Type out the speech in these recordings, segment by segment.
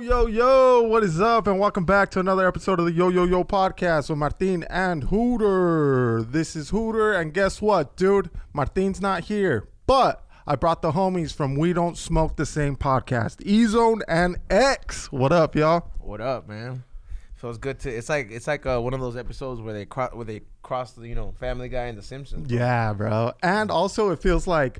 Yo, what is up? And welcome back to another episode of the Yo podcast with Martin and Hooter. This is Hooter, and guess what, dude? Martin's not here, but I brought the homies from We Don't Smoke the Same podcast, Ezone and X. What up, y'all? What up, man? Feels good to. It's like one of those episodes where they cross the Family Guy and The Simpsons. Bro. Yeah, bro. And also, it feels like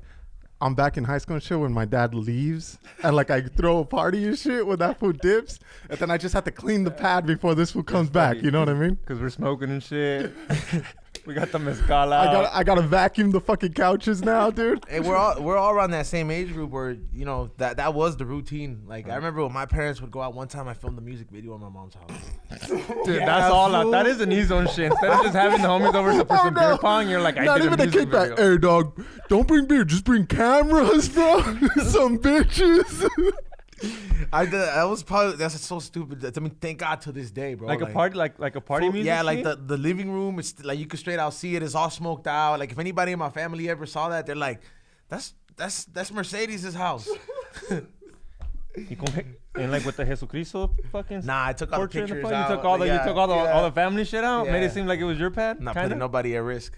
I'm back in high school and shit when my dad leaves and like I throw a party and shit when that food dips, and then I just have to clean the pad before this food comes back. You know what I mean? Because we're smoking and shit. We got the mezcal out. I gotta vacuum the fucking couches now, dude. Hey, we're all around that same age group where that was the routine. Like I remember when my parents would go out. One time I filmed a music video in my mom's house. Dude, yeah, that's all out. That is an Ezone shit. Instead of just having the homies over for some beer pong, you're like, not even a kickback. Hey, dog, don't bring beer. Just bring cameras, bro. Some bitches. That's so stupid. I mean, thank God to this day, bro. Like a party, like a party music. Yeah, like the living room. It's like you could straight out see it. It's all smoked out. Like if anybody in my family ever saw that, they're like, that's Mercedes' house. And like with the Jesucristo fucking. Nah, I took all the pictures out. You took all the family shit out. Yeah. Made it seem like it was your pad. Not putting nobody at risk.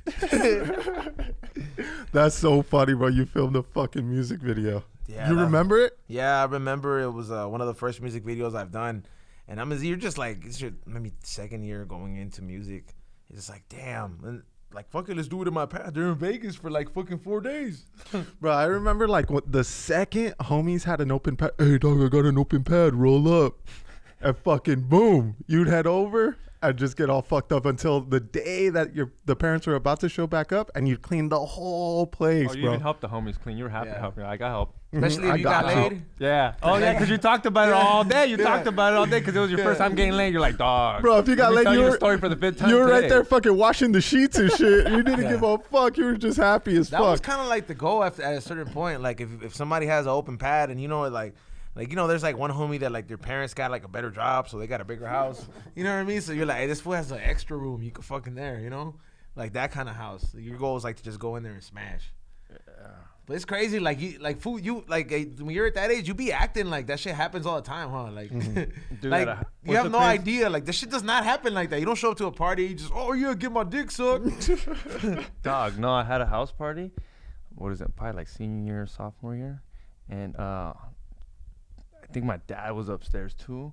That's so funny, bro. You filmed a fucking music video. Yeah, you remember it? Yeah, I remember. It was one of the first music videos I've done, and you're just like, it's your maybe second year going into music. It's just like, damn, and like fuck it, let's do it in my pad. They're in Vegas for like fucking 4 days. Bro, I remember like the second homies had an open pad. Hey dog, I got an open pad. Roll up, and fucking boom, you'd head over. I'd just get all fucked up until the day that the parents were about to show back up, and you'd clean the whole place, bro. Oh, you bro. even helped the homies clean. You were happy to help me. I got help. Especially if you got laid. Yeah. Oh, yeah, because you talked about it all day. You talked about it all day because it was your first time getting laid. You're like, dog. Bro, if you got laid, you were story for the 5th time. You were right there fucking washing the sheets and shit. You didn't give a fuck. You were just happy as fuck. That was kind of like the goal at a certain point. Like if somebody has an open pad and there's like one homie that like their parents got like a better job, so they got a bigger house. You know what I mean? So you're like, hey, this fool has an extra room. You can fucking there, like that kind of house. Your goal is like to just go in there and smash. Yeah. But it's crazy. Like when you're at that age, you be acting like that shit happens all the time, huh? Like, like you have no idea. Like this shit does not happen like that. You don't show up to a party, you just get my dick sucked. Dog, no, I had a house party. What is it? Probably like senior year, sophomore year, and I think my dad was upstairs too,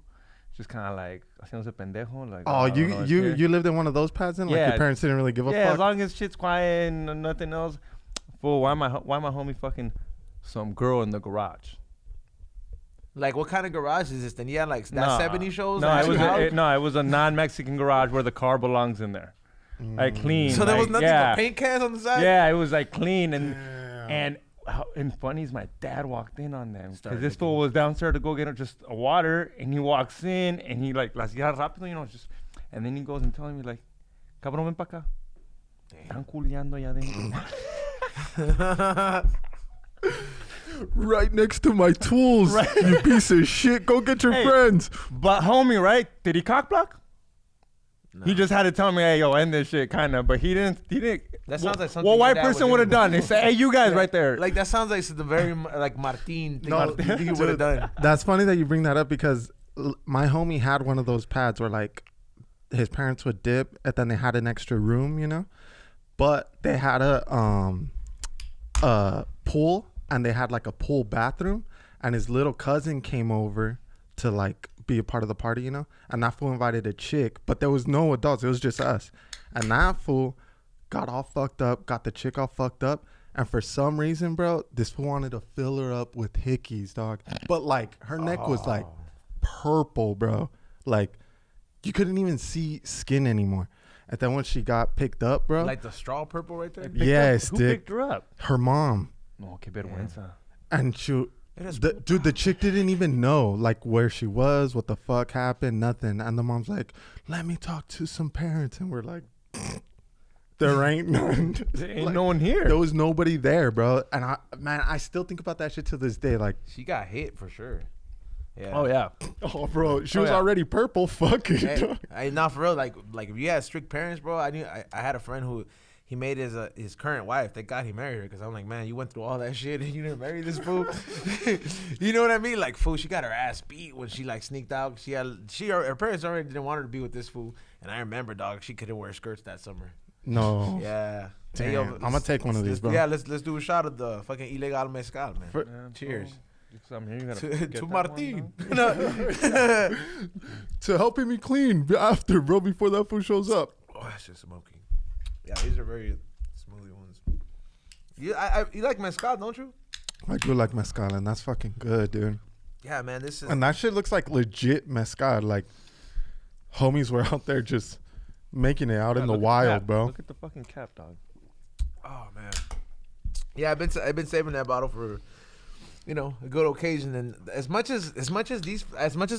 just kind of like haciéndose pendejo. Like, oh, you lived in one of those pads, then? Like your parents didn't really give a fuck. Yeah, as long as shit's quiet and nothing else. Fool, why my homie fucking some girl in the garage? Like what kind of garage is this? Then you had like that 70 shows. No, it was a non-Mexican garage where the car belongs in there, like clean. So there was nothing but paint cans on the side. Yeah, it was like clean and funny is my dad walked in on them because this fool was downstairs to go get just a water, and he walks in and he like las ya rápido, and then he goes and telling me like, cabrón, ven pa acá. Están culiando allá adentro. Right next to my tools, right. You piece of shit. Go get your friends. But homie, right? Did he cock block? No. He just had to tell me, hey, yo, end this shit, kind of. But he didn't. That sounds like something. What white person would have done? They say, hey, you guys right there. Like that sounds like the very like Martin thing he would have done. That's funny that you bring that up because my homie had one of those pads where like his parents would dip and then they had an extra room, but they had a pool and they had like a pool bathroom, and his little cousin came over to like be a part of the party, and that fool invited a chick, but there was no adults. It was just us, and that fool got all fucked up, got the chick all fucked up, and for some reason, bro, this fool wanted to fill her up with hickeys, dog. But like her neck was like purple, bro. Like you couldn't even see skin anymore. And then when she got picked up, bro, like the straw purple right there. Yes, Who picked her up? Her mom. No, qué vergüenza. And the chick didn't even know like where she was, what the fuck happened, nothing. And the mom's like, "Let me talk to some parents," and we're like, "There ain't none. There ain't no one here. There was nobody there, bro." And I still think about that shit to this day. Like she got hit for sure. Yeah. Oh yeah. Oh bro, she was already purple. Fuck it. Hey, not for real. Like if you had strict parents, bro. I had a friend who he made his current wife. Thank God he married her, because I'm like, man, you went through all that shit and you didn't marry this fool. You know what I mean? Like, fool, she got her ass beat when she like sneaked out. Her parents already didn't want her to be with this fool. And I remember, dog, she couldn't wear skirts that summer. No. Yeah. Damn. Hey, yo, I'm gonna take one of these, bro. Yeah, let's do a shot of the fucking ilegal mezcal, man. Cheers. To Martin. To helping me clean after, bro, before that food shows up. Oh, that's just smoky. Yeah, these are very smoothie ones. You like mezcal, don't you? I do like mezcal, and that's fucking good, dude. Yeah, man, this is. And that shit looks like legit mezcal. Like, homies were out there just making it out in the wild, bro. Look at the fucking cap, dog. Oh man. Yeah, I've been saving that bottle for, a good occasion. And as much as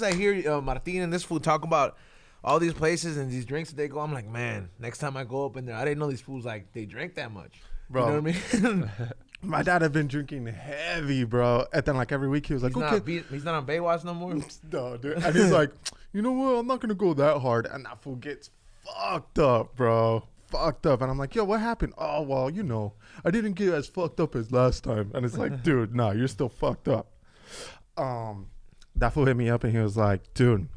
I hear Martin and this fool talk about all these places and these drinks that they go, I'm like, man, next time I go up in there, I didn't know these fools like they drink that much, bro. You know what I mean? My dad had been drinking heavy, bro. And then like every week he was like, he's not on Baywatch no more. No, dude. And he's like, you know what? I'm not gonna go that hard. And that fool gets fucked up, bro. Fucked up. And I'm like, yo, what happened? Oh, well, I didn't get as fucked up as last time. And it's like, dude, nah, you're still fucked up. That fool hit me up and he was like, dude,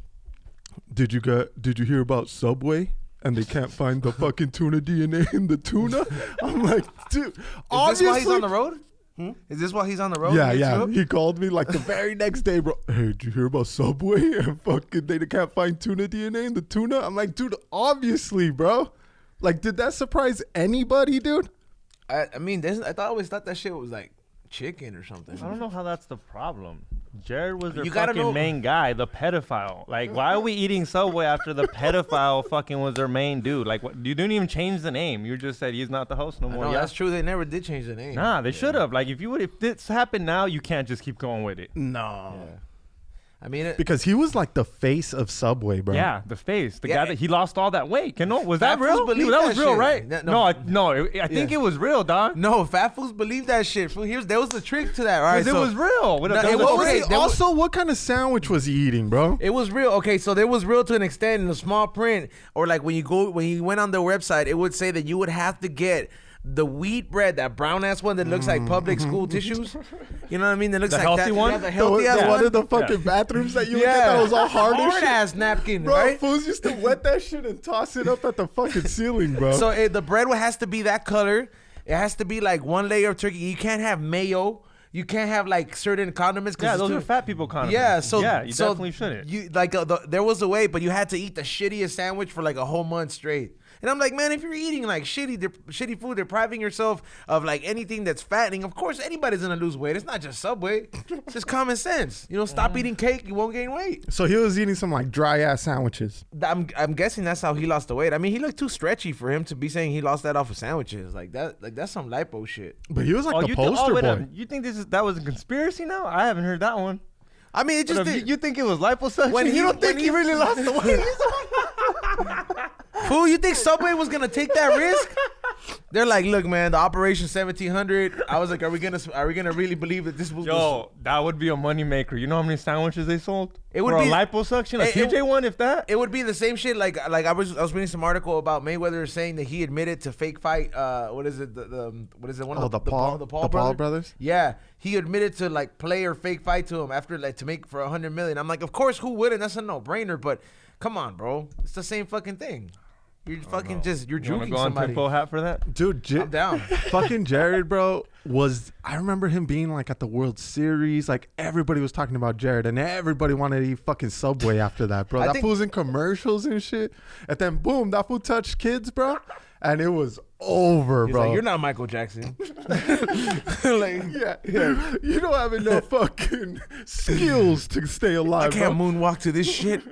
did you hear about Subway? And they can't find the fucking tuna DNA in the tuna? I'm like, dude, Is this why he's on the road? Is this why he's on the road? Yeah. He called me like the very next day, bro. Hey, did you hear about Subway? And fucking they can't find tuna DNA in the tuna? I'm like, dude, obviously, bro. Like, did that surprise anybody, dude? I always thought that shit was like chicken or something. I don't know how that's the problem. Jared was their fucking main guy, the pedophile. Like, why are we eating Subway after the pedophile fucking was their main dude? Like, what, you didn't even change the name. You just said he's not the host no more. No, that's true. They never did change the name. Nah, they should have. Like, if this happened now, you can't just keep going with it. No. Yeah. I mean, because he was like the face of Subway, bro. Yeah, the face, the guy that he lost all that weight. Was that real? That was real, shit. right? I think it was real, dog. No, fat fools believe that shit. There was the trick to that, right? It was real. What kind of sandwich was he eating, bro? It was real. Okay, so there was real to an extent in the small print, or like when you went on their website, it would say that you would have to get the wheat bread, that brown ass one that looks like public school tissues. You know what I mean? That looks like healthy that one. Yeah, the healthy ass one of the fucking bathrooms that you would get that was all hard ass napkin, bro, right? Fools used to wet that shit and toss it up at the fucking ceiling, bro. So the bread has to be that color. It has to be like one layer of turkey. You can't have mayo. You can't have like certain condiments. Yeah, those are fat people condiments. Yeah, you definitely shouldn't. You like there was a way, but you had to eat the shittiest sandwich for like a whole month straight. And I'm like, man, if you're eating like shitty food, depriving yourself of like anything that's fattening, of course anybody's gonna lose weight. It's not just Subway. It's just common sense. Stop eating cake, you won't gain weight. So he was eating some like dry ass sandwiches. I'm guessing that's how he lost the weight. I mean, he looked too stretchy for him to be saying he lost that off of sandwiches. Like that's some lipo shit. But he was like the poster boy. You think that was a conspiracy now? I haven't heard that one. I mean, it just you think it was liposuction? You don't think he really lost the weight? Fool, you think Subway was gonna take that risk? They're like, look, man, the Operation 1700. I was like, are we gonna really believe that this was? Yo, that would be a moneymaker. You know how many sandwiches they sold? It would be a liposuction, a TJ one, if that. It would be the same shit. Like I was reading some article about Mayweather saying that he admitted to fake fight. What is it? What is it? One of the Paul brothers. Yeah, he admitted to like play or fake fight to him after like to make for $100 million. I'm like, of course, who wouldn't? That's a no-brainer. But come on, bro, it's the same fucking thing. You're fucking you're juking go somebody. On tinfoil hat for that? Dude, I'm down. Fucking Jared, bro, I remember him being like at the World Series. Like everybody was talking about Jared and everybody wanted to eat fucking Subway after that, bro. That fool's in commercials and shit. And then boom, that fool touched kids, bro. And it was over, He's bro. like, you're not Michael Jackson. Yeah. You don't have enough fucking skills to stay alive. I can't moonwalk to this shit.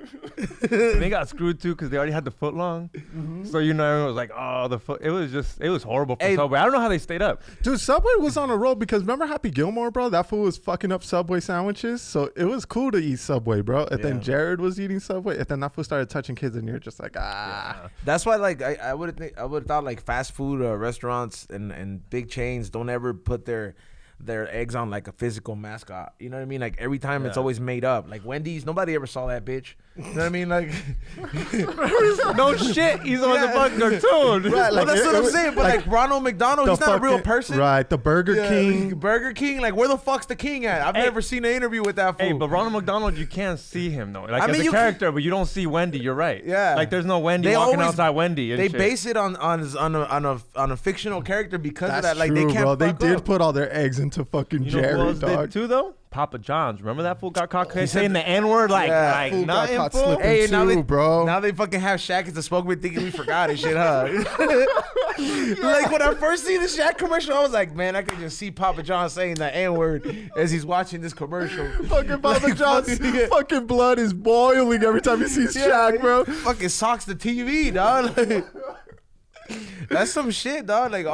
They got screwed too because they already had the foot long. Mm-hmm. So everyone was like, oh, the foot. It was horrible for Subway. I don't know how they stayed up. Dude, Subway was on a roll because remember Happy Gilmore, bro? That fool was fucking up Subway sandwiches. So it was cool to eat Subway, bro. And then Jared was eating Subway. And then that fool started touching kids and you're just like, ah. Yeah. That's why like I would have thought like fast food restaurants and big chains don't ever put their eggs on like a physical mascot. You know what I mean? Like every time it's always made up. Like Wendy's, nobody ever saw that bitch. You know what I mean? Like, no shit. He's on the fucking cartoon. Right, well, that's what I'm saying. But like Ronald McDonald, he's not a real person. Right, the Burger King. Burger King. Like, where the fuck's the king at? I've never seen an interview with that fool. Hey, but Ronald McDonald, you can't see him though. Like, I mean, as a character, but you don't see Wendy. You're right. Yeah. Like, there's no Wendy walking outside Wendy. And they shit. base it on a fictional character because of that. Like, true, they can't. Bro. They fuck did up. put all their eggs into fucking You know Jerry, who else dog. did too though? Papa John's. Remember that fool got caught saying the N-word like fool got nothing, caught fool? slipping. Hey, now too, they, bro. Now they fucking have Shaq as the spokesman thinking we forgot and shit, huh? Like, when I first see the Shaq commercial, I was like, man, I could just see Papa John saying the N-word as he's watching this commercial. Fucking Papa John's fucking blood is boiling every time he sees Shaq, bro. Fucking socks the TV, dog. Like, that's some shit, dog. Like,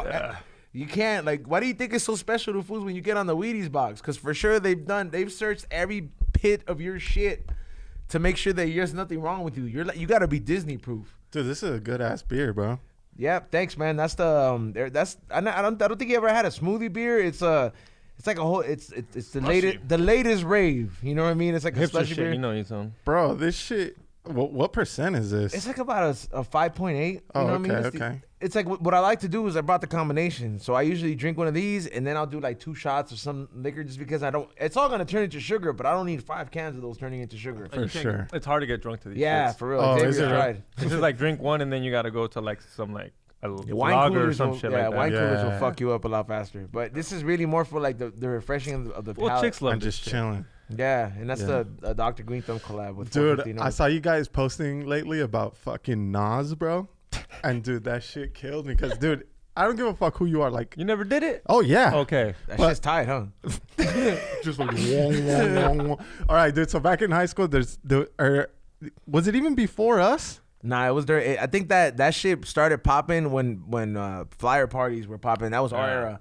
you can't, like, why do you think it's so special to foods when you get on the Wheaties box? Because for sure they've searched every pit of your shit to make sure that there's nothing wrong with you. You got to be Disney proof. Dude, this is a good ass beer, bro. Yeah, thanks, man. That's the I don't think you ever had a smoothie beer. It's like a whole it's the latest rave. You know what I mean? It's like a Hipster slushy shit, beer. you know, Ezone. Bro, this shit. What percent is this? It's like about a 5.8. You Oh, know what I mean? okay. It's like what I like to do is I brought the combination. So I usually drink one of these and then I'll do like 2 shots of some liquor just because it's all gonna turn into sugar, but I don't need 5 cans of those turning into sugar. For sure. It's hard to get drunk to these. Yeah, shits. for real. Oh, Xavier is it? tried. It's just like drink one and then you gotta go to like some like a Wine lager or coolers some will, shit yeah, like that. wine coolers will Yeah. fuck you up a lot faster. But this is really more for like the refreshing of the Well, palate. chicks love I'm this just shit. chilling. Yeah, and that's Yeah. the Dr. Green Thumb collab with Dude, 450 I saw you guys posting lately about fucking Nas, bro. And dude, that shit killed me. Because, dude, I don't give a fuck who you are. Like, You never did it? oh, yeah. Okay. That But- shit's tight, huh? Just like, wong, wong, wong, wong. All right, dude. So back in high school, was it even before us? Nah, it was there. I think that shit started popping when flyer parties were popping. That was our era.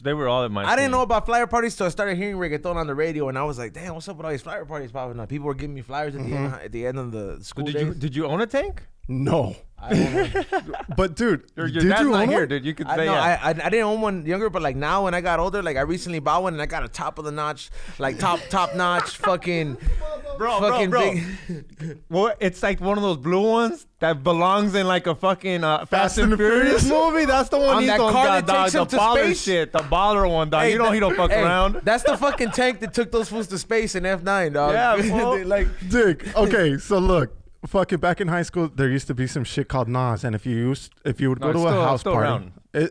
They were all at my I didn't scene. know about flyer parties, so I started hearing reggaeton on the radio, and I was like, "Damn, what's up with all these flyer parties popping up?" People were giving me flyers at the end of the school days. Did you own a tank? No. I don't know. But, dude, Your did dad's you not own here, one? dude. You could I say know yeah. I didn't own one younger, but like now when I got older, like I recently bought one and I got a top of the notch, like top notch fucking fucking bro. big. Well, it's like one of those blue ones that belongs in like a fucking Fast and and Furious Furious? movie. That's the one On he's that on, car dog. that takes The him to baller space? shit, the baller one, dog. You know he don't fuck Hey, around. That's the fucking tank that took those fools to space in F9, dog. Yeah, fool. like Dick. Okay, so look. Fucking back in high school, there used to be some shit called Nas, and if you would go No, to it's a still- house still party, around.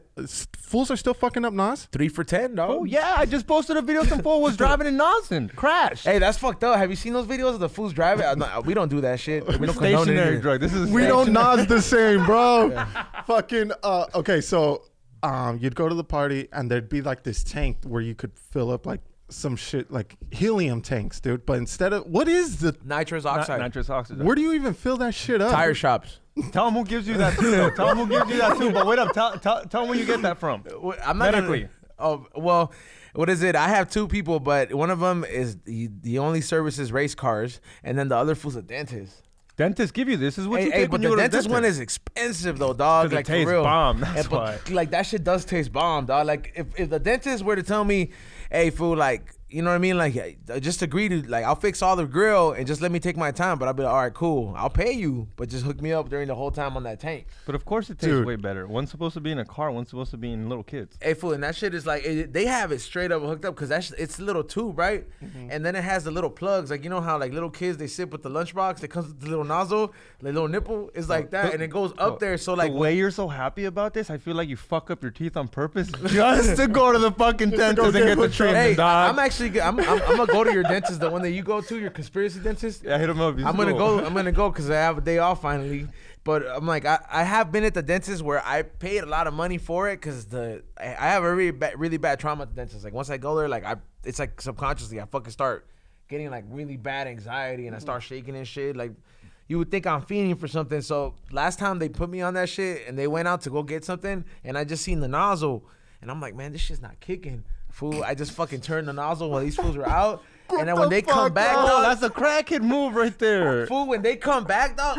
fools are still fucking up Nas. 3 for 10, dog. Oh yeah, I just posted a video. Some fool was driving in Nelson, crashed. Hey, that's fucked up. Have you seen those videos of the fools driving? We don't do that shit. We don't condone Stationary it. drug. This is We don't Nas the same, bro. Fucking okay, so you'd go to the party and there'd be like this tank where you could fill up like some shit like helium tanks, dude. But instead of what is the Nitrous oxide. nitrous oxide. where do you even fill that shit up? Tire shops. Tell him who gives you that too. Though. Tell him who gives you that too. But wait up. Tell him where you get that from. I'm not Medically. Gonna, oh well, what is it? I have 2 people, but one of them is the only services race cars, and then the other fool's a dentist. Dentists give you this. Is what you Hey, take but when you the go to dentist one is expensive though, dog. 'Cause it Like tastes for real. bomb, that's but, why. like that shit does taste bomb, dog. Like if the dentist were to tell me, hey, fool, like. You know what I mean? Like, just agree to, like, I'll fix all the grill and just let me take my time. But I'll be like, all right, cool. I'll pay you, but just hook me up during the whole time on that tank. But of course it tastes Dude. way better. One's supposed to be in a car. One's supposed to be in little kids. Hey, fool, and that shit is like, they have it straight up hooked up because it's a little tube, right? And then it has the little plugs. Like, you know how, like, little kids, they sip with the lunchbox. It comes with the little nozzle, the little nipple. It's like that, and it goes up there. So, like, the way you're so happy about this, I feel like you fuck up your teeth on purpose just to go to the fucking dentist and get the treatment, hey, dog. I'm actually, I'm gonna go to your dentist, the one that you go to, your conspiracy dentist. Yeah, hit him up. I'm gonna go because I have a day off finally. But I'm like, I have been at the dentist where I paid a lot of money for it because I have a really bad trauma at the dentist. Like once I go there, like it's like subconsciously I fucking start getting like really bad anxiety and I start shaking and shit. Like you would think I'm fiending for something. So last time they put me on that shit and they went out to go get something and I just seen the nozzle and I'm like, man, this shit's not kicking. Fool, I just fucking turned the nozzle while these fools were out. And then when they come back, Oh, dog, that's a crackhead move right there. fool, when they come back, dog,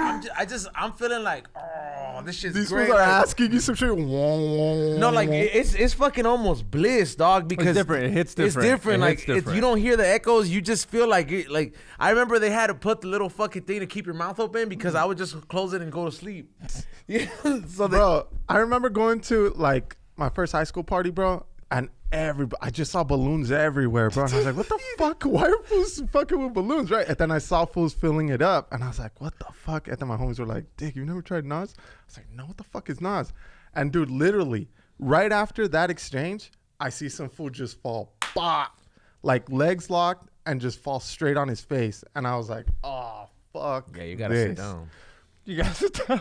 I'm feeling like, oh, this shit's These great. fools are Like, asking you some shit. no, like it's fucking almost bliss, dog. Because It's different. It hits different. It's different. It Like hits different. you don't hear the echoes. You just feel like it. Like I remember they had to put the little fucking thing to keep your mouth open because I would just close it and go to sleep. Yeah. So Bro, I remember going to like my first high school party, bro, and I just saw balloons everywhere, bro. And I was like, what the fuck? Why are fools fucking with balloons, right? And then I saw fools filling it up, and I was like, what the fuck? And then my homies were like, Dick, you never tried Nas? I was like, no, what the fuck is Nas? And dude, literally, right after that exchange, I see some fool just fall, bop, like legs locked, and just fall straight on his face. And I was like, oh, fuck. yeah, you gotta this. sit down. You guys sit down.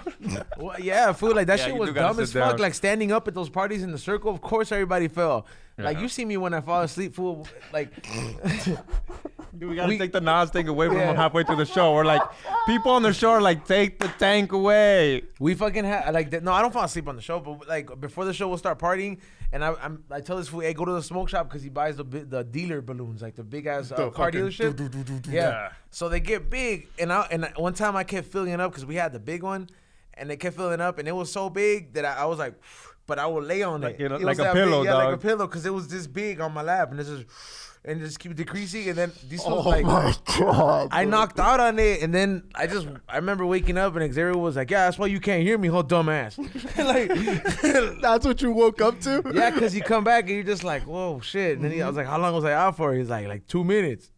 Well, yeah, fool, like that Yeah, shit you was do gotta dumb as sit fuck. down. Like standing up at those parties in the circle, of course everybody fell. Like Yeah. you see me when I fall asleep, fool. Like Dude, we gotta take the Nas thing away from him halfway through the show. We're like, people on the show are like, take the tank away. we fucking had like no, I don't fall asleep on the show, but like before the show we'll start partying, and I tell this fool, hey, go to the smoke shop because he buys the dealer balloons, like the big ass car fucking dealership. Yeah, so they get big, and one time I kept filling it up because we had the big one, and they kept filling up, and it was so big that I was like, but I would lay on Like it. it- It like was a that pillow, big, yeah, like a dog. pillow, because it was this big on my lap, and this is. And just keep decreasing, and then these fools Oh like my God. I knocked out on it, and then I remember waking up, and Xavier was like, "Yeah, that's why you can't hear me, whole dumbass." Like, That's what you woke up to? yeah, because you come back and you're just like, "Whoa, shit!" And then I was like, "How long was I out for?" He's like 2 minutes.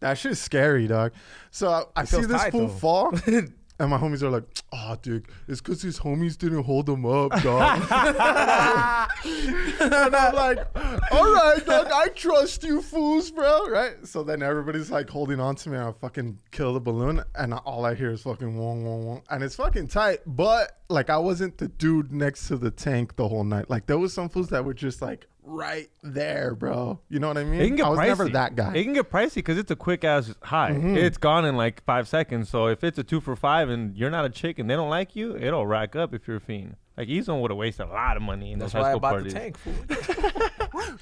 That shit's scary, dog. So I see feels this tight, fool though. fall, and my homies are like, "Oh, dude, it's because his homies didn't hold him up, dog." And I'm like, "All right, dog, I trust you, fools, bro." Right? So then everybody's like holding on to me, and I fucking kill the balloon, and all I hear is fucking wong, wong, wong, and it's fucking tight. But like, I wasn't the dude next to the tank the whole night. Like, there was some fools that were just like right there, bro. You know what I mean? It can get I was pricey. never that guy. It can get pricey because it's a quick ass high. It's gone in like 5 seconds. So if it's a 2 for $5 and you're not a chick and they don't like you, it'll rack up if you're a fiend. Like Ezone would have wasted a lot of money in That's those high why I school bought parties. the tank, fool.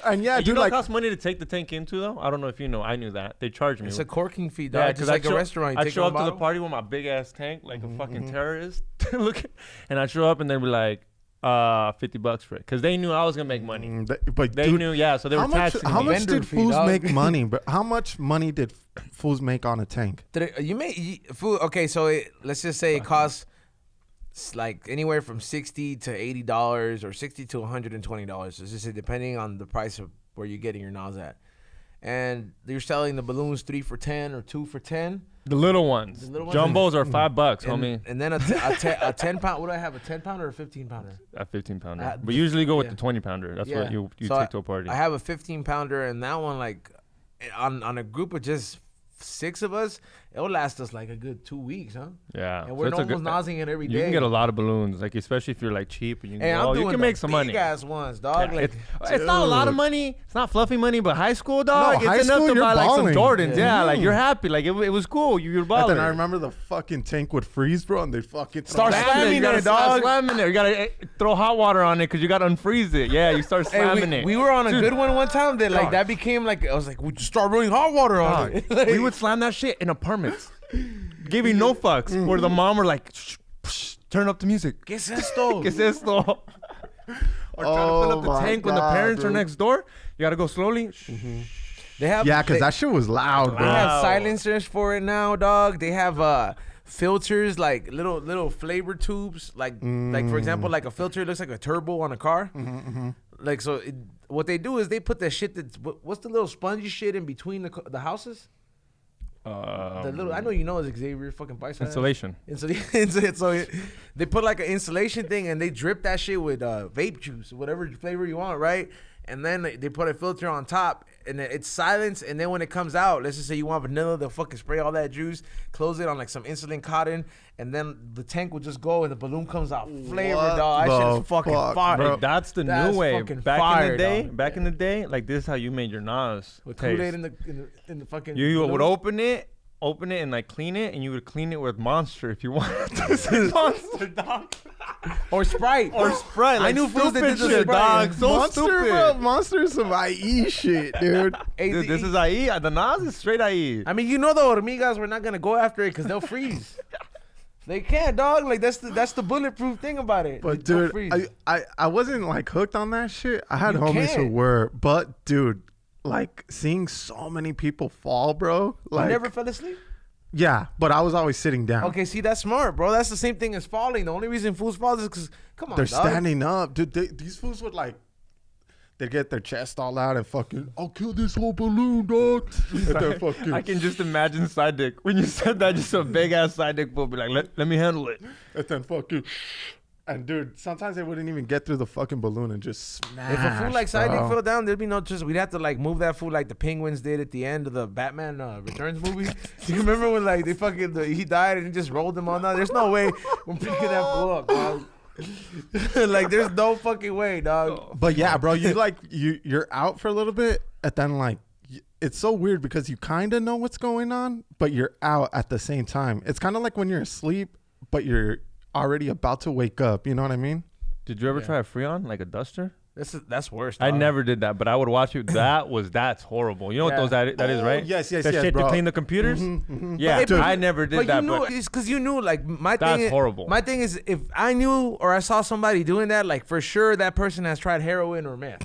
And yeah, You dude, know like, it costs money to take the tank into though? I don't know if you know. I knew that. They charge me. It's a corking fee, dog. Yeah, Just because like a restaurant. You I take show one up to the bottle. party with my big ass tank like a fucking terrorist. Look, and I show up and they were like, $50 for it, because they knew I was gonna make money. but They dude, knew, yeah. So they were taxing how me. much Vendor did fee, fools dog. make money? But how much money did fools make on a tank? Food? Okay, so let's just say it costs like anywhere from $60 to $80 or $60 to $120. It's just depending on the price of where you're getting your Nas at. And you're selling the balloons 3 for $10 or 2 for $10. The little ones. The little ones Jumbos are $5, And, homie. and then a 10 pound. What do I have? A 10 pounder or a 15 pounder? A 15 pounder. Uh, We usually go with yeah. the 20 pounder. That's Yeah. what you So take to a party. I have a 15 pounder, and that one, like, on a group of just 6 of us, it'll last us like a good 2 weeks, huh? Yeah. And we're it's a almost nozzing it every day. You can get a lot of balloons, like especially if you're like cheap and you can Hey, go, I'm oh, doing you can make some money. big ass ones, dog. Yeah, like, it's not a lot of money. It's not fluffy money, but high school, dog, No, high it's enough school, to you're buy like some balling. Jordans. Yeah. Yeah, like you're happy. Like it was cool. You're And balling. then I remember the fucking tank would freeze, bro, and they fucking Start Slamming slamming it, it, you gotta dog. start slamming it. You gotta throw hot water on it because you gotta unfreeze it. Yeah, you start hey, slamming it. we were on a Dude, good one time that, like, Dog. that became like, I was like, we just start running hot water on Dog, it. Like, we would slam that shit in apartments. Give you no fucks. Where the mom were like, shh, turn up the music. ¿Qué es esto? ¿Qué es esto? Or trying to fill up the Oh my tank when the God, parents are dude. next door. You gotta go slowly. They have, Yeah, because they, that shit was loud, they bro. Wow. have silencers for it now, dog. They have filters, like little flavor tubes, like for example, like a filter looks like a turbo on a car. Like, so what they do is they put that shit that's what's the little spongy shit in between the houses. The little, I know you know, is Xavier fucking bicep. Installation. So they put like an insulation thing and they drip that shit with vape juice, whatever flavor you want, right? And then they put a filter on top and it's silenced. And then when it comes out, let's just say you want vanilla, they'll fucking spray all that juice, close it on like some insulin cotton, and then the tank will just go and the balloon comes out flavored, What dog. That shit the is fucking fuck, fire. bro? Like, that's the That's new way. fucking Back fire, in the day, dog. back in the day, like this is how you made your Nas With taste. Kool-Aid in the fucking You balloon. would open it and like clean it, and you would clean it with Monster if you wanted to say Monster, dog. Or Sprite. Or Sprite. I Like knew fools that stupid did the shit, Sprite. dog. So Monster, stupid. bro. Monster is some IE shit, dude. Hey, Dude, this is IE. The Nas is straight IE. I mean, you know the hormigas were not gonna go after it because they'll freeze. They can't, dog. Like that's the bulletproof thing about it. But Don't dude, freeze. I wasn't like hooked on that shit. I had You homies who can't. were, but dude, like seeing so many people fall, bro. Like, You never fell asleep? yeah, but I was always sitting down. Okay, see, that's smart, bro. That's the same thing as falling. The only reason fools fall is because, come on, They're dog. standing up, dude. These fools would like, they get their chest all out and fucking, I'll kill this whole balloon, dog. And they're fucking, I can just imagine side dick. When you said that, just a big ass side dick will be like, let me handle it. and then fucking, and dude, sometimes they wouldn't even get through the fucking balloon and just smash. If a fool like Siding bro. fell down, there'd be no just. We'd have to like move that fool like the Penguins did at the end of the Batman Returns movie. Do you remember when like they fucking he died and he just rolled him on down? There's no way we're picking that fool up, dog. Like there's no fucking way, dog. But yeah, bro, you like you're out for a little bit, and then like it's so weird because you kind of know what's going on, but you're out at the same time. It's kind of like when you're asleep, but you're already about to wake up. You know what I mean? Did you ever try a Freon, like a duster? That's worse. I dog. never did that, but I would watch it. That's horrible. You know Yeah. what that is, right? Yes, that yes, shit bro. to clean the computers. Yeah, But- I never did But that. you knew, But it's because you knew, like my That's thing. horrible. My thing is, if I knew or I saw somebody doing that, like for sure that person has tried heroin or meth.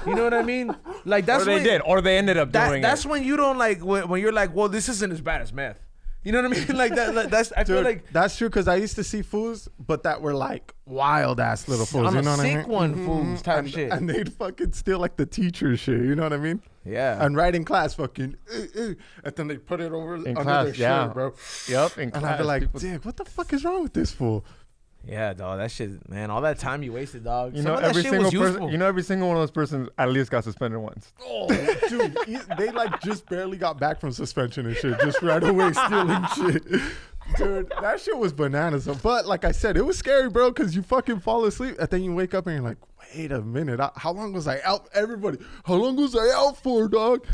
You know what I mean? Like that's or they when, did, or they ended up doing That's it. when you don't like when you're like, well, this isn't as bad as meth. You know what I mean? Like that. That's I feel Dude, like that's true because I used to see fools, but that were like wild ass little fools. on You a know what I sick mean? one, fools type and, shit. And they'd fucking steal like the teacher shit. You know what I mean? Yeah. And right in class, fucking, and then they put it over under class, their yeah. shirt, bro. Yep. In And class, I'd be like, people- Dick, what the fuck is wrong with this fool? Yeah, dog. That shit, man. All that time you wasted, dog. you Some know, of that every shit single was person. useful. You know, every single one of those persons at least got suspended once. Oh, dude, they like just barely got back from suspension and shit, just right away stealing shit. Dude, that shit was bananas. But like I said, it was scary, bro, because you fucking fall asleep and then you wake up and you're like, wait a minute, how long was I out? Everybody, how long was I out for, dog?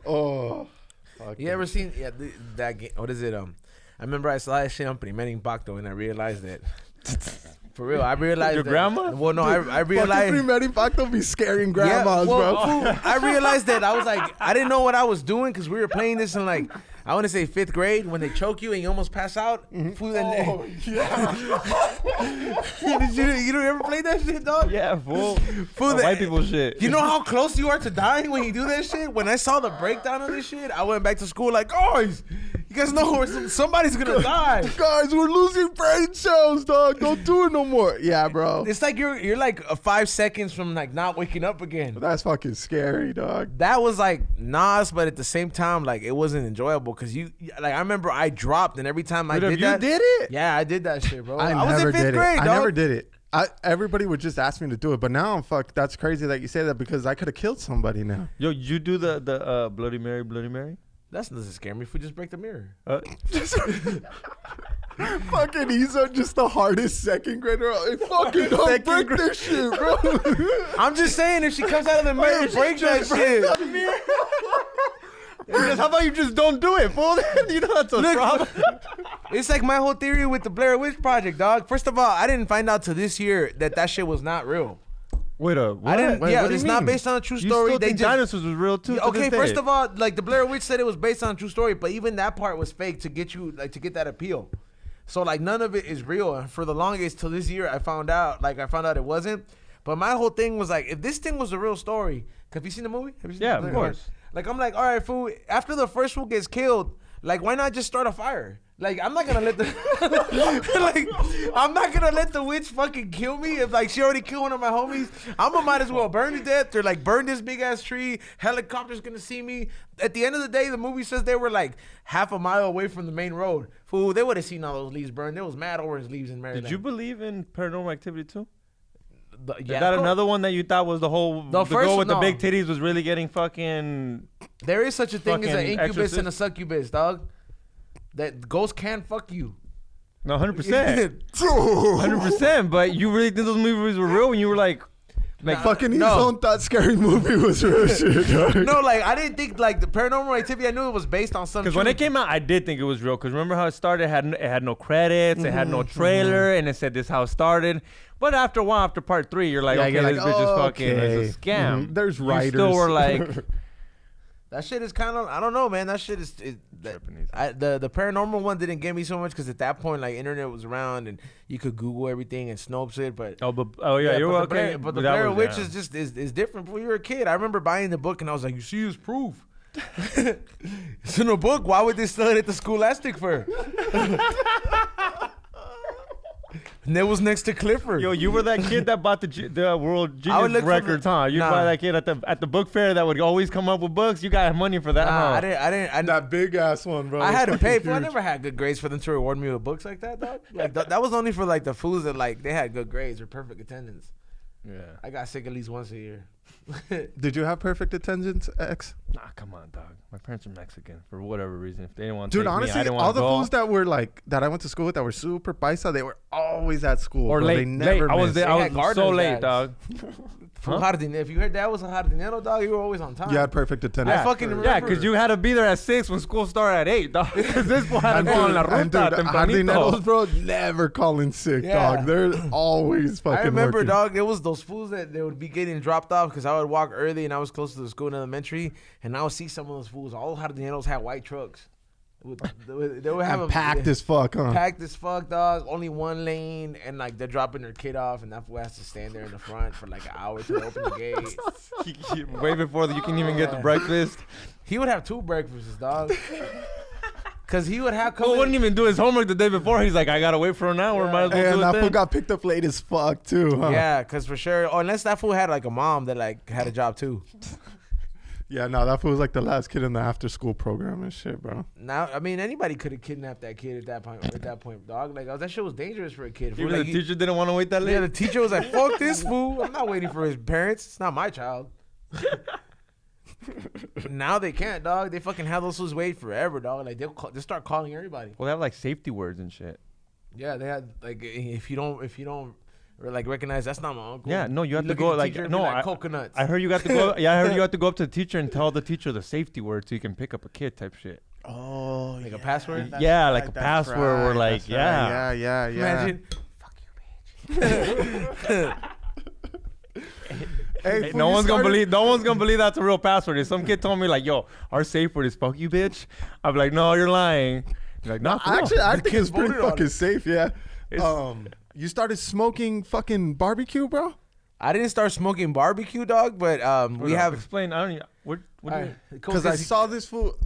Oh, fuck You ever seen that game? What is it? I remember I saw that shit on Primer Impacto and I realized that. For real, I realized Your that, grandma? Well, no, I realized. Fucking Pre-Med be scaring grandmas, well, bro. fool, I realized that I was like, I didn't know what I was doing because we were playing this in like, I want to say 5th grade when they choke you and you almost pass out. Fool, and Oh, yeah. you don't ever play that shit, dog? Yeah, fool. Fool, White people shit. You know how close you are to dying when you do that shit? When I saw the breakdown of this shit, I went back to school like, guys, you guys know where somebody's gonna die. Guys, we're losing brain cells, dog. Don't do it no more. Yeah, bro. It's like you're like 5 seconds from like not waking up again. That's fucking scary, dog. That was like Nas, but at the same time, like it wasn't enjoyable because you like I remember I dropped and every time I Wait, did you that, did it? Yeah, I did that shit, bro. I was never in 5th did grade, it. dog. I never did it. Everybody would just ask me to do it, but now I'm fucked. That's crazy that you say that because I could have killed somebody now. Yo, you do the Bloody Mary, Bloody Mary? That doesn't scare me if we just break the mirror. Fucking Ezone, just the hardest second grader. Hey, fucking don't break this shit, bro. I'm just saying, if she comes out of the mirror, break that shit. Because how about you just don't do it, fool? You know that's a problem. It's like my whole theory with the Blair Witch Project, dog. First of all, I didn't find out till this year that shit was not real. Wait a what? I didn't. Wait, yeah, what do you it's not mean? based on a true You story. still They think just dinosaurs was real too? to okay. this First day? of all, like the Blair Witch said it was based on a true story, but even that part was fake to get you like to get that appeal. So like none of it is real. And for the longest till this year, I found out it wasn't. But my whole thing was like, if this thing was a real story, have you seen the movie? Have you seen Yeah, the of movie? course. Like I'm like, all right, fool. After the first fool gets killed, like why not just start a fire? Like I'm not gonna let the like I'm not gonna let the witch fucking kill me if like she already killed one of my homies. Might as well burn to death or like burn this big ass tree. Helicopter's gonna see me. At the end of the day, the movie says they were like half a mile away from the main road. Fool, they would have seen all those leaves burn. There was mad orange leaves in Maryland. Did you believe in Paranormal Activity too? Is Yeah, that another one that you thought was the first girl with one, the big no. titties was really getting fucking? There is such a thing as an Fucking incubus exorcist? and a succubus, dog. That ghosts can fuck you. No, 100%, 100%. But you really think those movies were real when you were like Fucking no. Ezone thought Scary Movie was real shit, dog. No, like I didn't think like the Paranormal Activity. I knew it was based on some. Because when it came out, I did think it was real. Because remember how it started? It had no credits, it had no trailer, and it said this how it started. But after a while, after part 3, you're like, Yeah, okay, you're like, this bitch is fucking, okay. it's a scam. There's You writers. still were like, That shit is kind of, I don't know, man. That shit is, the paranormal one didn't get me so much because at that point, like, internet was around and you could Google everything and Snopes it. But you're okay. But the Blair Witch is just is different when you were a kid. I remember buying the book and I was like, you see this proof. It's in a book. Why would they sell it at the Scholastic for? And that was next to Clifford. Yo, you were that kid that bought the World Genius records, huh? You'd buy that kid at the book fair that would always come up with books. You got money for that, huh? I didn't. That big ass one, bro. I had to pay for. I never had good grades for them to reward me with books like that, dog. Like that was only for like the fools that like they had good grades or perfect attendance. Yeah. I got sick at least once a year. Did you have perfect attendance, X? Nah, come on, dog. My parents are Mexican for whatever reason. If they didn't want to take honestly, me, I didn't want all to the go. fools that were like that I went to school with that were super paisa, they were always at school. Or bro. late. They never I was missed. there. I was so gardeners late, ads. dog. If you heard that was a jardinero, dog, you were always on time. You had perfect attendance. I fucking remember. Yeah, because you had to be there at 6 when school started at 8, dog. Because this boy had to go on la ruta tempranito. Jardineros, bro, never calling sick, Yeah. dog. They're always fucking I remember, working. dog, there was those fools that they would be getting dropped off because I would walk early and I was close to the school in elementary, and I would see some of those fools. All jardineros had white trucks. They would have packed as fuck, huh? Packed as fuck, dog. Only one lane, and like they're dropping their kid off, and that fool has to stand there in the front for like an hour to open the gate. Way before you can even get the breakfast. He would have 2 breakfasts, dog. Cause he would have. He wouldn't even do his homework the day before. He's like, I gotta wait for an hour. Might as well And do it that then. fool got picked up late as fuck too, huh? Yeah, cause for sure. Or unless that fool had like a mom that like had a job too. Yeah, no, that fool was like the last kid in the after school program and shit, bro. Now, I mean, anybody could have kidnapped that kid at that point. Dog, like that shit was dangerous for a kid. Even Like, the teacher didn't want to wait that late. Yeah, the teacher was like, "Fuck this fool! I'm not waiting for his parents. It's not my child." Now they can't, dog. They fucking have those fools wait forever, dog. Like they'll start calling everybody. Well, they have like safety words and shit. Yeah, they had like if you don't like recognize that's not my uncle. Yeah, no, you have to look go at the like teacher and no. be like, coconuts. I heard you got to go. Yeah, I heard you got to go up to the teacher and tell the teacher the safety word so you can pick up a kid type shit. Oh, like a password. Yeah, like a password or like yeah. Imagine. Fuck you, bitch. Hey, no one's gonna believe that's a real password. If some kid told me like, "Yo, our safe word is fuck you, bitch," I'd be like, "No, you're lying." You're like, no, Actually, I think it's pretty voted on fucking it. safe. Yeah. You started smoking fucking barbecue, bro? I didn't start smoking barbecue, dog, but we have. Explain. I don't. What do you? Because I saw this fool.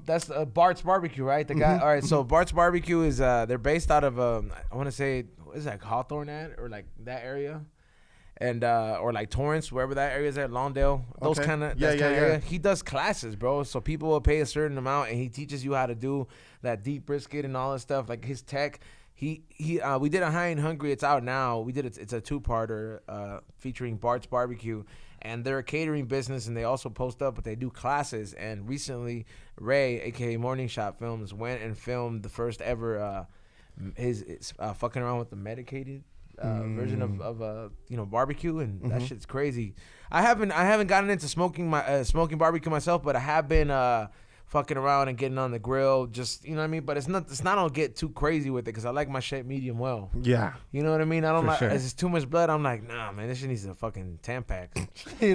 That's Bart's Barbecue, right? The guy. All right, so Bart's Barbecue is they're based out of I want to say what is that, Hawthorne at or like that area, and or like Torrance, wherever that area is at, Lawndale, those Okay. kind of Yeah. area. He does classes, bro. So people will pay a certain amount, and he teaches you how to do that deep brisket and all that stuff, like his tech. We did a High and Hungry. It's out now. We did it's a 2-parter featuring Bart's Barbecue, and they're a catering business, and they also post up, but they do classes. And recently, Ray, aka Morning Shot Films, went and filmed the first ever his fucking around with the medicated version of barbecue, and that shit's crazy. I haven't gotten into smoking barbecue myself, but I have been fucking around and getting on the grill, just, you know what I mean? But it's not gonna get too crazy with it because I like my shit medium well. Yeah. You know what I mean? I don't For like sure. if it's too much blood. I'm like, nah, man, this shit needs a fucking Tampax. you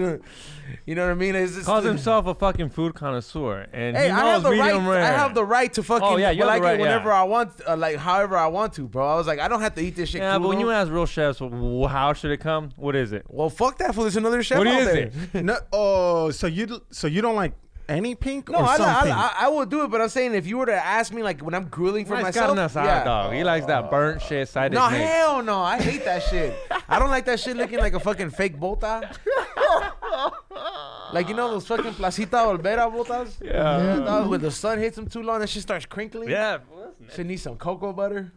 know what I mean? It's just, Calls himself a fucking food connoisseur, and Hey, he I have knows the right. medium rare. I have the right to fucking. Oh, yeah, you have like the right, it whenever yeah. I want, like however I want to, bro. I was like, I don't have to eat this shit. Yeah, but when crudo. you ask real chefs, how should it come? What is it? Well, fuck that fool. There's another chef What out is there. it? No. Oh, so you don't like any pink No, or some pink? I will do it, but I'm saying if you were to ask me, like when I'm grilling for Nice myself, carne asada, dog. He likes that burnt shit side No, of his hell no. I hate that shit. I don't like that shit looking like a fucking fake bota. Like, you know those fucking Placita Olvera botas? Yeah. Dog, when the sun hits them too long, that shit starts crinkling. Yeah. Shit needs some cocoa butter.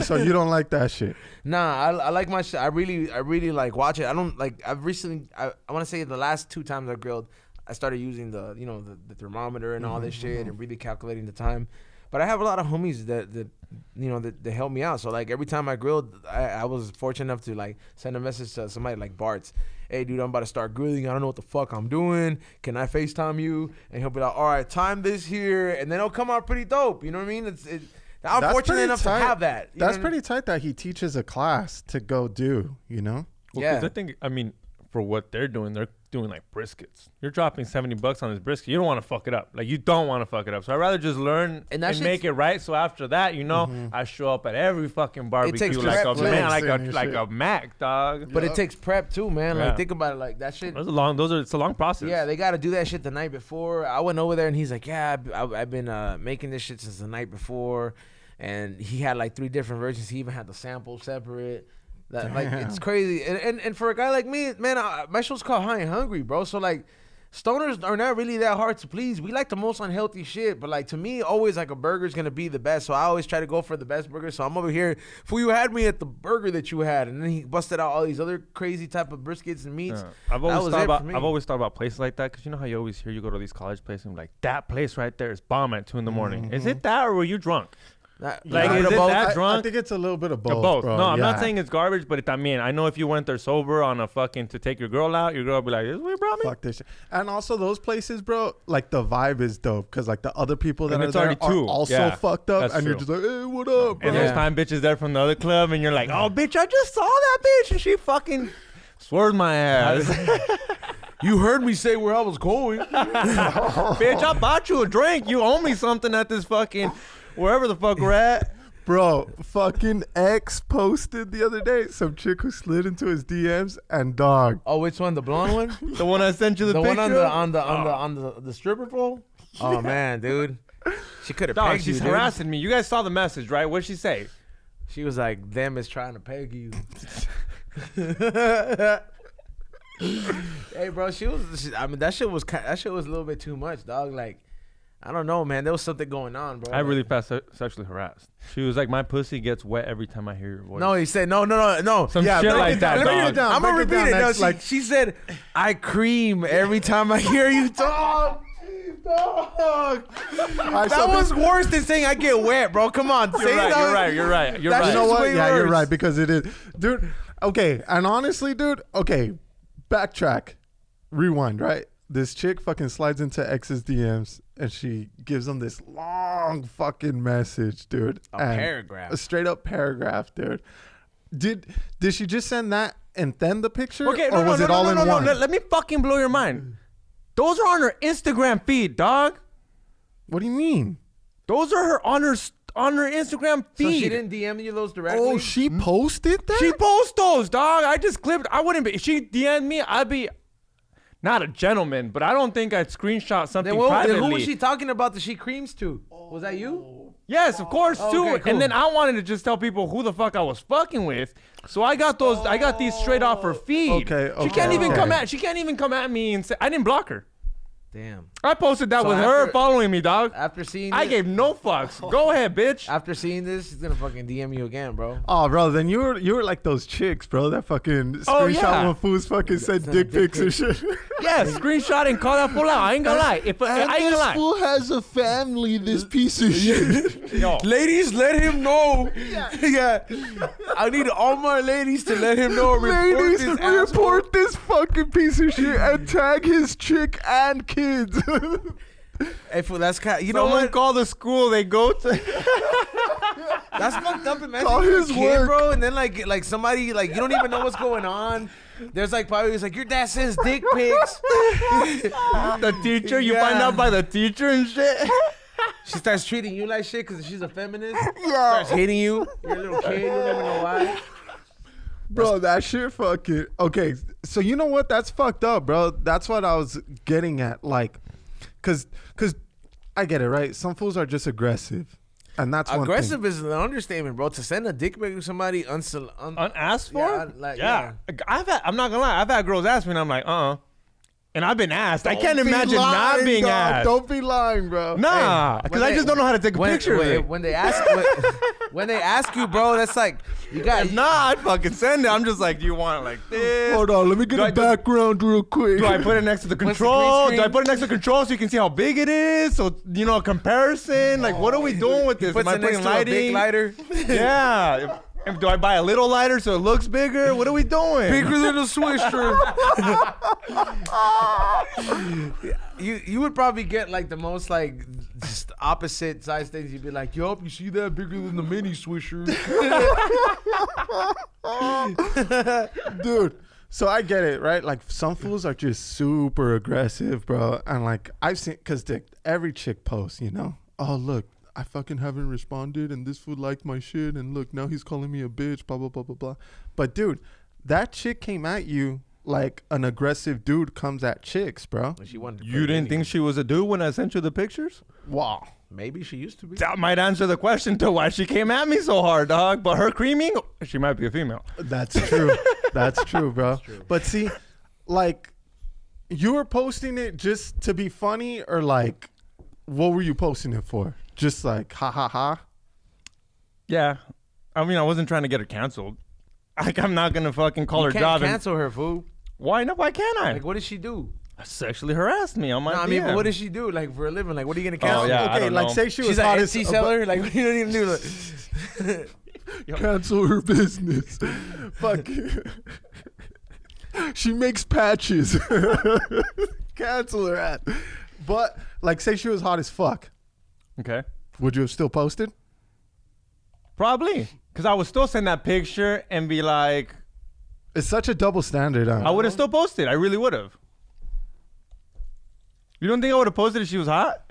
So you don't like that shit? Nah, I like my shit. I really like watch it. I don't like. I've recently. I want to say the last 2 times I grilled, I started using the thermometer and all this shit and really calculating the time. But I have a lot of homies that help me out. So like every time I grilled, I was fortunate enough to like send a message to somebody like Bart's. Hey, dude, I'm about to start grilling. I don't know what the fuck I'm doing. Can I FaceTime you? And he'll be like, all right, time this here, and then it'll come out pretty dope. You know what I mean? I'm That's fortunate pretty enough tight. to have that. You know That's what I mean? pretty tight that he teaches a class to go do, you know? Well, Yeah. 'cause I think, for what they're doing. They're doing like briskets. You're dropping $70 on this brisket. You don't want to fuck it up. Like you don't want to fuck it up. So I'd rather just learn and make it right. So after that, you know, I show up at every fucking barbecue like a man, like a Mac, dog. But it takes prep too, man. Yeah. Like think about it, like that shit. It's a long process. Yeah, they got to do that shit the night before. I went over there and he's like, yeah, I've been making this shit since the night before, and he had like 3 different versions. He even had the sample separate. That like it's crazy, and for a guy like me, man, my show's called High and Hungry, bro. So like, stoners are not really that hard to please. We like the most unhealthy shit, but like to me, always like a burger's gonna be the best. So I always try to go for the best burger. So I'm over here. Fool, you had me at the burger that you had, and then he busted out all these other crazy type of briskets and meats. I've always thought about places like that, because you know how you always hear, you go to these college places and like, that place right there is bomb at 2 a.m. Is it that, or were you drunk? Like, is it that drunk? I think it's a little bit of both. Bro. No, I'm not saying it's garbage, but I mean, I know if you went there sober on a fucking to take your girl out, your girl would be like, "This is what you brought me." Fuck this shit. And also those places, bro, like the vibe is dope, because like the other people that And are it's there already are two. also Yeah, fucked up, that's and you're true. just like, "Hey, what up, bro?" And there's time bitches there from the other club, and you're like, "Oh, bitch, I just saw that bitch, and she fucking swerved my ass." You heard me say where I was going. Bitch, I bought you a drink. You owe me something at this fucking wherever the fuck we're at. Bro, fucking X posted the other day some chick who slid into his DMs, and dog. Oh, which one? The blonde one? The one I sent you the picture. One on the stripper pole? Oh man, dude. She could have pegged she's you, dude. harassing me. You guys saw the message, right? What'd she say? She was like, "Them is trying to peg you." Hey, bro, I mean, that shit was a little bit too much, dog. Like, I don't know, man. There was something going on, bro. I really felt sexually harassed. She was like, "My pussy gets wet every time I hear your voice." No, he said no. Some shit like that, dog. I'm gonna repeat it. No, she said, "I cream every time I hear you talk." Dog. That was worse than saying I get wet, bro. Come on, You're right. You know what? Yeah, you're right, because it is, dude. Okay, and honestly, dude. Okay, backtrack, rewind. Right, this chick fucking slides into X's DMs, and she gives him this long fucking message, dude. Paragraph. A straight up paragraph, dude. Did she just send that and then the picture? Okay, or was it all in one? Let me fucking blow your mind. Those are on her Instagram feed, dog. What do you mean? Those are her on her Instagram feed. So she didn't DM you those directly? Oh, she posted that? She posts those, dog. I just clipped. I wouldn't be. If she DM'd me, I'd be not a gentleman, but I don't think I'd screenshot something privately. Then who was she talking about that she creams to? Was that you? Yes, of course, too. Okay, cool. And then I wanted to just tell people who the fuck I was fucking with. So I got those. I got these straight off her feed. She can't even come at. She can't even come at me and say I didn't block her. Damn. I posted that with her following me, dog. After seeing I gave no fucks. Go ahead, bitch. After seeing this, she's gonna fucking DM you again, bro. Oh, bro, then you were like those chicks, bro, that fucking screenshot when fools fucking sent dick pics and shit. Yeah, screenshot and call that fool out. I ain't gonna lie. I ain't gonna lie. Fool has a family, this piece of shit. Yo. Ladies, let him know. Yeah. I need all my ladies to let him know. Ladies, report this fucking piece of shit and tag his chick and kids. Hey, fool, that's kind. You know Someone what? call the school they go to. That's fucked up. Imagine Call you're a his kid, work. bro, and then like somebody like you don't even know what's going on. There's like probably it's like your dad sends dick pics. The teacher, you find out by the teacher and shit. She starts treating you like shit because she's a feminist. Starts hating you. You're a little kid. You don't even know why. Bro, that shit fucking... Okay, so you know what? That's fucked up, bro. That's what I was getting at. Like, because I get it, right? Some fools are just aggressive. And that's one aggressive thing. is an understatement, bro. To send a dick pic to somebody unasked for? Yeah. I'm not gonna lie. I've had girls ask me, and I'm like, And I've been asked. I can't imagine not being asked. Don't be lying, bro. Nah, because I just don't know how to take a picture of it. When they ask you, bro, that's like you got. Nah, I'd fucking send it. I'm just like, do you want it like this? Hold on, let me get a background real quick. Do I put it next to the control? Do I put it next to the control so you can see how big it is? So you know, a comparison. Like, what are we doing with this? Am I putting lighting? A big lighter? Yeah. Do I buy a little lighter so it looks bigger? What are we doing? Bigger than a Swisher. You would probably get like the most like just opposite size things. You'd be like, yup, you see that? Bigger than the mini Swisher. Dude, So I get it, right? Like some fools are just super aggressive, bro. And like I've seen, cause Dick, every chick posts, you know, oh look, I fucking haven't responded, and this fool liked my shit, and look, now he's calling me a bitch, blah blah blah blah blah. But dude, that chick came at you like an aggressive dude comes at chicks, bro. She wanted to You didn't think she was a dude when I sent you the pictures? Wow. Maybe she used to be. That might answer the question to why she came at me so hard, dog. But her creaming, she might be a female. That's true. That's true, bro. That's true. But see, like, you were posting it just to be funny, or like, what were you posting it for? Just like, ha ha ha? Yeah. I mean, I wasn't trying to get her canceled. Like, I'm not going to fucking call her job. You can't cancel her, fool. Why not? Why can't I? Like, what did she do? Sexually harassed me on my I mean, DM. but what did she do? Like, for a living? Like, what are you going to cancel? Oh, yeah, I Okay, don't like, know. say she was She's an hot as Etsy seller? Like, what do you even do? Like, cancel her business. Fuck you. She makes patches. Cancel her ass. But like, say she was hot as fuck. Okay. Would you have still posted? Probably. Because I would still send that picture and be like, It's such a double standard. I would have still posted. I really would have. You don't think I would have posted if she was hot?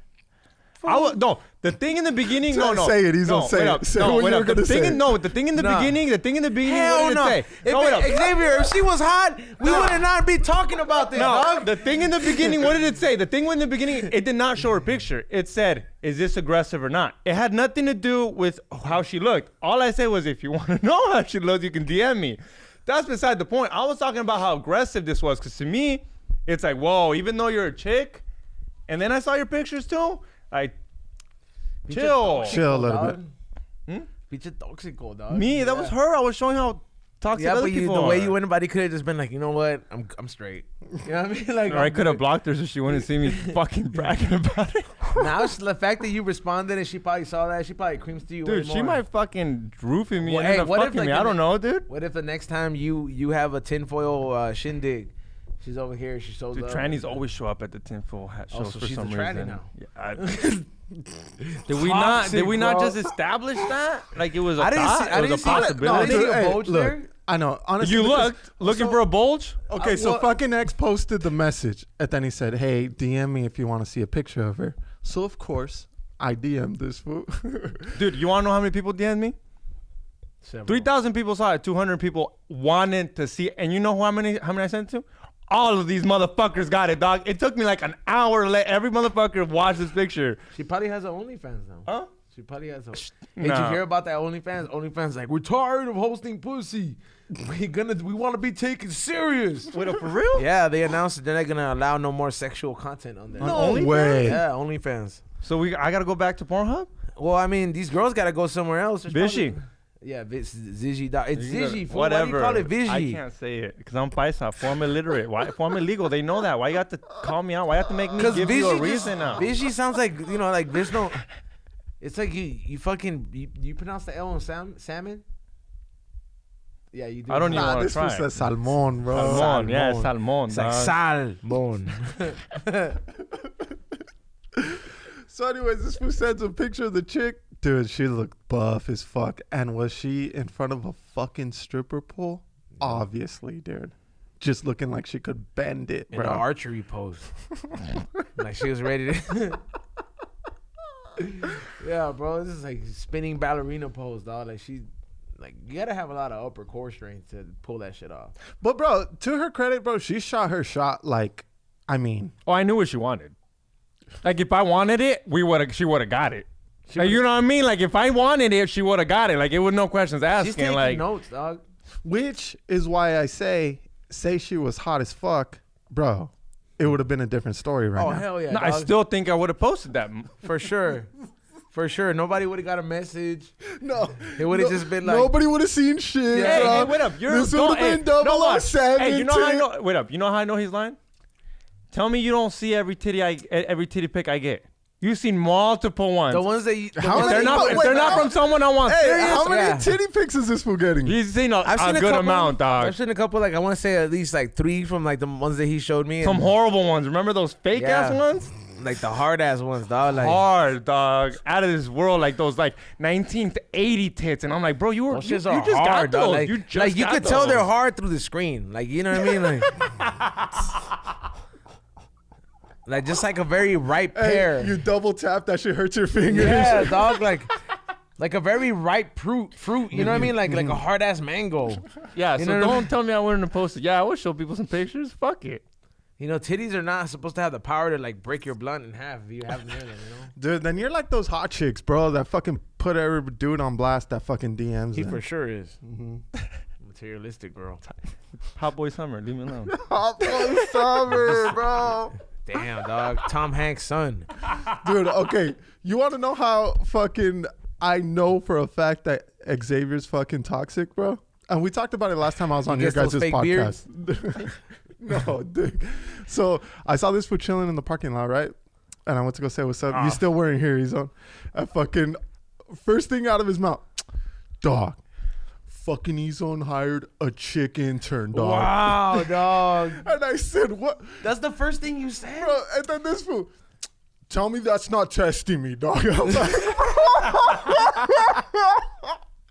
I would, no, the thing in the beginning, no. Say it. He's gonna say it. Say what you were gonna say. The thing in the beginning, hell what no. did it say? Xavier, if she was hot, we would not be talking about this, No, dog. the thing in the beginning, what did it say? The thing in the beginning, it did not show her picture. It said, is this aggressive or not? It had nothing to do with how she looked. All I said was, if you want to know how she looked, you can DM me. That's beside the point. I was talking about how aggressive this was, because to me, it's like, whoa, even though you're a chick, and then I saw your pictures too, like, chill a little bit. Pinche toxico, dog. Me, that was her. I was showing how toxic other people the way are. you went about it could have just been like, you know what? I'm straight. You know what I mean? Like, Or I could have blocked her so she wouldn't see me fucking bragging about it. Now it's the fact that you responded and she probably saw that, she probably creams to you. Dude, way she more. might fucking roofie me Well, and hey, end up what if, fucking like, me. I don't know, dude. What if the next time you have a tinfoil shindig, she's over here, she shows Dude, up. trannies always show up at the tinfoil hat shows so for she's some a tranny reason. now. Yeah, did we not just establish that? Like it was a thought? It was a possibility. I didn't see a Hey, bulge look, there. I know. Honestly, You because- looked looking for a bulge? Okay, so what- fucking X posted the message, and then he said, "Hey, DM me if you want to see a picture of her." So of course, I DM'd this fool. Dude, you want to know how many people DM'd me? 3,000 people saw it. 200 people wanted to see it. And you know how many I sent it to? All of these motherfuckers got it, dog. It took me like an hour to let every motherfucker watch this picture. She probably has her OnlyFans now. Huh? She probably has her. Hey, Nah. did you hear about that OnlyFans? OnlyFans like, we're tired of hosting pussy. We want to be taken serious. Wait, for real? Yeah, they announced that they're not gonna allow no more sexual content on there. No way. Yeah, OnlyFans. So I got to go back to Pornhub? Well, I mean, these girls gotta go somewhere else. There's Vishy. probably- Yeah, Zizzy. It's Zizzy. fool. Whatever. Why do you call it Vishy? I can't say it because I'm paisa, form illiterate. Why form illegal? They know that. Why you have to call me out? Why you have to make me give you a reason now? Vishy sounds like, you know, like there's no. It's like you fucking you pronounce the L on salmon. Yeah, you do. I don't even Nah, want to this try. fool says salmon, bro. Salmon, yeah, it's salmon. It's like salmon. So anyways, this fool sends a picture of the chick. Dude, she looked buff as fuck. And was she in front of a fucking stripper pole? Obviously, dude. Just looking like she could bend it, In bro. an archery pose. Like she was ready to. Yeah, bro. This is like spinning ballerina pose, dog. Like she. Like, you gotta have a lot of upper core strength to pull that shit off. But, bro, to her credit, bro, she shot her shot like, I mean. Oh, I knew what she wanted. Like if I wanted it, she would have got it. Like, you know what I mean? Like if I wanted it, she would have got it. Like it was no questions asking. She's taking like notes, dog. Which is why I say she was hot as fuck, bro. It would have been a different story right Oh, now. hell yeah. no, I dog. still think I would have posted that. For sure. For sure. Nobody would have got a message. No. It would have just been like. Nobody would have seen shit. Hey, bro. hey, wait up. This would have been double no, or seven. Hey, you know how I know? Wait up. You know how I know he's lying? Tell me you don't see every titty pic I get. You've seen multiple ones. The ones that you. the How ones many- that you- If they're not from someone I want Hey, serious. how many Yeah. titty pics is this fool getting? He's seen a good couple, amount, dog. I've seen a couple, like, I want to say at least like 3 from like the ones that he showed me. Some and- horrible ones. Remember those fake ass Yeah. ones? Like the hard ass ones, dog. Like Hard, dog. Out of this world, like those like 1980 tits. And I'm like, bro, you those just shits are got hard, dog. those. Like you could tell they're hard through the screen. Like you know what I mean? Like just like a very ripe pear. Hey, you double tap, that shit hurts your fingers. Yeah, dog. Like a very ripe fruit. You know what I mean? Like a hard ass mango. Yeah, You so know what I don't tell me I wouldn't have posted. Yeah, I would show people some pictures. Fuck it. You know, titties are not supposed to have the power to like break your blunt in half if you have them in them, you know? Dude, then you're like those hot chicks, bro, that fucking put every dude on blast that fucking DMs. He them. for sure is. Materialistic, bro. Hot boy summer, leave me alone. Hot boy summer, bro. Damn, dog. Tom Hanks' son. Dude, okay. You want to know how fucking I know for a fact that Xavier's fucking toxic, bro? And we talked about it last time I was on your gets guys' those fake podcast. No, dude. So I saw this fool chilling in the parking lot, right? And I went to go say what's up. You still wearing here, Ezone. I fucking first thing out of his mouth, dog. Fucking Ezone hired a chick intern, dog. Wow, dog. And I said, what? That's the first thing you said? Bro, and then this fool, tell me that's not testing me, dog.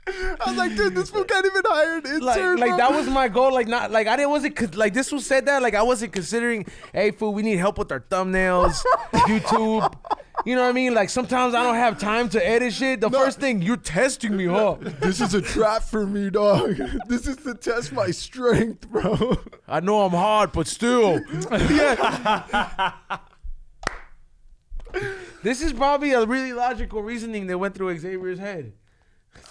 I was like, dude, this fool can't even hire an intern. Like bro. that was my goal. Like not like I wasn't like this was said that like I wasn't considering. Hey, fool, we need help with our thumbnails, YouTube. You know what I mean? Like sometimes I don't have time to edit shit. The first thing you're testing me, huh? This is a trap for me, dog. This is to test my strength, bro. I know I'm hard, but still. This is probably a really logical reasoning that went through Xavier's head.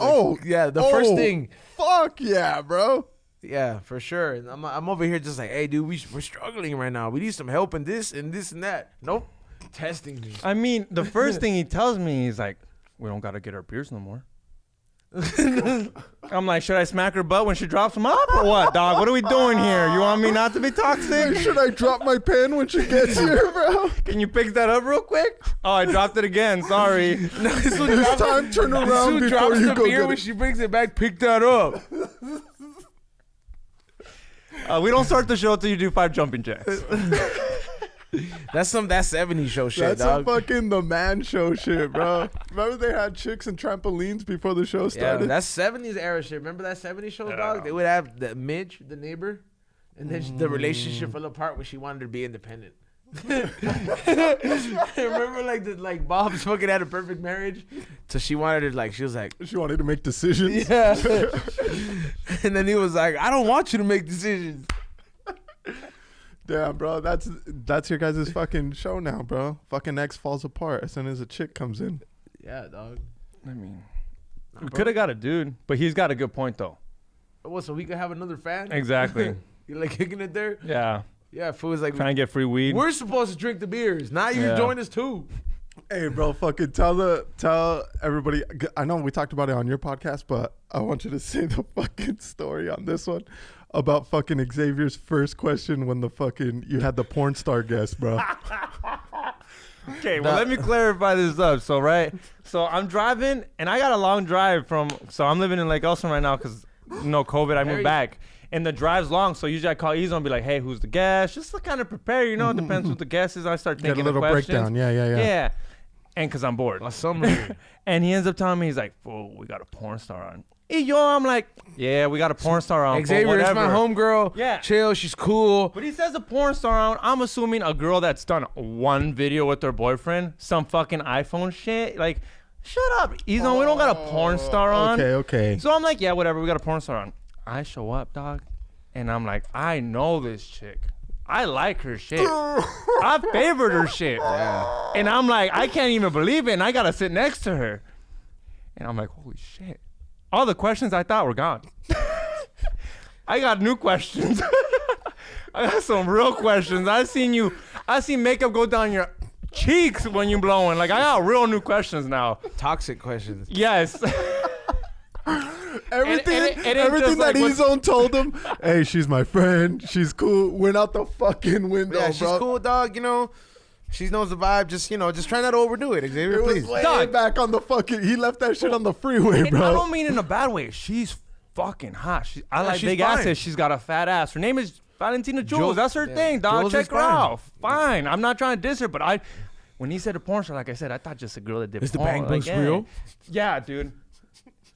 Yeah, the first thing. Fuck yeah, bro. Yeah, for sure. And I'm over here just like, hey, dude, we're struggling right now. We need some help in this and this and that. Nope. Testing me. I mean, the first thing he tells me is like, we don't got to get our beers no more. I'm like, should I smack her butt when she drops them off or what, dog? What are we doing here? You want me not to be toxic? Should I drop my pen when she gets here, bro? Can you pick that up real quick? Oh, I dropped it again. Sorry. This time, turn around before drops you the go beer get when it. she brings it back. Pick that up. We don't start the show till you do 5 jumping jacks. That's 70s show shit, That's dog. some fucking the man show shit, bro. Remember they had chicks and trampolines before the show Yeah, started? that's 70s era shit. Remember that 70s show, dog? They would have the Midge, the neighbor, and then the relationship fell apart when she wanted to be independent. Remember like Bob's fucking had a perfect marriage, so she wanted to she was like, She wanted to make decisions. yeah, and then he was like, I don't want you to make decisions. Damn, bro. That's your guys' fucking show now, bro. Fucking X falls apart as soon as a chick comes in. Yeah, dog. I mean, we could have got a dude, but he's got a good point though. What? So we could have another fan? Exactly. You like kicking it there? Yeah. Yeah, fool was like, Trying to get free weed. we're supposed to drink the beers. Now you Yeah. join us too. Hey, bro, fucking tell everybody. I know we talked about it on your podcast, but I want you to say the fucking story on this one about fucking Xavier's first question when you had the porn star guest, bro. Okay, well, let me clarify this up. So I'm driving, and I got a long drive so I'm living in Lake Elson right now because, COVID, I moved back. And the drive's long, so usually I call Ezone and be like, hey, who's the guest? Just to kind of prepare, it depends who the guest is. I start Get a thinking little of questions. breakdown. Yeah. Yeah. And because I'm bored. Last summer. And he ends up telling me, he's like, fool, we got a porn star on. Hey, yo, I'm like, yeah, we got a porn star on. Xavier is my homegirl. Yeah. Chill, she's cool. But he says a porn star on. I'm assuming a girl that's done one video with her boyfriend, some fucking iPhone shit. Like, shut up. Ezone, we don't got a porn star on. Okay. So I'm like, yeah, whatever, we got a porn star on. I show up, dog, and I'm like, I know this chick. I like her shit. I favored her shit. Yeah. And I'm like, I can't even believe it, and I gotta sit next to her. And I'm like, holy shit. All the questions I thought were gone. I got new questions. I got some real questions. I seen makeup go down your cheeks when you blowing. Like, I got real new questions now. Toxic questions. Yes. Everything just that like what- Ezone told him, hey, she's my friend, she's cool, went out the fucking window, Yeah, bro. she's cool, dog. She knows the vibe. Just try not to overdo it, Xavier, It please. was way Dog. back on the fucking, he left that shit on the freeway, And I bro. don't mean in a bad way. She's fucking hot. I like she's big fine. asses. She's got a fat ass. Her name is Valentina Jules. Jules, That's her yeah. thing, dog. Jules Check is her fine. out. Fine. I'm not trying to diss her, but when he said a porn star, like I said, I thought just a girl that did Is the porn. Bang Bus real? Yeah, dude.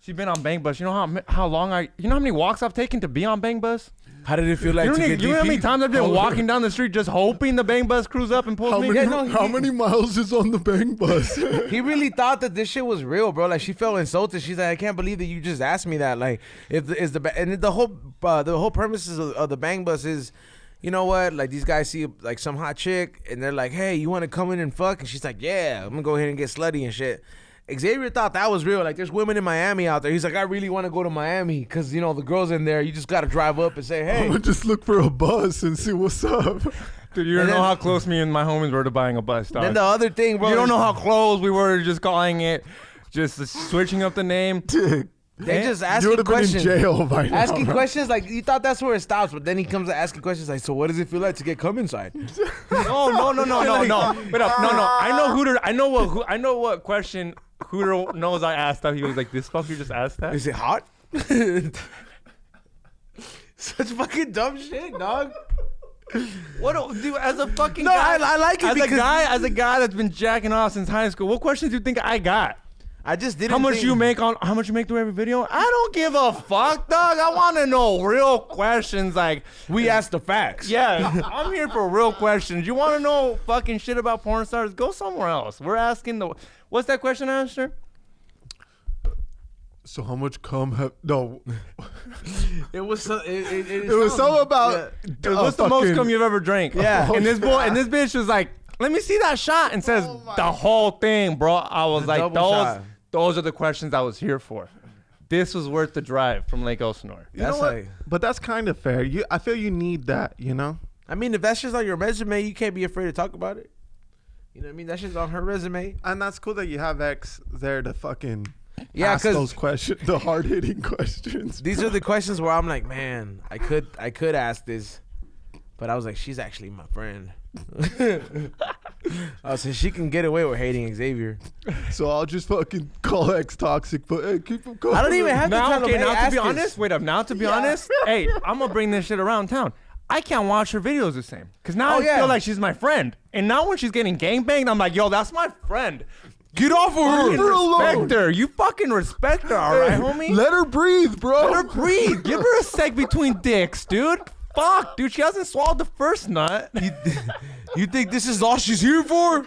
She's been on Bang Bus. You know how long you know how many walks I've taken to be on Bang Bus? How did it feel like to get you know how many DP? times I've been walking down the street just hoping the Bang Bus crews up and pulls How me? many miles is on the Bang Bus? He really thought that this shit was real, bro. Like she felt insulted. She's like, I can't believe that you just asked me that. Like, the whole premise of the Bang Bus is, you know what? Like these guys see like some hot chick and they're like, hey, you want to come in and fuck? And she's like, yeah, I'm gonna go ahead and get slutty and shit. Xavier thought that was real. Like, there's women in Miami out there. He's like, I really want to go to Miami because, you know, the girls in there, you just got to drive up and say, hey. I'm gonna just look for a bus and see what's up. Dude, you don't know how close me and my homies were to buying a bus, dog. Then the other thing, bro. You don't know how close we were to just calling it, just switching up the name. Dude, They just you asking would have been in questions. jail by now. Asking bro. questions, like, you thought that's where it stops, but then he comes to asking questions like, so what does it feel like to get cum inside? No. Wait up. No. I know Hooter. I know what question Hooter knows I asked that. He was like, this fucker just asked that? Is it hot? Such fucking dumb shit, dog. What dude, as a fucking No, guy, I like it because as a guy that's been jacking off since high school, what questions do you think I got? I just didn't How much think- you make through every video? I don't give a fuck, dog. I want to know real questions. Like, We asked the facts. yeah, I'm here for real questions. You want to know fucking shit about porn stars? Go somewhere else. We're asking what's that question, Asher? So how much cum have no? It was so, It was so about What's the most cum you've ever drank? Yeah. And this bitch was like, let me see that shot, and says the whole thing, bro. I was The like, double shot. those are the questions I was here for. This was worth the drive from Lake Elsinore. You know That's what? like- But that's kind of fair. I feel you need that. You know. I mean, if that's just on your resume, you can't be afraid to talk about it. You know what I mean? That shit's on her resume. And that's cool that you have X there to fucking Yeah, ask 'cause- those questions, the hard hitting questions. These are the questions where I'm like, man, I could ask this, but I was like, she's actually my friend. So she can get away with hating Xavier. So I'll just fucking call X toxic, but hey, keep him coming. I don't even have to tell him, hey, Now to ask be this. honest, hey, I'm gonna bring this shit around town. I can't watch her videos the same. Cause now Oh, I yeah. feel like she's my friend. And now when she's getting gangbanged, I'm like, yo, that's my friend. Get off of Fucking her. respect her. You fucking respect her, all right, homie? Let her breathe, bro. Let her breathe. Give her a sec between dicks, dude. Fuck, dude. She hasn't swallowed the first nut. You think this is all she's here for?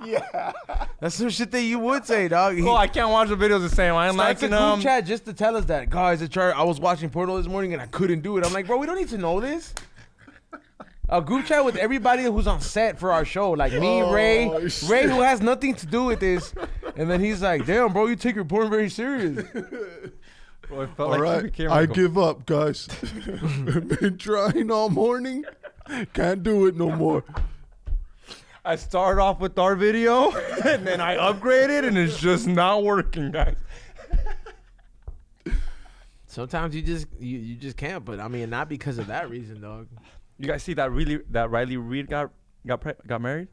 Yeah. That's some shit that you would say, dog. Oh, I can't watch the videos the same. I ain't Starts a liking group them. chat just to tell us that, guys, I was watching porno this morning and I couldn't do it. I'm like, bro, we don't need to know this. A group chat with everybody who's on set for our show, like me, Ray, shit. who has nothing to do with this, and then he's like, "Damn, bro, you take your porn very serious." Bro, it felt All like right, she became I like a- give up, guys. Been trying all morning. Can't do it no more. I started off with our video, and then I upgraded, and it's just not working, guys. Sometimes you just can't, but I mean, not because of that reason, dog. You guys see that Riley Reid got married?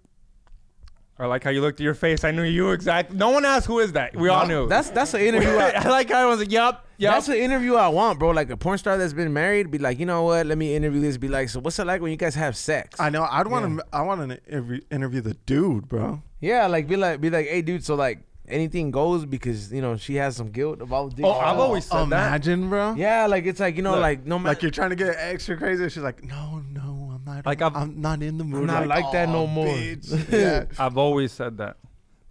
I like how you looked at your face. I knew you exactly. No one asked who is that. We all knew. That's an interview. I like how I was like, yup. That's an interview I want, bro. Like a porn star that's been married, be like, you know what? Let me interview this. Be like, so what's it like when you guys have sex? I know. I want to interview the dude, bro. Yeah, like be like, hey, dude. So like, anything goes because you know she has some guilt about. Oh, I've always said that. Imagine, bro. Yeah, like it's like, you know, Look, like no matter. Like you're trying to get extra crazy. She's like, no, I'm not. Like, I'm not in the mood. not like that no more." Bitch. Yeah. I've always said that.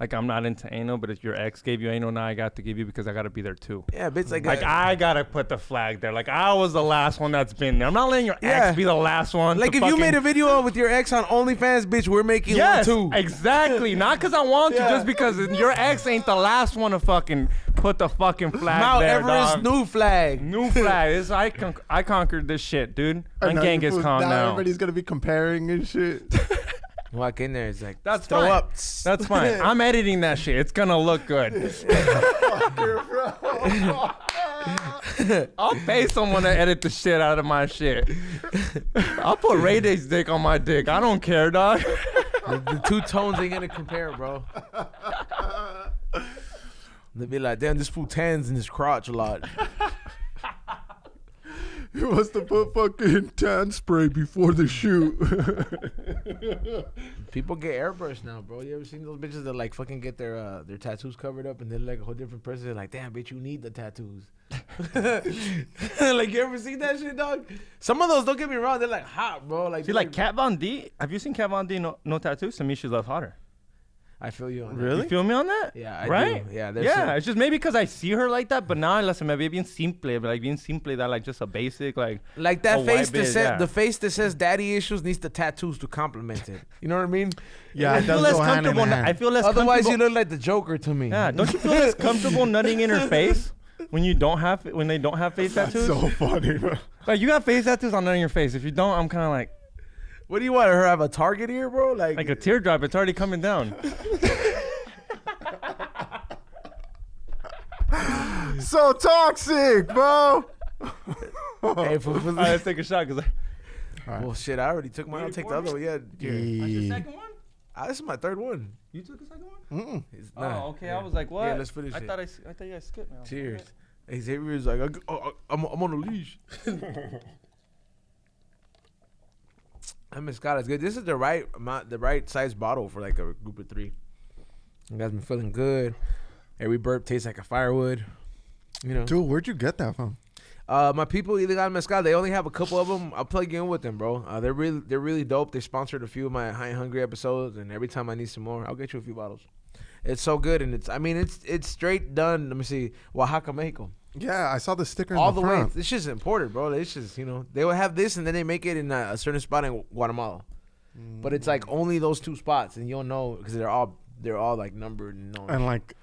Like, I'm not into anal, but if your ex gave you anal, now I got to give you because I got to be there too. Yeah, bitch, like I got to put the flag there. Like, I was the last one that's been there. I'm not letting your Yeah. ex be the last one. Like to if you fucking- made a video with your ex on OnlyFans, bitch, we're making Yes, one too. exactly. Not because I want to, Yeah. just because your ex ain't the last one to fucking put the fucking flag Mount there, Everest dog. new flag. New flag. I conquered this shit, dude. My I know gang you gets fools- calm now. Everybody's gonna be comparing and shit. Walk in there, it's like That's throw fine. up. That's fine. I'm editing that shit. It's gonna look good. I'll pay someone to edit the shit out of my shit. I'll put Ray Day's dick on my dick. I don't care, dog. The two tones ain't gonna compare, bro. They'll be like, damn, this fool tans in his crotch a lot. He wants to put fucking tan spray before the shoot. People get airbrushed now, bro. You ever seen those bitches that like fucking get their tattoos covered up and they're like a whole different person? They're like, damn, bitch, you need the tattoos. Like, you ever seen that shit, dog? Some of those, don't get me wrong, they're like hot, bro. Like, See, like Kat Von D. Have you seen Kat Von D? No tattoos. To me, she's less hotter. I feel you on that. Really? You feel me on that? Yeah, I right? do. Yeah, Yeah, it's just maybe because I see her like that, but now listen, maybe bien simple, but like bien simple, that like just a basic like that a face white that bitch, says yeah. the face that says daddy issues needs the tattoos to complement it. You know what I mean? Yeah, I it feel does less go hand in comfortable. hand. I feel less Otherwise, you comfortable. look like the Joker to me. Yeah, don't you feel less comfortable nutting in her face when they don't have face That's tattoos? so funny, bro. Like you got face tattoos on nutting your face. If you don't, I'm kind of like What do you want her to have a target here, bro? a teardrop. It's already coming down. So toxic, bro. Hey, Let's take a shot because well, shit, I already took mine. I'll take the other one. Yeah. second one. This is my third one. You took a second one? Mm-mm. It's Oh, not. okay. Yeah. I was like, what? Yeah, let's finish I it. thought you guys skipped now. Cheers. Hey, Xavier's like, I'm on a leash. That Mezcal is good. This is the right amount, the right size bottle for like a group of 3. You guys been feeling good. Every burp tastes like a firewood. You know, Dude, where'd you get that from? my people either got Mezcal. They only have a couple of them. I'll plug you in with them, bro. They're really dope. They sponsored a few of my High and Hungry episodes, and every time I need some more, I'll get you a few bottles. It's so good, and it's straight done. Let me see, Oaxaca, Mexico. Yeah, I saw the sticker in All the the way. front. This shit's imported, bro. It's just, they will have this and then they make it in a certain spot in Guatemala. But it's like only those 2 spots, and you'll know because they're all like numbered and known. And like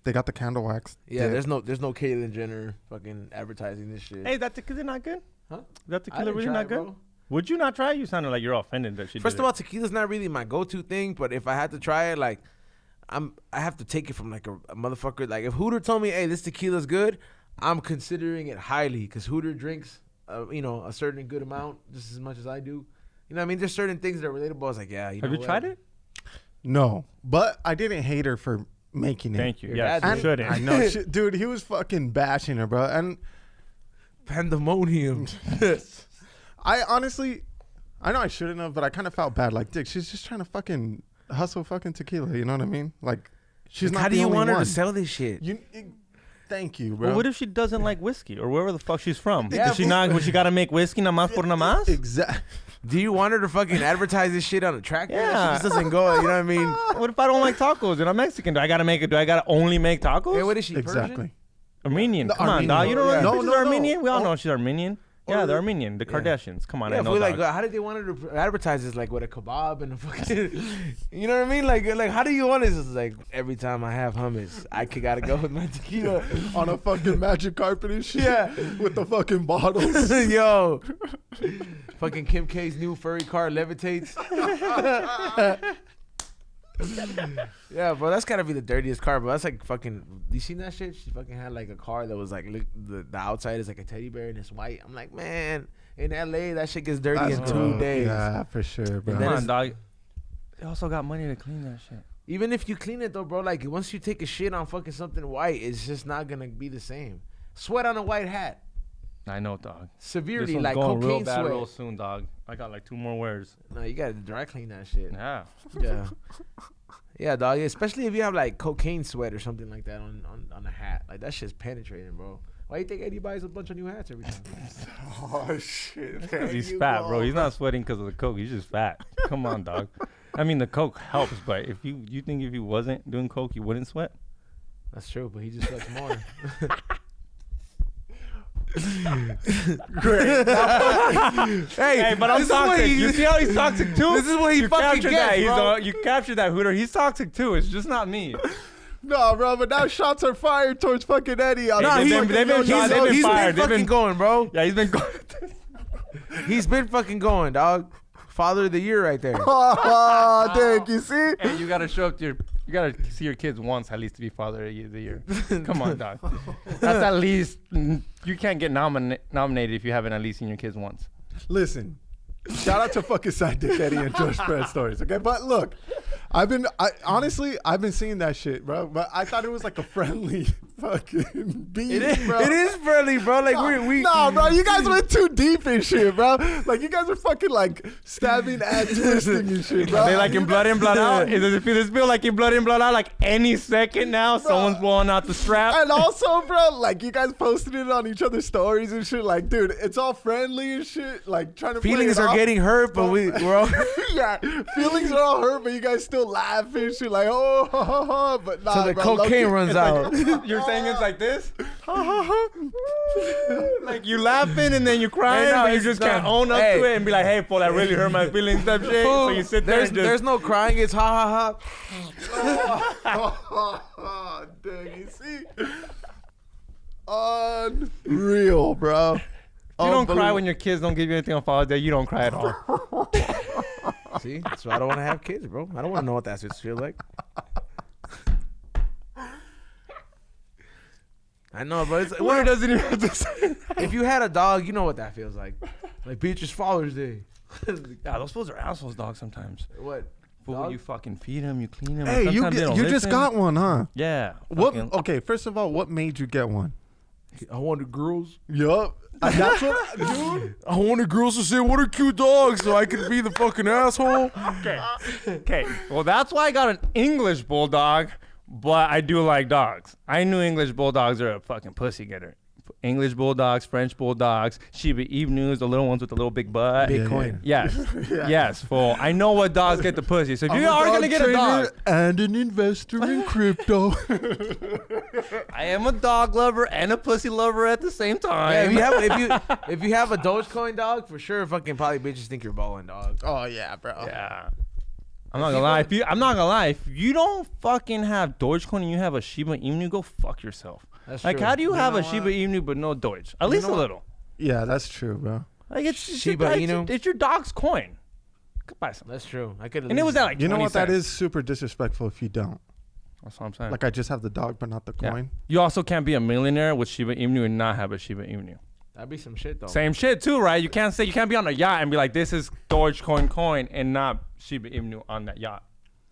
they got the candle wax. Yeah, dip. there's no Caitlyn Jenner fucking advertising this shit. Hey, that tequila not good? Huh? That I tequila didn't really try not it, good? bro. Would you not try it? You sounded like you're offended that she First did of all, tequila's not really my go-to thing, but if I had to try it, like I have to take it from like a motherfucker. Like if Hooter told me, "Hey, this tequila's good," I'm considering it highly because Hooter drinks, a certain good amount, just as much as I do. You know what I mean? There's certain things that are relatable. I was like, yeah. Have you tried it? No, but I didn't hate her for making it. Thank you. Your Yes, dad you did. shouldn't. I know, dude. He was fucking bashing her, bro. And Pandemonium. I honestly, I know I shouldn't have, but I kind of felt bad. Like, dick, she's just trying to fucking hustle fucking tequila. You know what I mean? Like, she's Like, not. how do the you only want her one. to sell this shit? Thank you, bro. Well, what if she doesn't like whiskey or wherever the fuck she's from? Yeah, Does she but- not? Would she gotta make whiskey nada más por nada más? Exactly. Do you want her to fucking advertise this shit on a tractor? Yeah. She just doesn't go. You know what I mean? What if I don't like tacos and I'm Mexican? Do I gotta only make tacos? Hey, what is she? Exactly. Persian? Armenian. The Come on, Armenian. dog. You don't know Yeah. these No, bitches no, are no. Armenian? We all Oh. know she's Armenian. Yeah, they're Armenian. The Kardashians. Come on, Yeah, I know. but like, dog. how did they want her to advertise this? Like with a kebab and a fucking, you know what I mean? Like how do you want this? It's like every time I have hummus, I gotta go with my tequila. On a fucking magic carpet and shit. Yeah. With the fucking bottles. Yo, fucking Kim K's new furry car levitates. Yeah, bro, that's gotta be the dirtiest car, bro. That's like fucking. You seen that shit? She fucking had like a car that was like the outside is like a teddy bear and it's white. I'm like, man, in LA that shit gets dirty in 2 days. Yeah, for sure, bro. And Come then on, dog. They also got money to clean that shit. Even if you clean it though, bro, like once you take a shit on fucking something white, it's just not gonna be the same. Sweat on a white hat, I know, dog. This severely, one's like going real cocaine bad sweat. real soon, dog. I got like 2 more wears. No, you gotta dry clean that shit. Yeah. Yeah. Yeah, dog. Especially if you have like cocaine sweat or something like that on a hat. Like that shit's penetrating, bro. Why you think Eddie buys a bunch of new hats every time? Oh shit. Because he's fat, bro. He's not sweating because of the coke. He's just fat. Come on, dog. I mean, the coke helps, but if you think if you wasn't doing coke, you wouldn't sweat? That's true, but he just sweats more. Great. Hey, but I'm this is what toxic. he- You see how he's toxic too? This is what he you fucking captured gets, that. bro. You captured that, Hooter. He's toxic too. It's just not me. No, bro, but now shots are fired towards fucking Eddie. No, He's they've been fucking shot. They've been He's fired. been They've fucking been- going, bro. Yeah, he's been going. He's been fucking going, dog. Father of the year right there. Oh, Dick, you see? Hey, you gotta show up to you gotta see your kids once at least to be father of the year. Come on, dog. That's at least you can't get nominated if you haven't at least seen your kids once. Listen, shout out to fucking Side Dick Eddie and Josh Spread stories, okay? But look, honestly, I've been seeing that shit, bro. But I thought it was like a friendly fucking beef, bro. It is friendly, bro. Like we No, bro, you guys went too deep and shit, bro. Like you guys are fucking like stabbing and twisting and shit, bro. They like in blood in, blood out. Does it feel like in blood in, blood out? Like any second now, someone's blowing out the strap. And also, bro, like you guys posted it on each other's stories and shit. Like, dude, it's all friendly and shit. Like trying to play feelings it are off. getting hurt, but we're all Yeah, feelings are all hurt, but you guys still laugh and shit. Like, oh, ha, ha, ha. But nah, so the bro, cocaine low-key, runs it's out. Like, You're saying it's like this? Like you laughing and then you crying, Hey, no, but you it's just not. can't own up Hey. to it and be like, hey, fool, that really hurt my feelings, type shit. So you sit there and just... There's no crying. It's ha ha oh, dang, you see? Unreal, bro. You don't cry when your kids don't give you anything on Father's Day. You don't cry at all. ha. See, that's why I don't want to have kids, bro. I don't want to know what that feels like. I know, bro. It's, Where doesn't even have to say that. if you had a dog, you know what that feels like. Like Beatrice Father's Day. Yeah, those fools are assholes, dog, sometimes. What? Fool, Dog? you fucking feed them, you clean them. Hey, you just got one, huh? Yeah. What? fucking- Okay, first of all, what made you get one? I wanted girls. Yup. That's what, dude. I wanted girls to say, "What are cute dogs?" So I could be the fucking asshole. Okay. Well, that's why I got an English bulldog, but I do like dogs. I knew English bulldogs are a fucking pussy getter. English bulldogs, French bulldogs, Shiba Inus, the little ones with the little big butt. Bitcoin. Yes. Yes, fool. I know what dogs get the pussy. So if you are going to get a dog, and an investor in crypto. I am a dog lover and a pussy lover at the same time. Yeah, if you have a Dogecoin dog, for sure, fucking probably bitches think you're balling, dog. Oh yeah, bro. Yeah. I'm not gonna lie. I'm not gonna lie. If you don't fucking have Dogecoin and you have a Shiba Inu, go fuck yourself. That's Like, true. how do you have know a Shiba Inu but no Doge? At least a know what? little. Yeah, that's true, bro. Like it's Shiba Inu? It's your dog's coin. Go buy some. That's true. I could. And it was at like You know 20 what? That cents. is super disrespectful if you don't. That's what I'm saying. Like I just have the dog, but not the Yeah. coin. You also can't be a millionaire with Shiba Inu and not have a Shiba Inu. That'd be some shit though. Same shit too, right? You can't be on a yacht and be like, this is Dogecoin coin and not Shiba Inu on that yacht.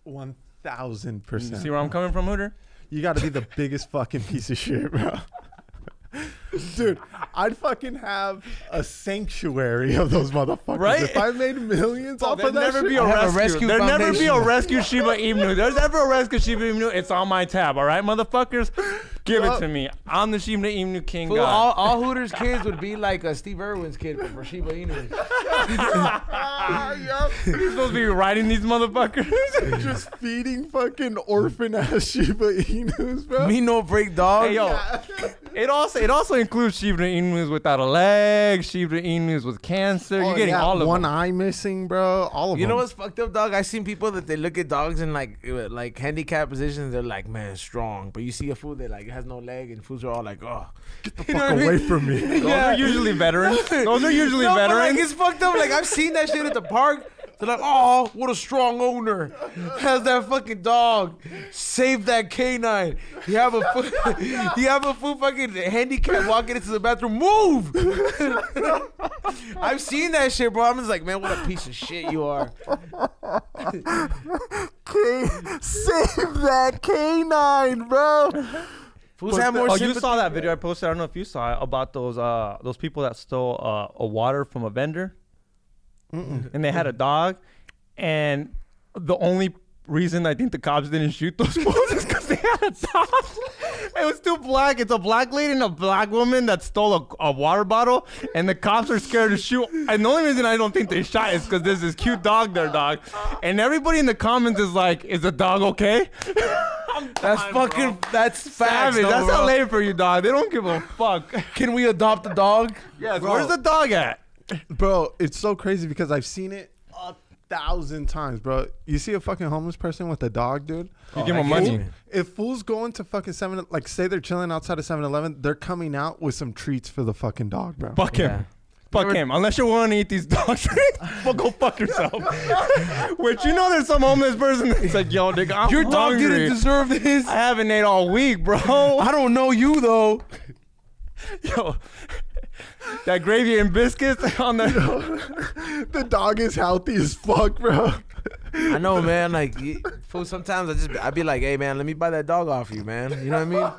1000%. You see where I'm coming from, Hooter? You got to be the biggest fucking piece of shit, bro. Dude, I'd fucking have a sanctuary of those motherfuckers. Right? If I made millions off of that never shit. be a I have a rescue. rescue There'll never be a foundation. rescue Shiba Inu. There's ever a rescue Shiba Inu. It's on my tab, all right, motherfuckers? Give it to me. I'm the Shiba Inu king Fool, god. all Hooters kids would be like Steve Irwin's kid, but for Shiba Inu. You're supposed to be riding these motherfuckers. Just feeding fucking orphan ass Shiba Inus, bro. Me no break dog. Hey, yo. It also includes Shiba Inus without a leg, Shiba Inus with cancer. You're getting all of one them. eye missing, bro. All of You them. know what's fucked up, dog? I seen people that they look at dogs in like handicap positions. They're like, man, strong. But you see a fool that like has no leg, and fools are all like, oh, Get the fuck away from me. Those are usually veterans. Those are usually no, but veterans. like it's fucked up. Like I've seen that shit at the park. They're like, oh, what a strong owner has that fucking dog. Save that canine. You have a fool fucking handicap walking into the bathroom. Move. I've seen that shit, bro. I'm just like, man, what a piece of shit you are. Save that canine, bro. Fools have more Oh, you sympathy. saw that video I posted. I don't know if you saw it about those people that stole a water from a vendor, and they had a dog, and the only reason I think the cops didn't shoot those fools is because they had a dog. It was too black. It's a black lady and a black woman that stole a water bottle, and the cops are scared to shoot. And the only reason I don't think they shot is because there's this cute dog there, dog. And everybody in the comments is like, "Is the dog okay?" That's fucking. That's facts. Savage. though, That's bro. LA for you, dog. They don't give a fuck. Can we adopt a dog? Yes. Bro. Where's the dog at? Bro, it's so crazy because I've seen it 1,000 times, bro. You see a fucking homeless person with a dog, dude? You give him I get money. you. If fools go into fucking like say they're chilling outside of 7-Eleven, they're coming out with some treats for the fucking dog, bro. Fuck him. Yeah. Fuck him. Unless you're willing to eat these dog treats, well, go fuck yourself. Which you know there's some homeless person that's like, yo, nigga, I'm Your dog hungry. didn't deserve this. I haven't ate all week, bro. I don't know you though. Yo, that gravy and biscuits on the... The dog is healthy as fuck, bro. I know, man. Like, fool. Sometimes I'd be like, hey, man, let me buy that dog off you, man. You know what I mean?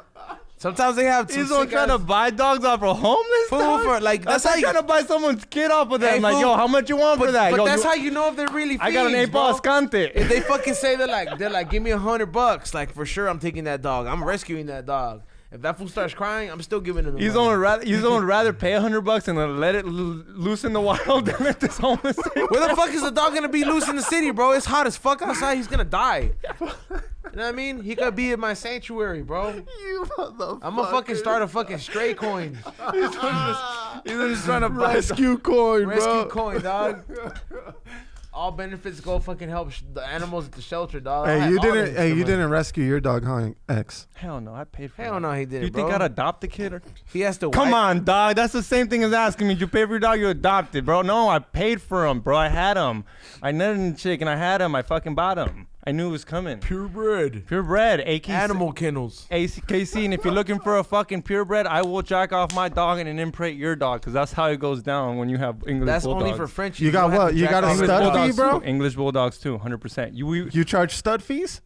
Sometimes they have. He's all trying to buy dogs off a homeless dog? For like That's like trying to buy someone's kid off of them. Hey, like, yo, how much you want for that? But Yo, that's how you know if they're really. I got an 8-ball escante. If they fucking say they're like, give me $100, like for sure I'm taking that dog. I'm rescuing that dog. If that fool starts crying, I'm still giving him. He's only rather pay $100 and then let it loose in the wild than let this homeless thing. Where the fuck is the dog gonna be loose in the city, bro? It's hot as fuck outside. He's gonna die. You know what I mean? He could be in my sanctuary, bro. You motherfucker. I'm gonna fucking start a fucking stray coin. He's just trying to buy rescue coin, bro. Rescue coin, dog. All benefits go fucking help the animals at the shelter, dog. Hey, you didn't. Hey, you didn't rescue your dog, huh, X? Hell no, I paid for it. Hell no, he didn't. You think I'd adopt the kid? Or? He has to. Come on, dog. That's the same thing as asking me, did you pay for your dog? You adopted, bro. No, I paid for him, bro. I had him. I nutted the chick and I had him. I fucking bought him. I knew it was coming. Purebred. Purebred. AKC. Animal kennels. AKC, and if you're looking for a fucking purebred, I will jack off my dog and then imprint your dog, because that's how it goes down when you have English That's bulldogs. only for Frenchies. You got what? You got a English stud bulldogs fee, bro? too. English bulldogs too, 100%. You charge stud fees?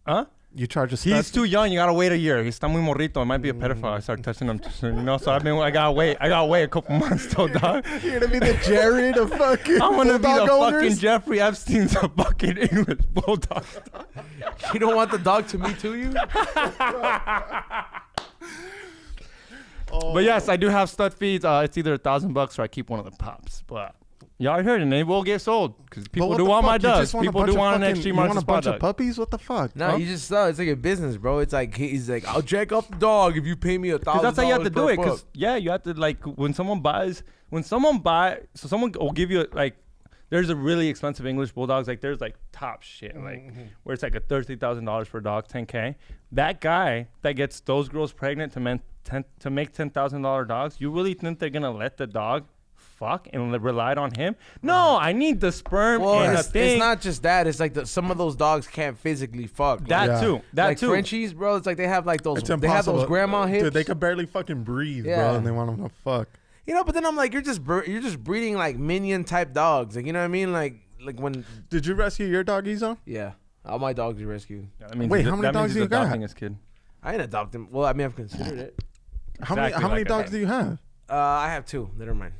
Huh? You charge a stud He's too young. You gotta wait a year. He's está muy morrito. It might be a pedophile. I start touching him too soon, you know. So I gotta wait a couple months till dog. You're gonna be the Jared of fucking. I'm gonna be the owners? fucking Jeffrey Epstein's of fucking English bulldog. You don't want the dog to me to you? But yes, I do have stud feeds. It's either $1,000 or I keep one of the pups. But y'all heard it, and they will get sold because people do want my dogs. People do want an XG You want Marks a bunch dog. of puppies? What the fuck? No, you just it's like a business, bro. It's like he's like, I'll jack off the dog if you pay me $1,000. That's how you have to do it. Because you have to like when someone buys, so someone will give you like. There's a really expensive English bulldogs. Like there's like top shit, like where it's like a $30,000 per dog, $10K. That guy that gets those girls pregnant to make $10,000 dogs, you really think they're gonna let the dog fuck and relied on him? No, I need the sperm and a thing. It's not just that. It's like some of those dogs can't physically fuck. That too. That like too. Frenchies, bro. It's like they have like those. It's They have impossible. those grandma hips. Dude, they could barely fucking breathe, Yeah. bro, and they want them to fuck. You know, but then I'm like, you're just breeding like minion type dogs. Like, you know what I mean? Like when. Did you rescue your dog, Ezone? Yeah, all my dogs are rescued. Wait, how many dogs do you got? Adopting his kid. I ain't adopt them. Well, I mean, I've considered it. How many dogs do you have? I have 2 that are mine.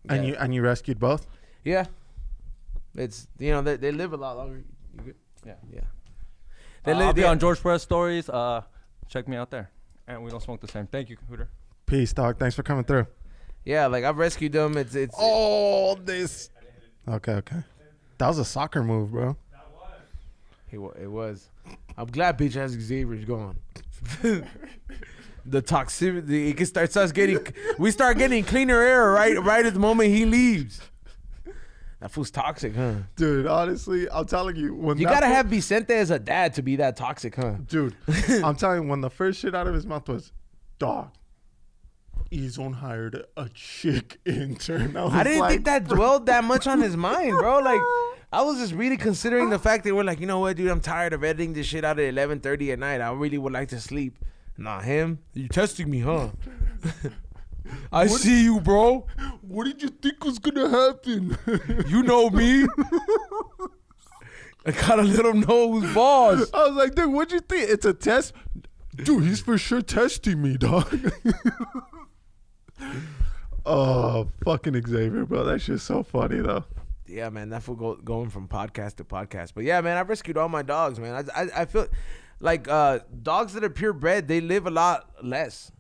And you rescued both? Yeah. It's they live a lot longer. You good? Yeah. Yeah. I'll be on George Perez stories. Check me out there. And we don't smoke the same. Thank you, Hooter. Peace, dog. Thanks for coming through. Yeah, like I've rescued them. It's all this. Okay. That was a soccer move, bro. It was. I'm glad bitch has Xavier's gone. The toxicity. We start getting cleaner air right at the moment he leaves. That fool's toxic, huh? Dude, honestly, I'm telling you, when You gotta have Vicente as a dad to be that toxic, huh? Dude, I'm telling you, when the first shit out of his mouth was, dog, Ezone hired a chick intern. I didn't think that dwelled that much on his mind, bro. Like, I was just really considering the fact that we're like, you know what, dude, I'm tired of editing this shit out at 11:30 at night. I really would like to sleep. Nah, him? You testing me, huh? I see you, bro. What did you think was gonna happen? You know me. I gotta let him know who's boss. I was like, dude, what'd you think? It's a test? Dude, he's for sure testing me, dog. Oh, fucking Xavier, bro. That shit's so funny, though. Yeah, man, that fool going from podcast to podcast. But yeah, man, I've rescued all my dogs, man. I feel like dogs that are purebred, they live a lot less.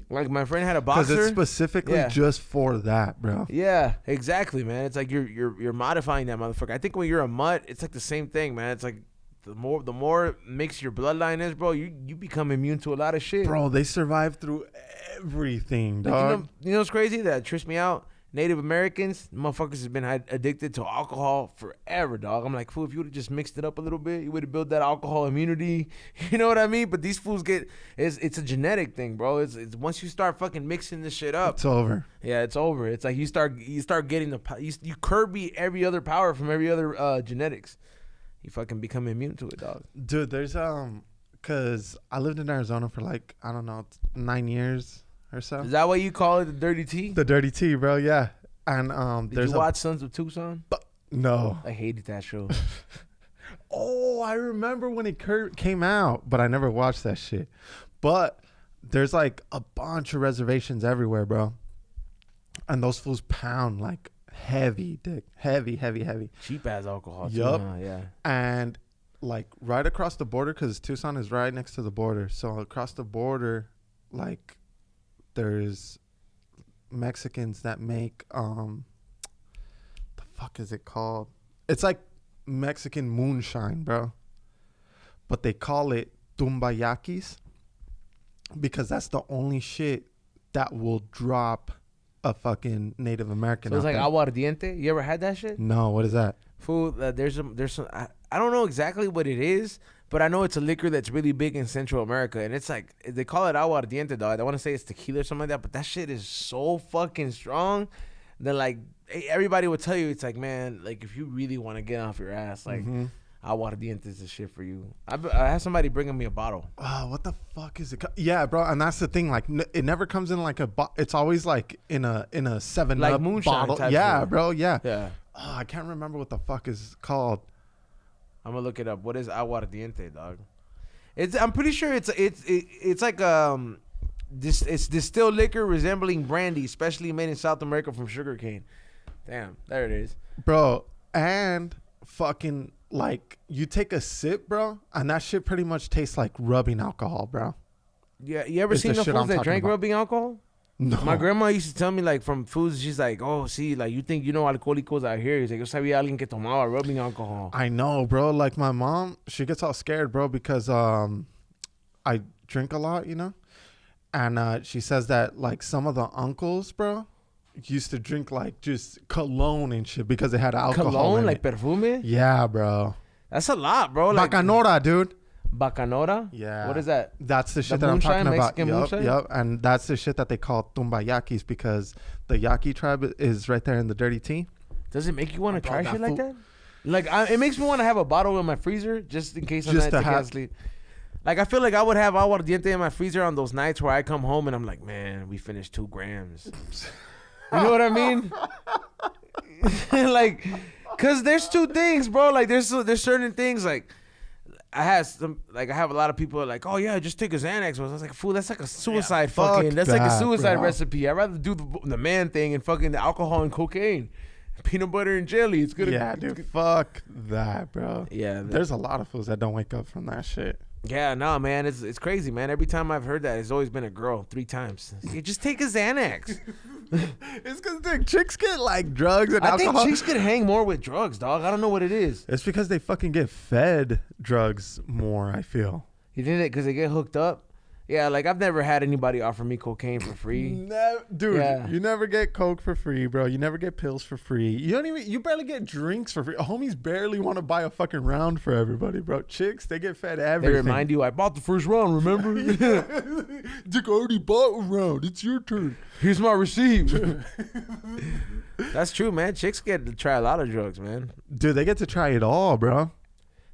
Like my friend had a boxer. Because it's specifically just for that, bro. Yeah, exactly, man. It's like you're modifying that motherfucker. I think when you're a mutt, it's like the same thing, man. It's like the more mixed your bloodline is, bro, you become immune to a lot of shit. Bro, they survive through everything, dog. Like, you know what's crazy? That trips me out. Native Americans, motherfuckers have been addicted to alcohol forever, dog. I'm like, fool, if you would have just mixed it up a little bit, you would have built that alcohol immunity. You know what I mean? But these fools it's a genetic thing, bro. It's once you start fucking mixing this shit up, it's over. Yeah, it's over. It's like you start getting you curb every other power from every other genetics. You fucking become immune to it, dog. Dude, there's cause I lived in Arizona for like, I don't know, 9 years or so. Is that why you call it the dirty tea? The dirty tea, bro. Yeah. And Did you watch Sons of Tucson? No. I hated that show. Oh, I remember when it came out, but I never watched that shit. But there's like a bunch of reservations everywhere, bro. And those fools pound like heavy, dick. Heavy. Cheap ass alcohol. Yup. Yeah. And like right across the border, because Tucson is right next to the border. So across the border, like there's Mexicans that make the fuck is it called? It's like Mexican moonshine, bro. But they call it tumbayakis because that's the only shit that will drop a fucking Native American. So it's like aguardiente. You ever had that shit? No, what is that? Food. There's some. I don't know exactly what it is, but I know it's a liquor that's really big in Central America, and it's like they call it aguardiente, dog. I want to say it's tequila or something like that, but that shit is so fucking strong that like everybody would tell you it's like, man, like if you really want to get off your ass, like aguardiente is the shit for you. I have somebody bringing me a bottle. Oh, what the fuck is it? Yeah, bro, and that's the thing. Like, it never comes in like a. It's always like in a 7-Up Like moonshine bottle. type Yeah, shit. bro. Yeah. Yeah. Oh, I can't remember what the fuck is called. I'm gonna look it up. What is aguardiente, dog? I'm pretty sure it's like it's distilled liquor resembling brandy, especially made in South America from sugarcane. Damn, there it is, Bro, and fucking like you take a sip, bro, and that shit pretty much tastes like rubbing alcohol, bro. Yeah, you ever It's seen the the shit fools I'm that talking drank about. rubbing alcohol? No. My grandma used to tell me like from foods, she's like, oh, see, like you think you know alcohólicos out here? He's like, yo sabía alguien que tomaba rubbing alcohol. I know, bro. Like my mom, she gets all scared, bro, because I drink a lot, you know, and she says that like some of the uncles, bro, used to drink like just cologne and shit because they had alcohol Cologne, in like it. perfume? Yeah, bro. That's a lot, bro. Like Bacanora, dude. Bacanora? Yeah. What is that? That's the shit The that I'm moonshine, talking Mexican about. moonshine? Yep. And that's the shit that they call tumbayakis because the Yaqui tribe is right there in the Dirty Tea. Does it make you want to Bro, try that shit like food- that? Like, it makes me want to have a bottle in my freezer just in case I'm Just not to taking have- sleep. Like, I feel like I would have aguardiente in my freezer on those nights where I come home and I'm like, man, we finished 2 grams. You know what I mean? Like, cause there's 2 things, bro. Like, there's certain things like. I have a lot of people are like, oh yeah, just take a Xanax. I was like, fool, that's like a suicide fuck fucking. That's like a that, suicide bro. recipe. I'd rather do the man thing and fucking the alcohol and cocaine, peanut butter and jelly. It's good. Yeah, dude. Fuck that, bro. Yeah, There's a lot of fools that don't wake up from that shit. yeah, no, man, it's crazy, man. Every time I've heard that, it's always been a girl 3 times. You just take a Xanax. It's because the chicks get like drugs and I think alcohol. chicks could hang more with drugs, dog. I don't know what it is. It's because they fucking get fed drugs more, I feel. You think that because they get hooked up? Yeah, like I've never had anybody offer me cocaine for free. Dude, Yeah. you never get coke for free, bro. You never get pills for free. You barely get drinks for free. Homies barely want to buy a fucking round for everybody, bro. Chicks, they get fed They everything. remind you, I bought the first round, remember? Dick already bought a round. It's your turn. Here's my receipt. That's true, man. Chicks get to try a lot of drugs, man. Dude, they get to try it all, bro.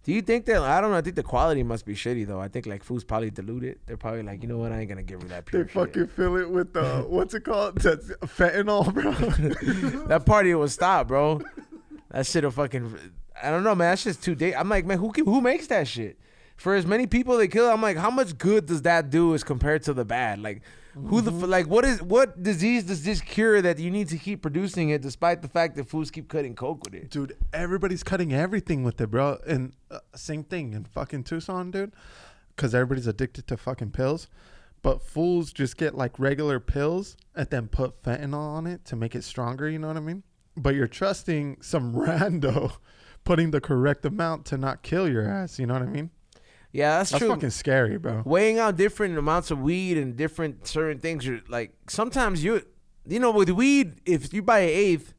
Do you think that, I don't know, I think the quality must be shitty, though. I think, like, foods probably dilute it. They're probably like, you know what, I ain't gonna give her that pure They shit. fucking fill it with what's it called? That's fentanyl, bro. That party will stop, bro. That shit'll fucking, I don't know, man. That's just too I'm like, man, who makes that shit? For as many people they kill, I'm like, how much good does that do as compared to the bad? Like, who what disease does this cure that you need to keep producing it despite the fact that fools keep cutting coke with it? Dude, everybody's cutting everything with it, bro. And same thing in fucking Tucson, dude. Because everybody's addicted to fucking pills. But fools just get like regular pills and then put fentanyl on it to make it stronger, you know what I mean? But you're trusting some rando putting the correct amount to not kill your ass, you know what I mean? Yeah, that's true. Fucking scary, bro. Weighing out different amounts of weed and different certain things, you're like, sometimes you know, with weed, if you buy an eighth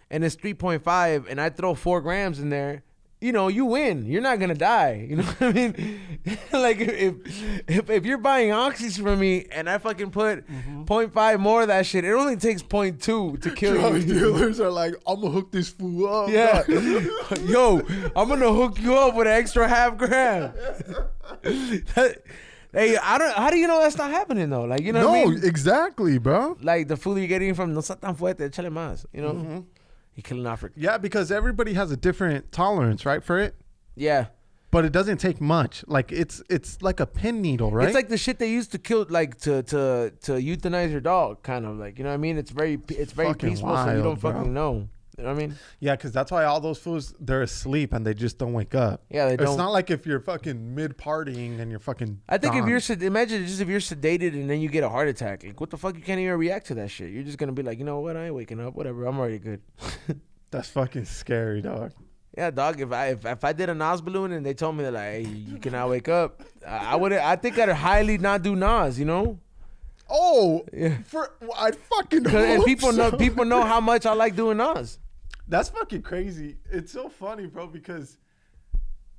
and it's 3.5 and I throw 4 grams in there, you know, you win. You're not gonna die. You know what I mean? Like if you're buying oxys from me and I fucking put 0.5 more of that shit, it only takes 0.2 to kill Drug you. dealers are like, I'm gonna hook this fool up. Yeah. Yo, I'm gonna hook you up with an extra half gram. Hey, how do you know that's not happening though? Like, you know what I mean? Exactly, bro. Like the food you're getting from no está tan fuerte, échale más, you know? You're killing off. Yeah, because everybody has a different tolerance, right, for it? Yeah. But it doesn't take much. Like it's like a pin needle, right? It's like the shit they used to kill, like to euthanize your dog, kind of like, you know what I mean? It's very Fucking peaceful, so you wild, don't bro. fucking know. You know what I mean? Yeah, because that's why all those fools, they're asleep and they just don't wake up. Yeah, they It's don't. not like if you're fucking mid partying and you're fucking. I think gone. imagine just if you're sedated and then you get a heart attack, like what the fuck, you can't even react to that shit. You're just gonna be like, you know what, I ain't waking up, whatever, I'm already good. That's fucking scary, dog. Yeah, dog. If I did a Nas balloon and they told me that like, hey, you cannot wake up, I think I'd highly not do Nas, you know. Oh, Yeah. I fucking hope And people so. know how much I like doing Nas. That's fucking crazy. It's so funny, bro, because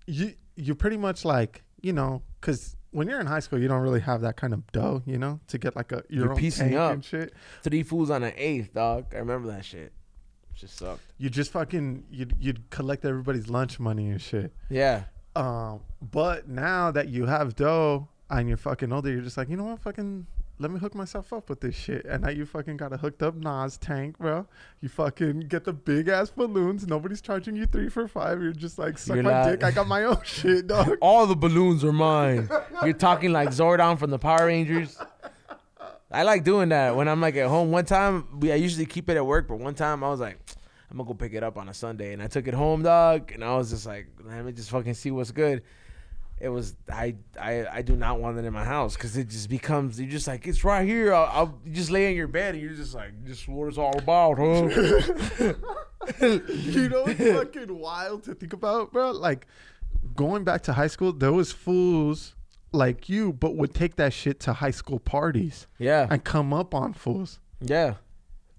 you pretty much like, you know, because when you're in high school, you don't really have that kind of dough, you know, to get like your own piecing tank up. and shit. 3 fools on an 8th, dog. I remember that shit. Just sucked. You just fucking you'd collect everybody's lunch money and shit. Yeah. But now that you have dough and you're fucking older, you're just like, you know what, fucking let me hook myself up with this shit. And now you fucking got a hooked up Nas tank, bro. You fucking get the big ass balloons. Nobody's charging you 3 for $5. You're just like, suck You're my not- dick. I got my own shit, dog. All the balloons are mine. You're talking like Zordon from the Power Rangers. I like doing that when I'm like at home. One time, I usually keep it at work, but one time I was like, I'm gonna go pick it up on a Sunday, and I took it home, dog, and I was just like, let me just fucking see what's good. It was I do not want it in my house because it just becomes, you're just like, it's right here. I'll you just lay in your bed and you're just like, this is what it's all about, huh? You know, it's fucking wild to think about, bro. Like going back to high school, there was fools like you, but would take that shit to high school parties Yeah, and come up on fools. yeah.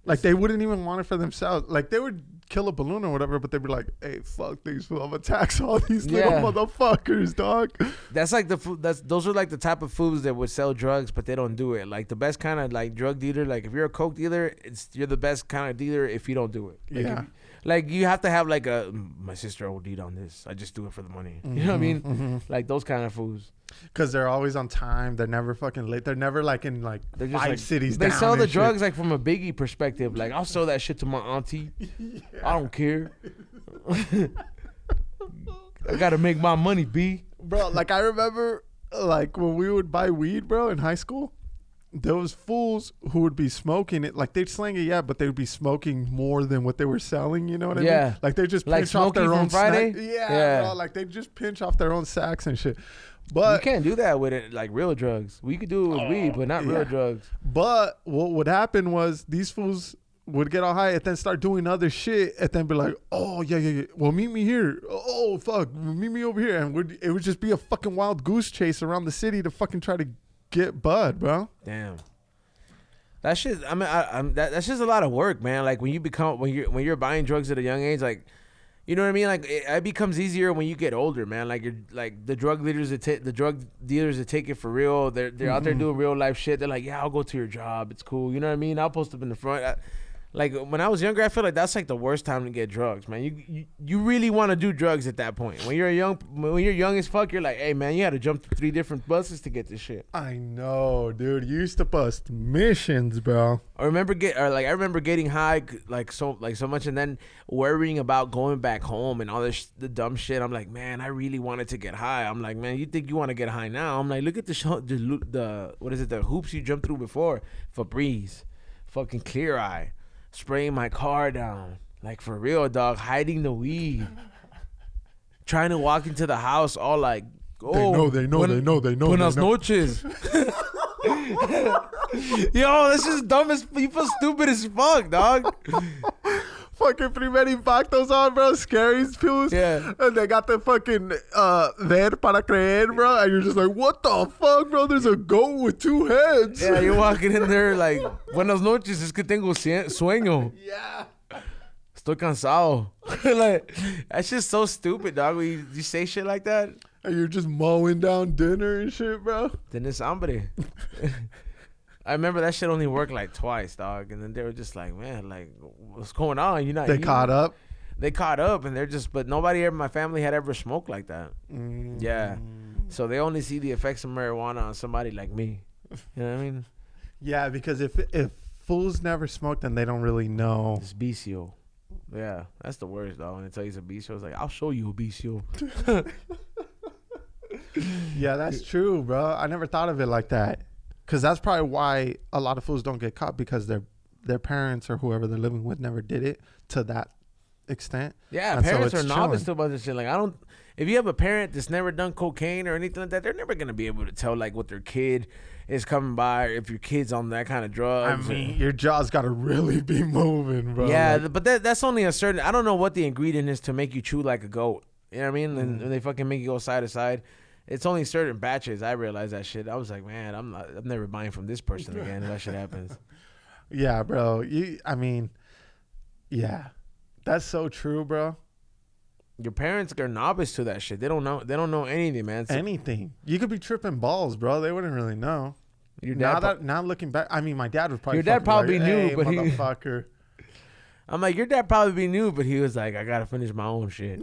Like they wouldn't even want it for themselves. Like they would kill a balloon or whatever, but they'd be like, "Hey, fuck these fools! I'm gonna tax all these little Yeah. motherfuckers, dog." That's like the food. Those are like the type of foods that would sell drugs, but they don't do it. Like the best kind of like drug dealer. Like if you're a coke dealer, you're the best kind of dealer if you don't do it. Like Yeah. Like you have to have like my sister OD'd on this. I just do it for the money. You know what I mean? Like those kind of foods. Because they're always on time. They're never fucking late. They're never like in like They're just 5 like, cities. They down sell the and shit. drugs like from a Biggie perspective. Like I'll sell that shit to my auntie. I don't care. I gotta make my money, B. Bro. Like I remember, like when we would buy weed, bro, in high school. There was fools who would be smoking it. Like they'd slang it, yeah, but they would be smoking more than what they were selling. You know what I Yeah. mean? Like they just Like pinch off Smokey their from own Friday? snack. Yeah, Yeah. bro. Like they just pinch off their own sacks and shit. You But can't do that with it like real drugs. We could do it with weed, but not real yeah. drugs. But what would happen was these fools would get all high and then start doing other shit and then be like, oh, yeah. Well, meet me here. Oh, fuck. Meet me over here. And it would just be a fucking wild goose chase around the city to fucking try to get bud, bro. Damn. That shit. I mean, that's just a lot of work, man. Like when you're buying drugs at a young age, like, you know what I mean? Like it becomes easier when you get older, man. Like you're like the drug dealers that take it for real. They're out there doing real life shit. They're like, yeah, I'll go to your job. It's cool. You know what I mean? I'll post up in the front. Like when I was younger, I feel like that's like the worst time to get drugs, man. You really want to do drugs at that point. When you're young as fuck, you're like, hey man, you had to jump through 3 different buses to get this shit. I know, dude. You used to bust missions, bro. I remember getting high so much, and then worrying about going back home and all this the dumb shit. I'm like, man, I really wanted to get high. I'm like, man, you think you want to get high now? I'm like, look at the what is it? The hoops you jumped through before. Febreze, fucking Clear Eye. Spraying my car down, like for real, dog. Hiding the weed, trying to walk into the house, all like, oh, They know. Buenas noches. Yo, that's just dumb as you feel stupid as fuck, dog. Fucking Primer Impactos on, bro. Scary pills. Yeah. And they got the fucking ver para creer, bro. And you're just like, what the fuck, bro? There's a goat with 2 heads. Yeah, you're walking in there like, buenas noches, es que tengo sueño. Yeah. Estoy cansado. Like, that's just so stupid, dog. When you say shit like that, And you're just mowing down dinner and shit, bro. then it's hambre. I remember that shit only worked like twice, dog. And then they were just like, man, like, what's going on? They caught up. They caught up, and they're just, but nobody in my family had ever smoked like that. Yeah. So they only see the effects of marijuana on somebody like me. You know what I mean? Yeah, because if fools never smoke, then they don't really know. It's vicio. Yeah, that's the worst, dog. When they tell you it's a vicio, it's like, I'll show you a vicio. Yeah, that's true, bro. I never thought of it like that. Because that's probably why a lot of fools don't get caught, because their parents or whoever they're living with never did it to that extent. Yeah, And so parents it's are novice chilling. to a bunch of shit. Like, I don't. If you have a parent that's never done cocaine or anything like that, they're never gonna be able to tell like what their kid is coming by, or if your kid's on that kind of I drugs. mean, your jaw's got to really be moving, bro. yeah, Like, but that's only a certain. I don't know what the ingredient is to make you chew like a goat. You know what I mean? And when they fucking make you go side to side, it's only certain batches. I realized that shit. I was like, man, I'm never buying from this person again if that shit happens. yeah, bro. I mean, yeah, that's so true, bro. Your parents are novice to that shit. They don't know. They don't know anything, man. So Anything. You could be tripping balls, bro. They wouldn't really know. your dad. Now looking back, I mean, my dad was probably. Your dad fucking probably like, knew, hey, but he- motherfucker. I'm like, your dad probably knew, but he was like, I gotta finish my own shit.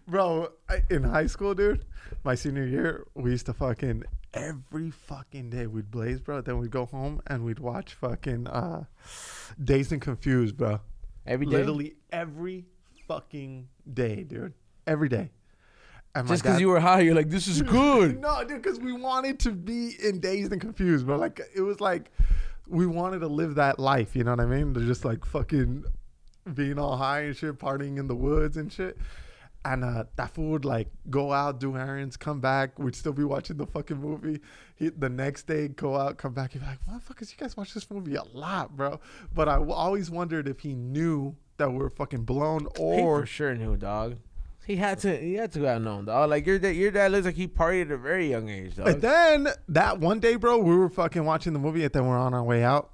Bro, in high school, dude, my senior year, we used to fucking every fucking day we'd blaze, bro. Then we'd go home and we'd watch fucking Dazed and Confused, bro. Every day, Literally every fucking day, dude. Every day. And my just because dad- you were high, you're like, this is good. No, dude, because we wanted to be in Dazed and Confused, bro. Like, it was like we wanted to live that life, you know what I mean? They're just like fucking being all high and shit, partying in the woods and shit. And that fool would like go out, do errands, come back. We'd still be watching the fucking movie. The next day, go out, come back. He'd be like, motherfuckers, you guys watch this movie a lot, bro. But I always wondered if he knew that we were fucking blown He or for sure knew, dog. He had to have known, dog. Like your dad looks like he partied at a very young age, dog. And then that one day, bro, we were fucking watching the movie and then we're on our way out.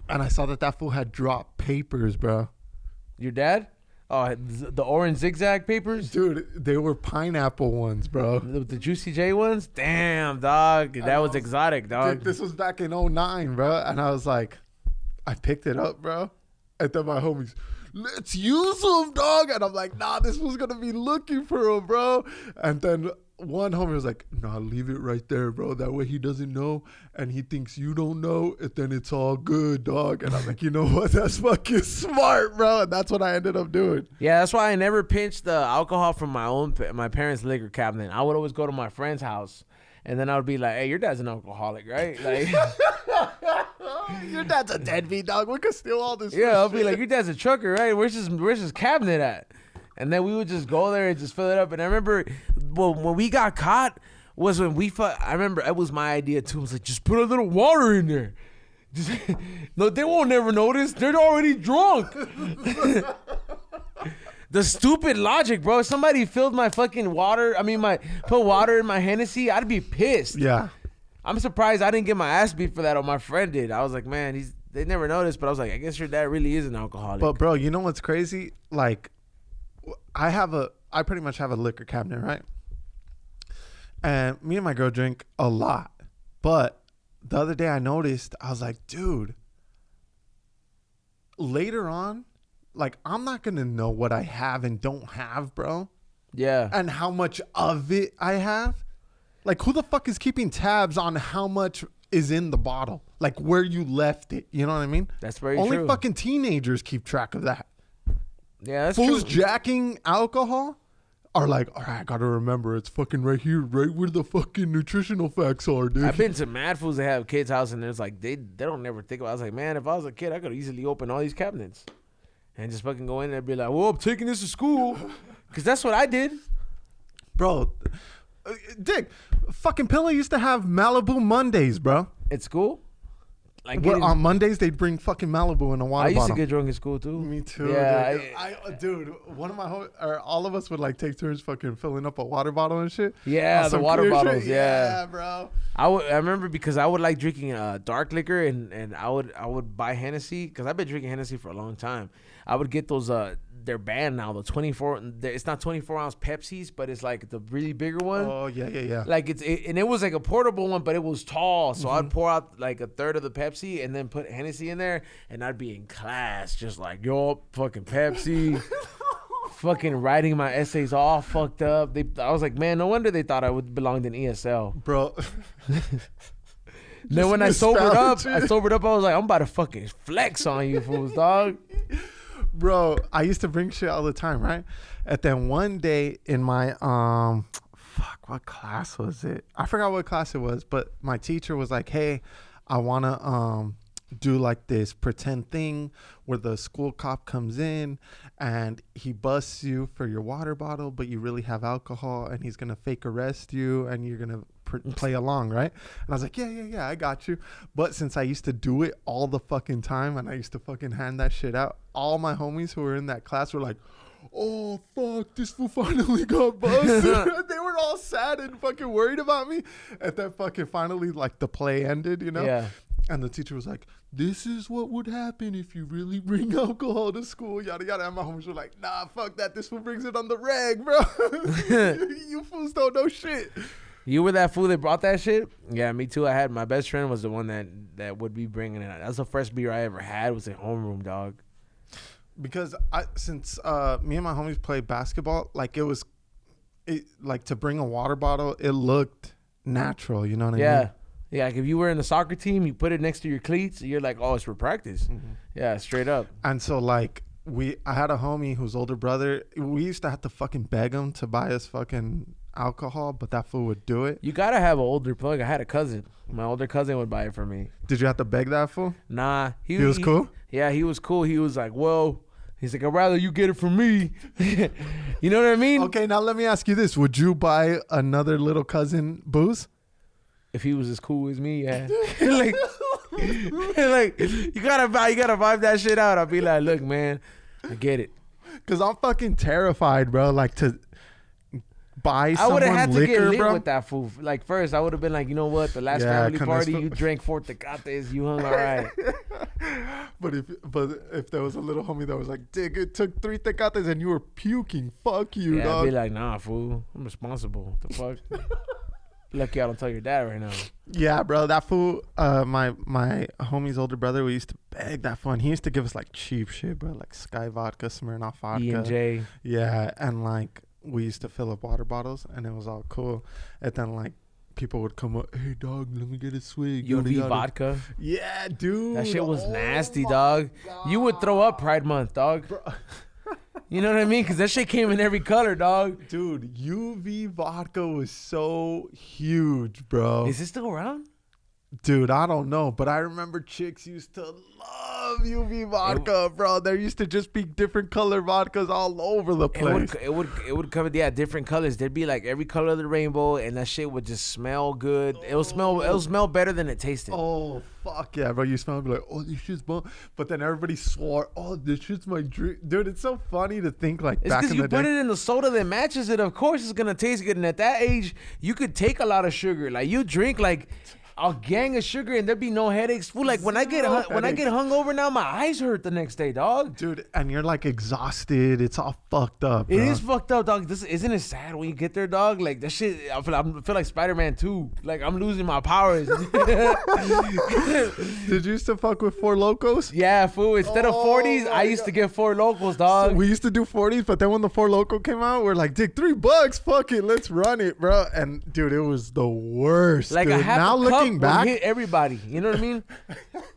And I saw that fool had dropped papers, bro. Your dad? Oh, the orange zigzag papers? Dude, they were pineapple ones, bro. The Juicy J ones? Damn, dog. That was exotic, dog. Dude, this was back in 09, bro. And I was like, I picked it up, bro. And then my homies, let's use them, dog. And I'm like, nah, this was going to be looking for him, bro. And then one homie was like, nah, leave it right there, bro. That way he doesn't know and he thinks you don't know. And then it's all good, dog. And I'm like, you know what? That's fucking smart, bro. And that's what I ended up doing. Yeah, that's why I never pinched the alcohol from my parents' liquor cabinet. I would always go to my friend's house, and then I would be like, "Hey, your dad's an alcoholic, right?" Like, Your dad's a deadbeat, dog. We could steal all this. yeah, I'll be like, "Your dad's a trucker, right? Where's his cabinet at?" And then we would just go there and just fill it up. And I remember, well, when we got caught was when I remember it was my idea too. I was like, just put a little water in there. No, they won't never notice. They're already drunk. The stupid logic, bro. If somebody filled my fucking put water in my Hennessy, I'd be pissed. Yeah. I'm surprised I didn't get my ass beat for that, or my friend did. I was like, man, they never noticed, but I was like, I guess your dad really is an alcoholic. But bro, you know what's crazy? Like, I pretty much have a liquor cabinet, right? And me and my girl drink a lot. But the other day I noticed, I was like, dude, later on, like, I'm not going to know what I have and don't have, bro. Yeah. And how much of it I have. Like, who the fuck is keeping tabs on how much is in the bottle? Like, where you left it. You know what I mean? That's very Only true. fucking teenagers keep track of that. Yeah, that's Fools true. jacking alcohol are like, all right, I gotta remember it's fucking right here, right where the fucking nutritional facts are, dude. I've been to mad fools that have kids' house, and there's like they don't never think about it. I was like, man, if I was a kid, I could easily open all these cabinets and just fucking go in there and be like, well, I'm taking this to school. Because that's what I did. Bro, Dick, fucking Pillow used to have Malibu Mondays, bro. At school? Like Where on Mondays they'd bring fucking Malibu in a water I used bottle. to get drunk in school too. Me too. Yeah, dude. One of my or all of us would like take turns fucking filling up a water bottle and shit. Yeah, On the some water clear bottles. shit. Yeah, bro. I remember because I would like drinking dark liquor, and I would buy Hennessy because I've been drinking Hennessy for a long time. I would get those they're banned now, the 24. It's not 24-ounce Pepsis, but it's like the really bigger one. Oh yeah. Like and it was like a portable one, but it was tall. So I'd pour out like a third of the Pepsi and then put Hennessy in there, and I'd be in class just like, yo, fucking Pepsi. Fucking writing my essays all fucked up. I was like, man, no wonder they thought I would belonged in ESL. Bro. Then when I sobered up, nostalgia. I was like, I'm about to fucking flex on you fools, dog. Bro, I used to bring shit all the time, right? And then one day in my fuck, what class was it? I forgot what class it was, but my teacher was like, hey, I want to do like this pretend thing where the school cop comes in and he busts you for your water bottle, but you really have alcohol, and he's going to fake arrest you and you're going to play along, right? And I was like, yeah, I got you. But since I used to do it all the fucking time and I used to fucking hand that shit out, all my homies who were in that class were like, oh fuck, this fool finally got busted. They were all sad and fucking worried about me. And then fucking finally, like, the play ended, you know? Yeah. And the teacher was like, this is what would happen if you really bring alcohol to school, yada yada. And my homies were like, nah, fuck that, this fool brings it on the reg, bro. You fools don't know shit. You were that fool that brought that shit? Yeah, me too. I had my best friend was the one that would be bringing it. That's the first beer I ever had was at homeroom, dog. Because since me and my homies played basketball, like like to bring a water bottle, it looked natural. You know what I mean? Yeah. Like if you were in the soccer team, you put it next to your cleats, you're like, oh, it's for practice. Mm-hmm. Yeah, straight up. And so like I had a homie whose older brother. We used to have to fucking beg him to buy us fucking alcohol, but that fool would do it. You gotta have an older plug. I had a cousin. My older cousin would buy it for me. Did you have to beg that fool? Nah, he was cool. Yeah, he was cool. He was like, "Whoa." He's like, I'd rather you get it from me. You know what I mean? Okay, now let me ask you this: would you buy another little cousin booze? If he was as cool as me, yeah. like you gotta vibe that shit out. I'll be like, look, man, I get it. Cause I'm fucking terrified, bro. Like to buy I would have had to liquor, get lit bro. with that fool. Like first, I would have been like, you know what? The last family party, you drank 4 Tecates, you hung all right. But if there was a little homie that was like, dig, it took 3 Tecates and you were puking, fuck you, dog. I'd be like, nah, fool, I'm responsible. What the fuck? Lucky I don't tell your dad right now. Yeah, bro, that fool, my homie's older brother, we used to beg that fool, and he used to give us like cheap shit, bro, like Sky vodka, Smirnoff vodka. E&J. Yeah, and like we used to fill up water bottles, and it was all cool. And then like people would come up, hey dog, let me get a swig. UV vodka. Yeah, dude. That shit was nasty, dog. God. You would throw up Pride Month, dog. Bro. You know what I mean? Because that shit came in every color, dog. Dude, UV vodka was so huge, bro. Is it still around? Dude, I don't know, but I remember chicks used to love UV vodka, bro. There used to just be different color vodkas all over the place. It would come, yeah, different colors. There'd be like every color of the rainbow, and that shit would just smell good. It'll smell better than it tasted. Oh fuck yeah, bro! You smell like, oh, this shit's bomb. But then everybody swore, oh, this shit's my drink, dude. It's so funny to think like it's back in the day. It's because you put it in the soda that matches it. Of course, it's gonna taste good. And at that age, you could take a lot of sugar. Like you drink like a gang of sugar and there'd be no headaches. Fool, like when I get hungover now, my eyes hurt the next day, dog. Dude, and you're like exhausted. It's all fucked up. It is fucked up, dog. Isn't it sad when you get there, dog? Like that shit. I feel like Spider-Man 2. Like I'm losing my powers. Did you used to fuck with Four Locos? Yeah, fool. Instead of 40s, I used to get Four Locos, dog. So we used to do 40s, but then when the Four Loco came out, we're like, dig, $3, fuck it, let's run it, bro. And dude, it was the worst. Like dude. a half now a cup looking back, would hit everybody. You know what I mean?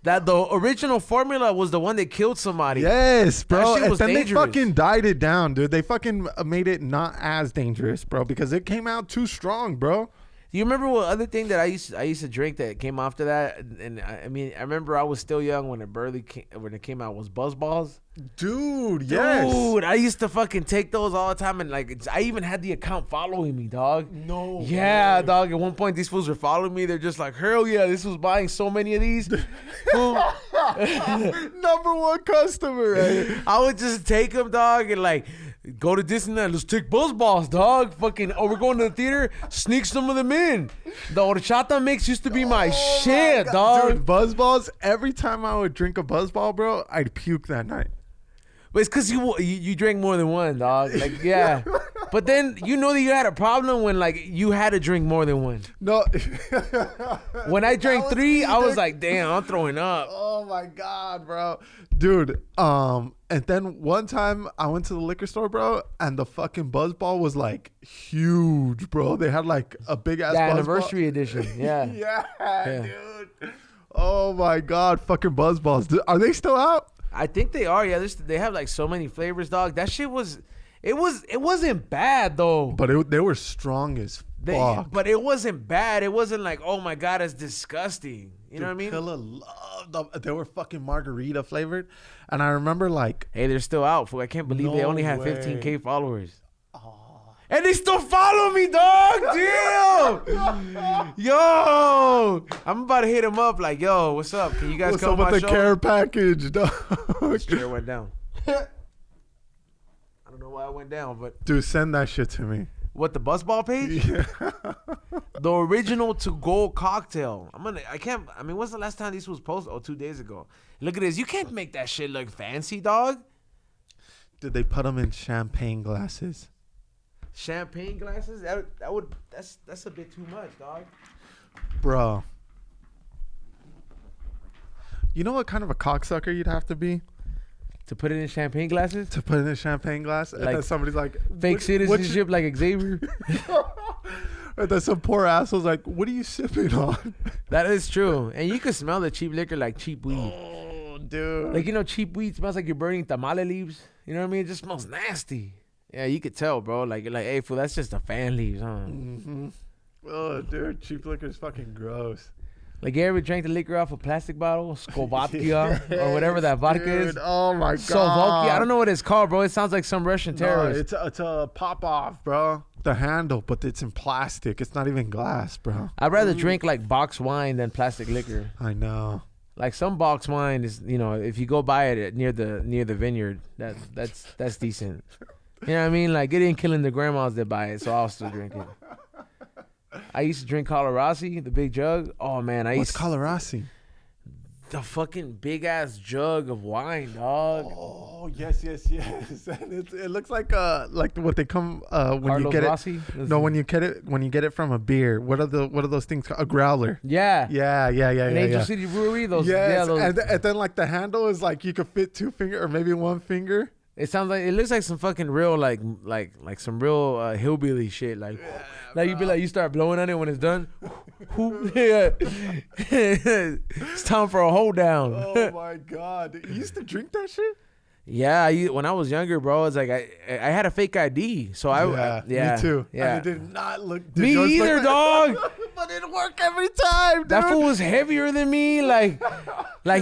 That the original formula was the one that killed somebody. Yes, bro. And then dangerous. They fucking died it down, dude. They fucking made it not as dangerous, bro, because it came out too strong, bro. You remember what other thing that I used to drink that came after that? And I mean, I remember I was still young when it came out was Buzz Balls. Dude, yes. Dude, I used to fucking take those all the time, and like I even had the account following me, dog. No. Yeah, man. dog. At one point, these fools were following me. They're just like, hell yeah, this was buying so many of these. Number one customer. Right? I would just take them, dog, and like go to Disneyland. Let's take Buzz Balls, dog. Fucking, we're going to the theater. Sneak some of them in. The horchata mix used to be my shit, dog. Dude, Buzz Balls. Every time I would drink a Buzz Ball, bro, I'd puke that night. But it's because you drank more than one, dog. Like, yeah. But then you know that you had a problem when like you had to drink more than one. No. When I drank 3, I was like, damn, I'm throwing up. Oh my God, bro. Dude, and then one time I went to the liquor store, bro, and the fucking Buzz Ball was like huge, bro. They had like a big ass Buzz anniversary edition. Yeah. Yeah, dude. Oh my God, fucking Buzz Balls. Are they still out? I think they are. Yeah, they have like so many flavors, dog. That shit it wasn't bad though. But they were strong as fuck. But it wasn't bad. It wasn't like, oh my God, it's disgusting. You know what I mean? Pilla loved them. They were fucking margarita flavored. And I remember like, Hey, they're still out, fool. I can't believe they No only have way. 15K followers. And they still follow me, dog. Damn. Yo. I'm about to hit him up like, yo, what's up? Can you guys what's come up to with my the show? care package, dog? This chair went down. I don't know why it went down, but Dude, send that shit to me. what, the bus ball page? Yeah. The original to go cocktail. I mean, when's the last time this was posted? Oh, 2 days ago. Look at this. You can't make that shit look fancy, dog. Did they put them in champagne glasses? Champagne glasses? That's a bit too much, dog. Bro. You know what kind of a cocksucker you'd have to be To put it in champagne glasses? to put in a champagne glass? And Like then somebody's like, Fake "What- citizenship like Xavier? And then some poor asshole's like, what are you sipping on? That is true. And you can smell the cheap liquor like cheap weed. Oh, dude. Like, you know, cheap weed smells like you're burning tamale leaves. You know what I mean? It just smells nasty. Yeah, you could tell, bro. Like, hey, fool, that's just the fan leaves, huh? Mm-hmm. Oh, dude, cheap liquor is fucking gross. Like, you ever drank the liquor off a plastic bottle? Skovatka or whatever that vodka Dude, is? oh my god. Slovakia. I don't know what it's called, bro. It sounds like some Russian No, terrorist. it's a pop off, bro. The handle, but it's in plastic. It's not even glass, bro. I'd rather drink like box wine than plastic liquor. I know. Like some box wine is, you know, if you go buy it near the vineyard, that's decent. You know what I mean? Like, it ain't killing the grandmas that buy it, so I'll still drink it. I used to drink Colorasi, the big jug. Oh man, What's Colorasi? the fucking big ass jug of wine, dog. Oh yes. And it looks like what they come when Carlos you get Rossi? it. No, when you get it from a beer. What are those things called? A growler. Yeah. Yeah. In Angel City Brewery, those. Yes, Yeah, those. and then like the handle is like you could fit 2 fingers or maybe 1 finger. It looks like some fucking real like some real hillbilly shit. Like you be like, you start blowing on it when it's done. Yeah. It's time for a hold down. Oh my god! You used to drink that shit? Yeah, when I was younger, bro, it's like I had a fake ID, so Me too. Yeah, And it did not look. me either, dog. But it worked every time, dude. That fool was heavier than me. Like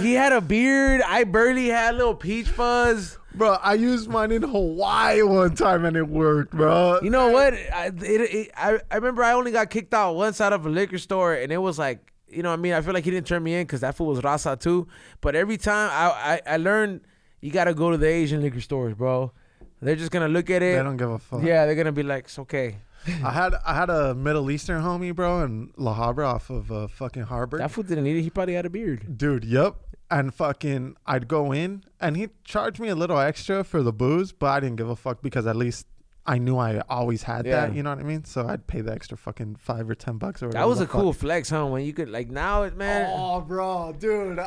he had a beard. I barely had a little peach fuzz. Bro, I used mine in Hawaii one time and it worked, bro. You know what? I remember I only got kicked out once out of a liquor store, and it was like, you know what I mean? I feel like he didn't turn me in because that fool was Raza too. But every time I learned you got to go to the Asian liquor stores, bro. They're just going to look at it. They don't give a fuck. Yeah, they're going to be like, it's okay. I had a Middle Eastern homie, bro, in La Habra off of fucking Harbor. That fool didn't need it. He probably had a beard. Dude, yep. And fucking, I'd go in and he'd charge me a little extra for the booze, but I didn't give a fuck because at least I knew I always had that. You know what I mean? So I'd pay the extra fucking $5 or $10 or whatever. That was a cool flex, huh? When you could, like, now, man. Oh, bro, dude,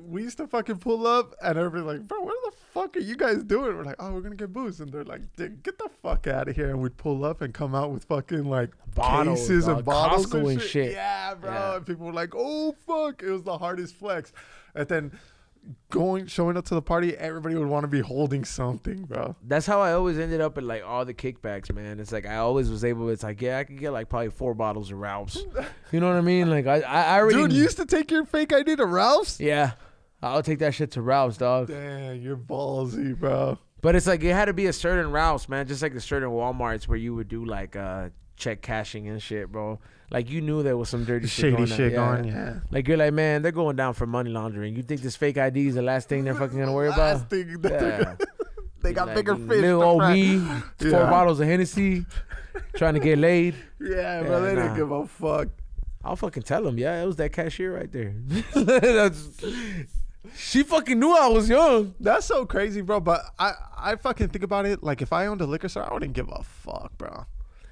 we used to fucking pull up and everybody's like, bro, what the fuck are you guys doing? We're like, oh, we're gonna get booze, and they're like, dude, get the fuck out of here. And we'd pull up and come out with fucking like Bottles, cases and bottles Costco and shit. Yeah, bro. Yeah. And people were like, oh fuck, it was the hardest flex. And then showing up to the party, everybody would want to be holding something, bro. That's how I always ended up at like all the kickbacks, man. It's like I always was able. It's like, yeah, I could get like probably 4 bottles of Ralph's. You know what I mean? Like I already. Dude, you used to take your fake ID to Ralph's? Yeah, I'll take that shit to Ralph's, dog. Damn, you're ballsy, bro. But it's like it had to be a certain Ralph's, man. Just like the certain Walmarts where you would do like check cashing and shit, bro. Like you knew there was some dirty Shady shit on. going, yeah. Like you're like, man, they're going down for money laundering. You think this fake ID is the last thing they're fucking gonna worry about? Last thing that they got Like, bigger fish. Little to old fry. me, 4 bottles of Hennessy, trying to get laid. Yeah, bro, they didn't give a fuck. I'll fucking tell them, yeah, it was that cashier right there. She fucking knew I was young. That's so crazy, bro. But I fucking think about it. Like, if I owned a liquor store, I wouldn't give a fuck, bro.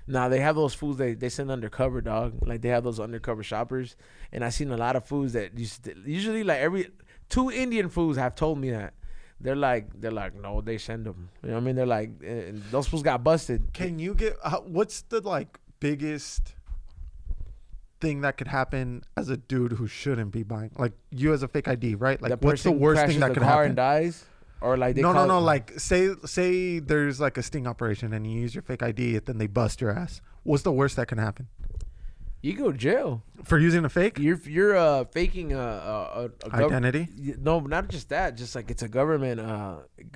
Nah, they have those fools they send undercover, dog. Like they have those undercover shoppers, and I seen a lot of fools that usually like 2 Indian fools have told me that they're like no, they send them. You know what I mean? They're like those fools got busted. Can you get what's the like biggest thing that could happen as a dude who shouldn't be buying? Like you as a fake ID, right? Like what's the worst thing that could happen? And dies. Or like they no. Like say there's like a sting operation and you use your fake ID and then they bust your ass. What's the worst that can happen? You go to jail For using a fake? You're faking a Identity? No, not just that. Just like it's a government.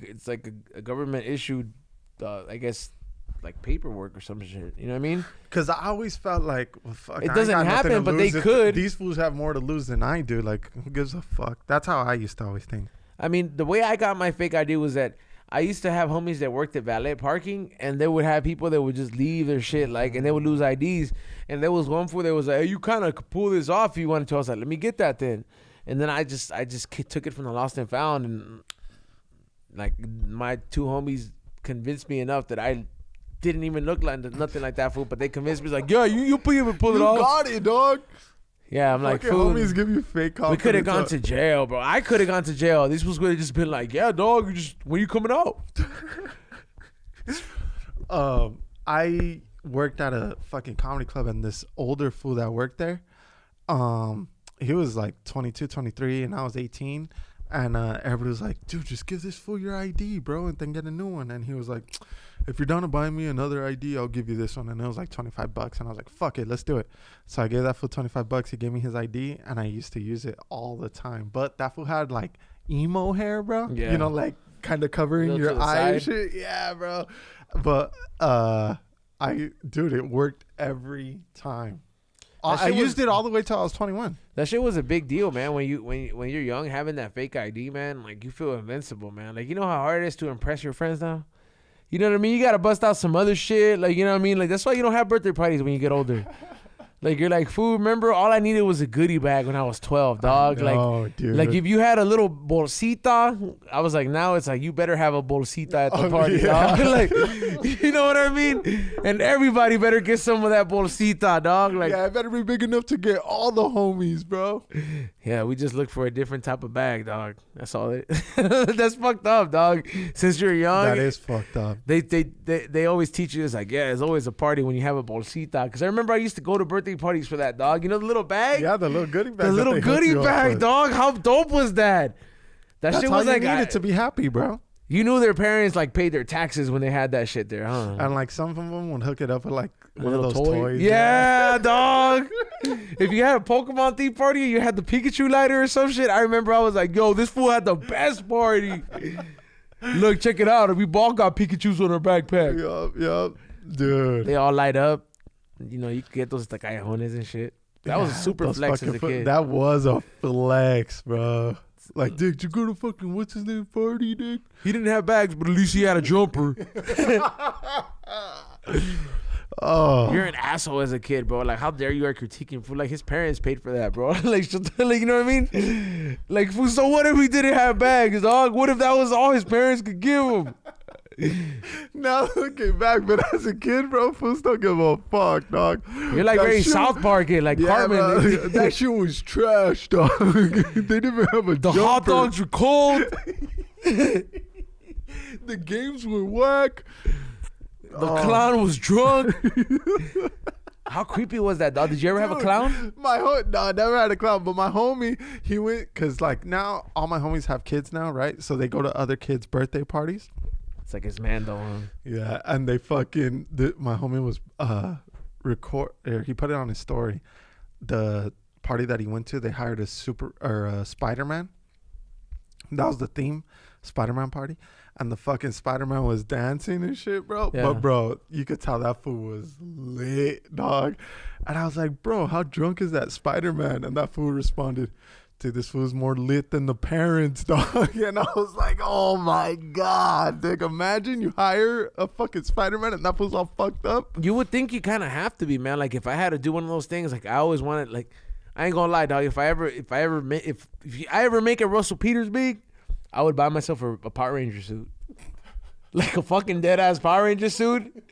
It's like a government issued. I guess like paperwork or some shit. You know what I mean? Because I always felt like, well, fuck, It I ain't doesn't got nothing happen, to but they lose. could. These fools have more to lose than I do. Like, who gives a fuck? That's how I used to always think. I mean, the way I got my fake ID was that I used to have homies that worked at valet parking, and they would have people that would just leave their shit, like, and they would lose IDs. And there was one fool that was like, hey, you kind of could pull this off if you wanted to. I was like, let me get that then. And then I just took it from the lost and found, and like my two homies convinced me enough that I didn't even look like nothing like that fool, but they convinced me like, yeah, you pull it off. You got it, dog. Yeah, I'm like, fucking fool. homies give you fake confidence. We could have gone to jail, bro. I could have gone to jail. These was would have just been like, yeah, dog, when you coming out? I worked at a fucking comedy club, and this older fool that worked there, he was like 22, 23, and I was 18. And everybody was like, dude, just give this fool your ID, bro, and then get a new one. And he was like, if you're down to buy me another ID, I'll give you this one. And it was like $25. And I was like, fuck it, let's do it. So I gave that fool $25. He gave me his ID, and I used to use it all the time. But that fool had like emo hair, bro. Yeah. You know, like kind of covering Little to your the eye and side. shit. Yeah, bro. But dude, it worked every time. That I shit used was- it all the way till I was 21. That shit was a big deal, man. When you're young, having that fake ID, man, like you feel invincible, man. Like you know how hard it is to impress your friends now. You know what I mean? You gotta bust out some other shit, like you know what I mean. Like that's why you don't have birthday parties when you get older. Like you're like, fool. Remember, all I needed was a goodie bag when I was 12, dog. Dude. Like if you had a little bolsita, I was like, now it's like you better have a bolsita at the party, yeah. dog. Like, you know what I mean? And everybody better get some of that bolsita, dog. Like, yeah, it better be big enough to get all the homies, bro. yeah, we just look for a different type of bag, dog. That's all it. That's fucked up, dog. Since you're young, That is fucked up. they always teach you it's like, yeah, it's always a party when you have a bolsita. Because I remember I used to go to birthday parties for that, dog. You know the little bag? Yeah, the little goodie bag. The little goodie bag, dog. How dope was that? That That's shit all was you like, needed to be happy, bro. you knew their parents like paid their taxes when they had that shit there, huh? And like some of them would hook it up with like one of little those toys. Yeah, dog. If you had a Pokemon theme party, you had the Pikachu lighter or some shit. I remember I was like, yo, this fool had the best party. Look, check it out. We all got Pikachus on our backpack. Yup, dude. They all light up. You know, you could get those cajones and shit. That was a super Those flex as fucking a kid. That was a flex, bro. Like, dude, you go to fucking what's his name party, dude? He didn't have bags, but at least he had a jumper. Oh, You're an asshole as a kid, bro. Like, how dare you are critiquing food? Like, his parents paid for that, bro. like, you know what I mean? Like, fool, so what if he didn't have bags, dog? What if that was all his parents could give him? now looking back, but as a kid, bro, fools don't give a fuck, dog. You're like That very shit- South Park, like Yeah, Cartman. bro, that shit was trash, dog. They didn't even have a The hot jumper. dogs were cold. The games were whack. The clown was drunk. How creepy was that, dog? Did you ever have a Dude, clown? No, I never had a clown, but my homie, he went, because like now all my homies have kids now, right? So they go to other kids' birthday parties. It's like his man, though. Yeah, and they fucking, my homie was, he put it on his story. The party that he went to, they hired a Spider-Man. That was the theme, Spider-Man party. And the fucking Spider-Man was dancing and shit, bro. Yeah. But, bro, you could tell that fool was lit, dog. And I was like, bro, how drunk is that Spider-Man? And that fool responded, dude, this fool's more lit than the parents, dog. And I was like, oh, my God. Dick, imagine you hire a fucking Spider-Man and that fool's all fucked up. You would think you kind of have to be, man. Like, if I had to do one of those things, like, I always wanted, like, I ain't gonna lie, dog. If I ever make a Russell Peters big, I would buy myself a Power Ranger suit. Like a fucking dead ass Power Ranger suit.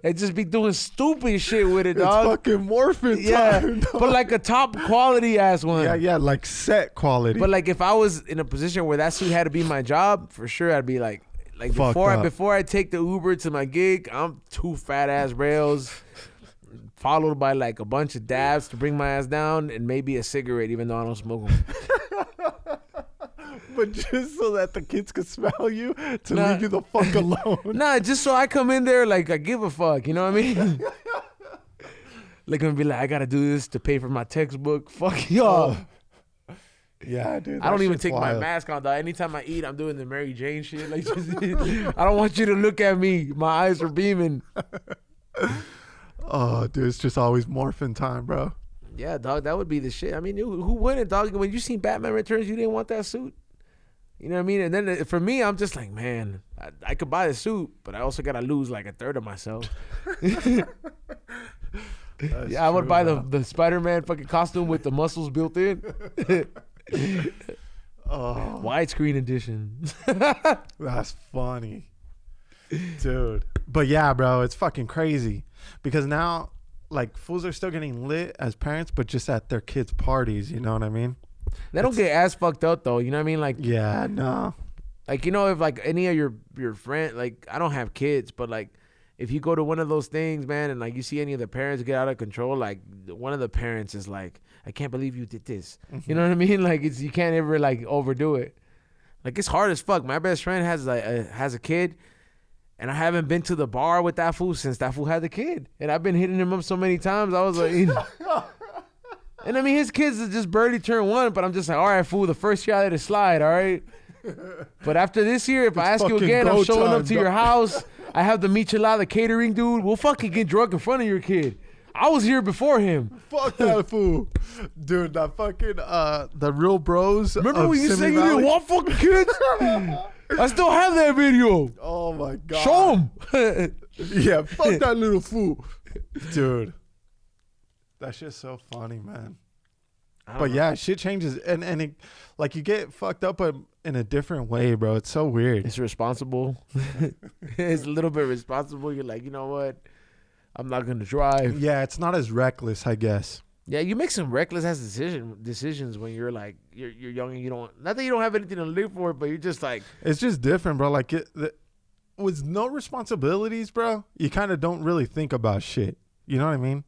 And just be doing stupid shit with it, dog. It's fucking morphin' Yeah. time, dog. But like a top quality ass one. Yeah, like set quality. But like if I was in a position where that suit had to be my job, for sure I'd be like Fucked up. before I take the Uber to my gig, I'm 2 fat ass rails, followed by like a bunch of dabs to bring my ass down, and maybe a cigarette, even though I don't smoke them. But just so that the kids could smell you to Nah. leave you the fuck alone. Nah, just so I come in there like I give a fuck, you know what I mean? Look at me and be like, I gotta do this to pay for my textbook. Fuck y'all. Yeah, dude. I don't even shit's take my wild. mask on, dog. Anytime I eat, I'm doing the Mary Jane shit. Like, just, I don't want you to look at me. My eyes are beaming. Oh, dude, it's just always morphin' time, bro. Yeah, dog, that would be the shit. I mean, who wouldn't, dog? When you seen Batman Returns, you didn't want that suit. You know what I mean? And then for me, I'm just like, man, I could buy the suit, but I also gotta lose like a third of myself. Yeah, I would buy the Spider-Man fucking costume with the muscles built in. Oh, Widescreen edition. that's funny, dude. But yeah, bro, it's fucking crazy because now, like, fools are still getting lit as parents, but just at their kids' parties. You know what I mean? They don't get as fucked up though. You know what I mean? Like, Yeah, no. like, you know, if like any of your friend, like, I don't have kids, but like, if you go to one of those things, man, and like you see any of the parents get out of control, like one of the parents is like, I can't believe you did this. You know what I mean? Like, it's, you can't ever like overdo it. Like, it's hard as fuck. My best friend has a kid, and I haven't been to the bar with that fool since that fool had the kid, and I've been hitting him up so many times. I was like, you know. And I mean, his kids have just barely turned 1, but I'm just like, all right, fool, the first year I let it slide, all right? But after this year, if I ask you fucking again, I'm go showing time, up to dog. your house. I have the michelada catering dude. We'll fucking get drunk in front of your kid. I was here before him. Fuck that fool, dude. That fucking the real bros. Remember of when you Simi said you Valley? didn't want fucking kids? I still have that video. Oh my god. Show him. Yeah, fuck that little fool, dude. That shit's so funny, man. But yeah, shit changes, and it, like, you get fucked up in a different way, bro. It's so weird. It's responsible. It's a little bit responsible. You're like, you know what? I'm not gonna drive. Yeah, it's not as reckless, I guess. Yeah, you make some reckless ass decisions when you're like you're young and you don't. Not that you don't have anything to live for, but you're just like, It's just different, bro. Like, with no responsibilities, bro, you kind of don't really think about shit. You know what I mean?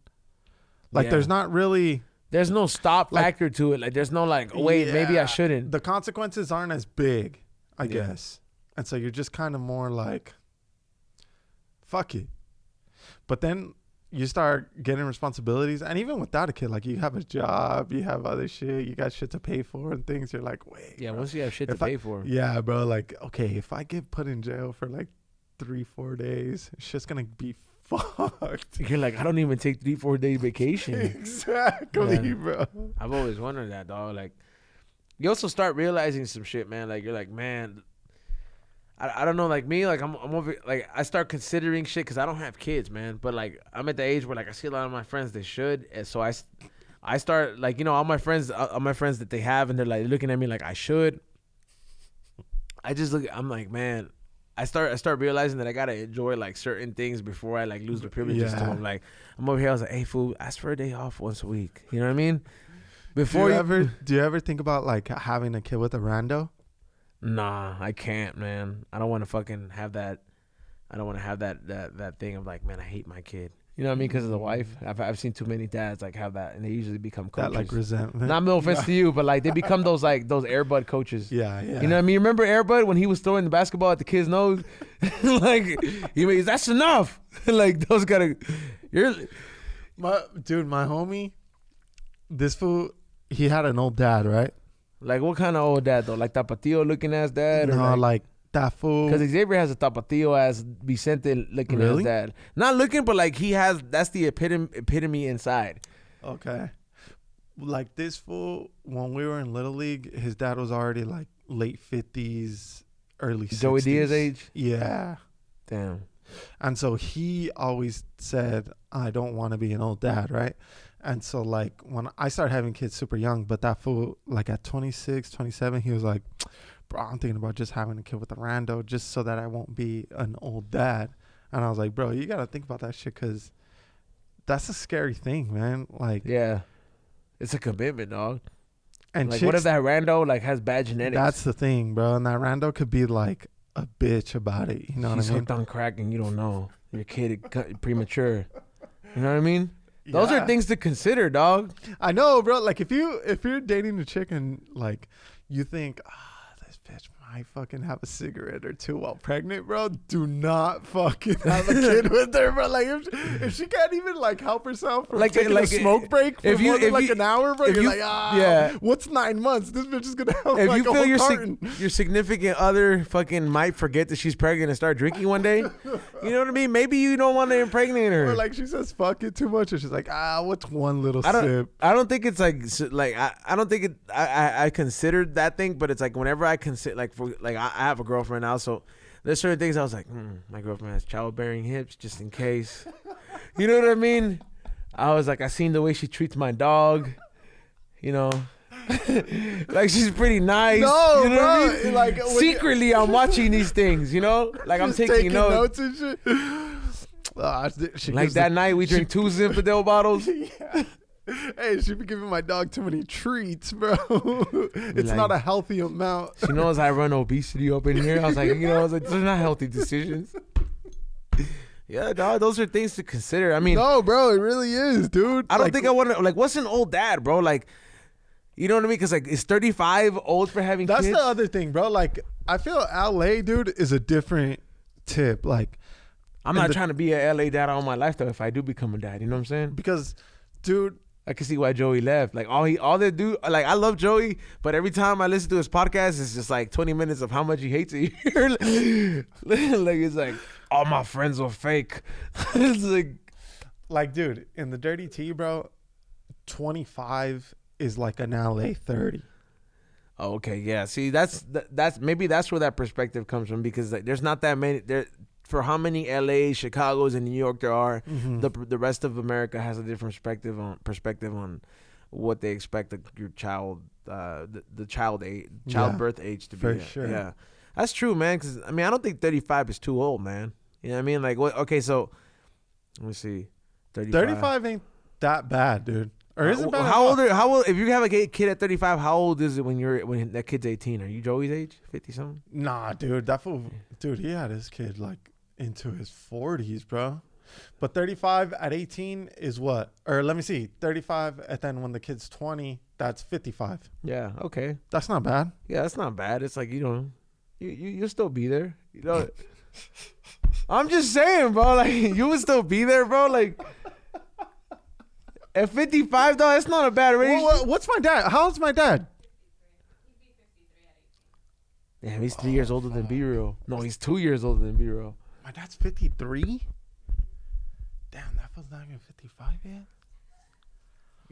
Like, Yeah. there's not really. there's no stop Like- factor to it. Like, there's no like, oh, wait, maybe I Yeah, shouldn't. The consequences aren't as big, I Yeah. guess. And so you're just kind of more like, fuck it. But then you start getting responsibilities. And even without a kid, like, you have a job, you have other shit, you got shit to pay for and things. You're like, wait. Yeah, bro. once you have shit to If I- pay for. Yeah, bro. Like, okay, if I get put in jail for like 3-4 days, it's just going to be fucked. You're like, I don't even take 3-4 day vacation. Exactly, Yeah. bro. I've always wondered that, dog. Like, you also start realizing some shit, man. Like, you're like, man, I don't know. Like me, like I'm over. Like, I start considering shit because I don't have kids, man. But like, I'm at the age where like I see a lot of my friends they should, and so I start like, you know, all my friends that they have, and they're like looking at me like I should. I just look. I'm like, man. I start realizing that I gotta enjoy like certain things before I like lose the privileges to Yeah. them. Like, I'm over here. I was like, hey, fool, ask for a day off once a week. You know what I mean? Do Before you ever think about like having a kid with a rando? Nah, I can't, man. I don't want to fucking have that. I don't want to have that thing of like, man, I hate my kid. You know what I mean? Because of the wife. I've seen too many dads like have that, and they usually become coaches. That like resentment. Not no offense to you, but like they become those Airbud coaches. Yeah, yeah. You know what I mean? Remember Airbud when he was throwing the basketball at the kid's nose? Like, that's enough. Like, those gotta. My homie, this fool, he had an old dad, right? Like, what kind of old dad though? Like Tapatio looking ass dad? No, Or like that fool. because Xavier has a Tapatio ass Vicente looking Really? ass dad. Not looking, but like he has. That's the epitome inside. Okay. Like this fool, when we were in Little League, his dad was already like late 50s, early 60s. Joey Diaz age. Yeah. Damn. And so he always said, I don't want to be an old dad, right? And so like when I started having kids super young, but that fool, like at 26, 27, he was like, bro, I'm thinking about just having a kid with a rando just so that I won't be an old dad. And I was like, bro, you got to think about that shit because that's a scary thing, man. Like, Yeah. It's a commitment, dog. and Like, chicks, what if that rando like has bad genetics? that's the thing, bro. And that rando could be like a bitch about it. You know He's what I mean? hooked on crack and you don't know. Your kid premature. You know what I mean? Those Yeah. are things to consider, dog. I know, bro. Like if you're dating a chick and like you think, this bitch might fucking have a cigarette or two while pregnant, bro, do not fucking have a kid with her, bro. Like if she can't even like help herself from taking a smoke break for more than like an hour, bro, you're like, what's 9 months? This bitch is gonna have if like you a feel whole carton. your significant other fucking might forget that she's pregnant and start drinking one day, you know what I mean? Maybe you don't want to impregnate her. Or like she says fuck it too much and she's like, what's one little sip? I don't think it's like I don't think it I considered that thing, but it's like whenever I consider I have a girlfriend now, so there's certain things I was like, my girlfriend has childbearing hips just in case. You know what I mean? I was like, I seen the way she treats my dog, you know. Like she's pretty nice. No, you know bro. what I mean? Like secretly I'm watching these things, you know? Like I'm taking notes. And shit. Like that night we drink 2 Zinfandel bottles. Yeah. Hey, she be giving my dog too many treats, bro. It's like, not a healthy amount. She knows I run obesity up in here. I was like, those are not healthy decisions. Yeah, dog, those are things to consider. I mean, no, bro, it really is, dude. I don't think I want to. Like, what's an old dad, bro? Like, you know what I mean? Because like, is 35 old for having kids? That's the other thing, bro. Like, I feel LA, dude, is a different tip. Like, I'm not trying to be a LA dad all my life though. If I do become a dad, you know what I'm saying? Because, dude, I can see why Joey left. Like all they do, like I love Joey, but every time I listen to his podcast, it's just like 20 minutes of how much he hates it. Like it's like all my friends are fake. It's like, dude, in the Dirty Tea, bro, 25 is like an LA 30. Oh, okay, yeah. See, that's maybe that's where that perspective comes from, because like there's not that many there. For how many LA, Chicago's, and New York there are, the rest of America has a different perspective on what they expect your child, the childbirth age to be. For sure. Yeah, that's true, man. Because I mean, I don't think 35 is too old, man. You know what I mean? Like, what? Okay, so let me see. 35 ain't that bad, dude. Or is it bad? How old? If you have a kid at 35, how old is it when that kid's 18? Are you Joey's age? 50 something? Nah, dude. That fool, dude, he had his kid like into his 40s, bro. But 35 at 18 is what? Or let me see. 35 and then when the kid's 20, that's 55. Yeah, okay. That's not bad. Yeah, that's not bad. It's like, you'll still be there. You know. I'm just saying, bro. Like, you would still be there, bro. Like, at 55, though, that's not a bad range. Well, what's my dad? How old's my dad? Damn, he's 3 years older than B-Real. No, he's 2 years older than B-Real. My dad's 53? Damn, that was not even 55 yet?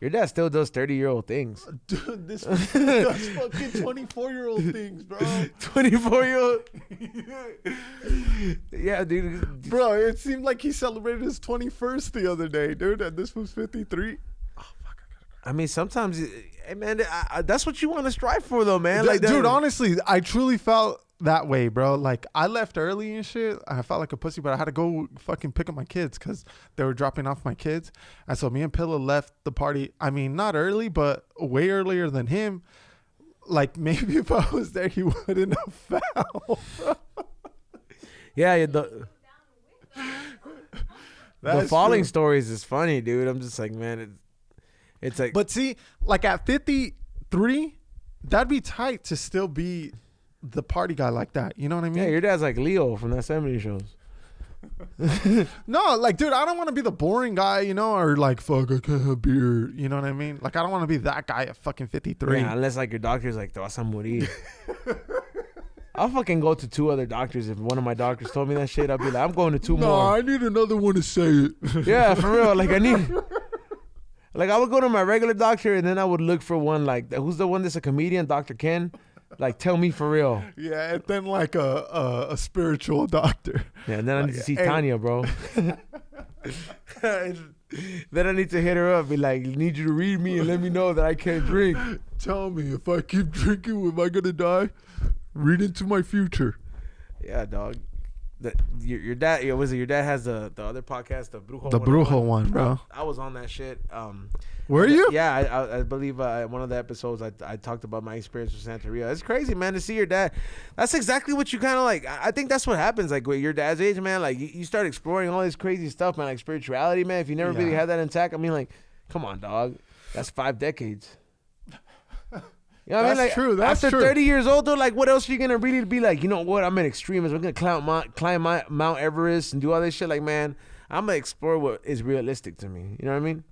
Your dad still does 30-year-old things. Dude, this does fucking 24-year-old things, bro. 24-year-old? Yeah, dude. Bro, it seemed like he celebrated his 21st the other day, dude, and this was 53. Oh, fuck. I mean, sometimes, hey, man, that's what you want to strive for, though, man. Like, dude, honestly, I truly felt that way, bro. Like, I left early and shit. I felt like a pussy, but I had to go fucking pick up my kids because they were dropping off my kids. And so me and Pilla left the party. I mean, not early, but way earlier than him. Like, maybe if I was there, he wouldn't have fell. Yeah, the falling stories is funny, dude. I'm just like, man, it's like. But see, like at 53, that'd be tight to still be the party guy like that. You know what I mean? Yeah, your dad's like Leo from that 70s shows. No, like, dude, I don't want to be the boring guy, you know, or like, fuck, I can't have beer. You know what I mean? Like, I don't want to be that guy at fucking 53. Yeah, unless like your doctor's like, te vas a morir. I'll fucking go to 2 other doctors. If one of my doctors told me that shit, I'll be like, I'm going to 2 more. No, I need another one to say it. Yeah, for real. Like, like, I would go to my regular doctor, and then I would look for one, like, who's the one that's a comedian, Dr. Ken? Like, tell me for real. Yeah, and then like a spiritual doctor. Yeah, and then I need to see Tanya, bro. Then I need to hit her up, be like, need you to read me and let me know that I can't drink. Tell me, if I keep drinking, am I gonna die? Read into my future. Yeah, dog. Your dad, was it your dad has the other podcast, the Brujo? The Brujo one, bro. I was on that shit. Were you? Yeah, I believe one of the episodes I talked about my experience with Santeria. It's crazy, man, to see your dad. That's exactly what you kind of like. I think that's what happens, like with your dad's age, man. Like you start exploring all this crazy stuff, man, like spirituality, man. If you never really had that intact, I mean, like, come on, dog. That's 5 decades. You know what I mean? That's Like, true. That's after true. 30 years old, though, like, what else are you gonna really be like? You know what? I'm an extremist. I'm gonna climb Mount Everest and do all this shit. Like, man, I'm gonna explore what is realistic to me. You know what I mean?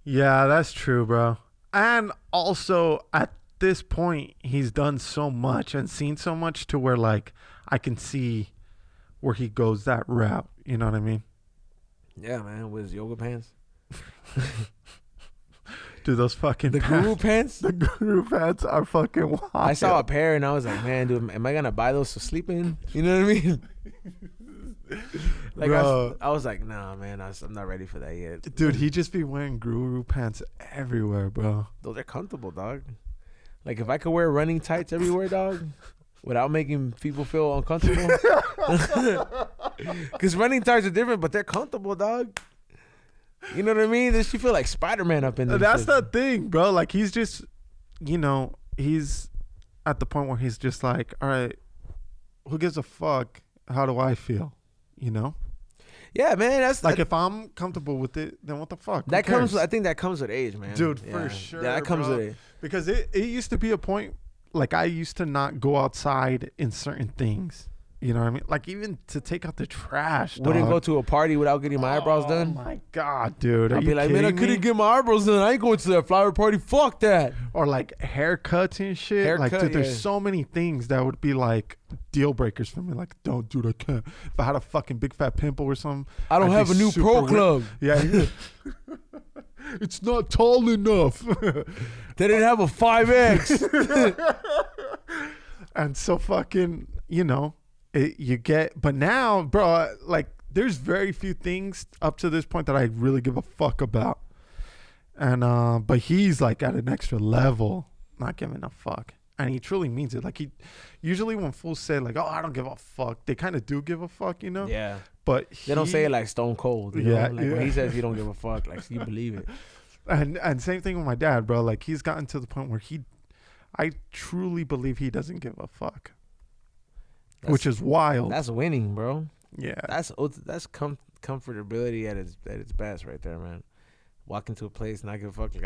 Yeah, that's true, bro. And also, at this point, he's done so much and seen so much to where, like, I can see where he goes that route. You know what I mean? Yeah, man. With his yoga pants, Dude, those fucking the pants, guru pants. the guru pants are fucking wild. I saw a pair and I was like, man, dude, am I gonna buy those to sleep in? You know what I mean? Like, Bro. I was like, nah, man, I'm not ready for that yet. Dude, he just be wearing guru pants everywhere, bro. Those are comfortable, dog. Like, if I could wear running tights everywhere, dog, without making people feel uncomfortable. Because running tights are different, but they're comfortable, dog. You know what I mean? You feel like Spider-Man up in there. That's the thing, bro. Like, he's just, he's at the point where he's just like, all right, who gives a fuck? How do I feel? You know? Yeah, man. That's Like, if I'm comfortable with it, then what the fuck? that comes. I think that comes with age, man. Dude, Yeah. for sure. Yeah, that comes bro. with age. Because it used to be a point, like, I used to not go outside in certain things. You know what I mean? Like, even to take out the trash. Wouldn't dog. go to a party without getting my eyebrows done. Oh my god, dude! Are I'd you be like, man, I kidding couldn't me? get my eyebrows done. I ain't going to that flower party. Fuck that. Or like haircuts and shit. Like, Haircut, dude, there's yeah. so many things that would be like deal breakers for me. Like, don't, dude, I can't. If I had a fucking big fat pimple or something, I don't I'd have be a new super pro ri- club. Yeah. It's not tall enough. They didn't have a 5X. And so fucking, you get, but now, bro, like, there's very few things up to this point that I really give a fuck about. And, but he's like at an extra level, not giving a fuck. And he truly means it. Like, usually when fools say like, oh, I don't give a fuck, they kind of do give a fuck, Yeah. But They don't say it like Stone Cold. You Yeah, know? Like, yeah. when he says he don't give a fuck, like, you believe it. And same thing with my dad, bro. Like, he's gotten to the point where I truly believe he doesn't give a fuck. Which is wild. That's winning, bro. Yeah. That's comfortability at its best right there, man. Walk into a place and not give a fuck. Like,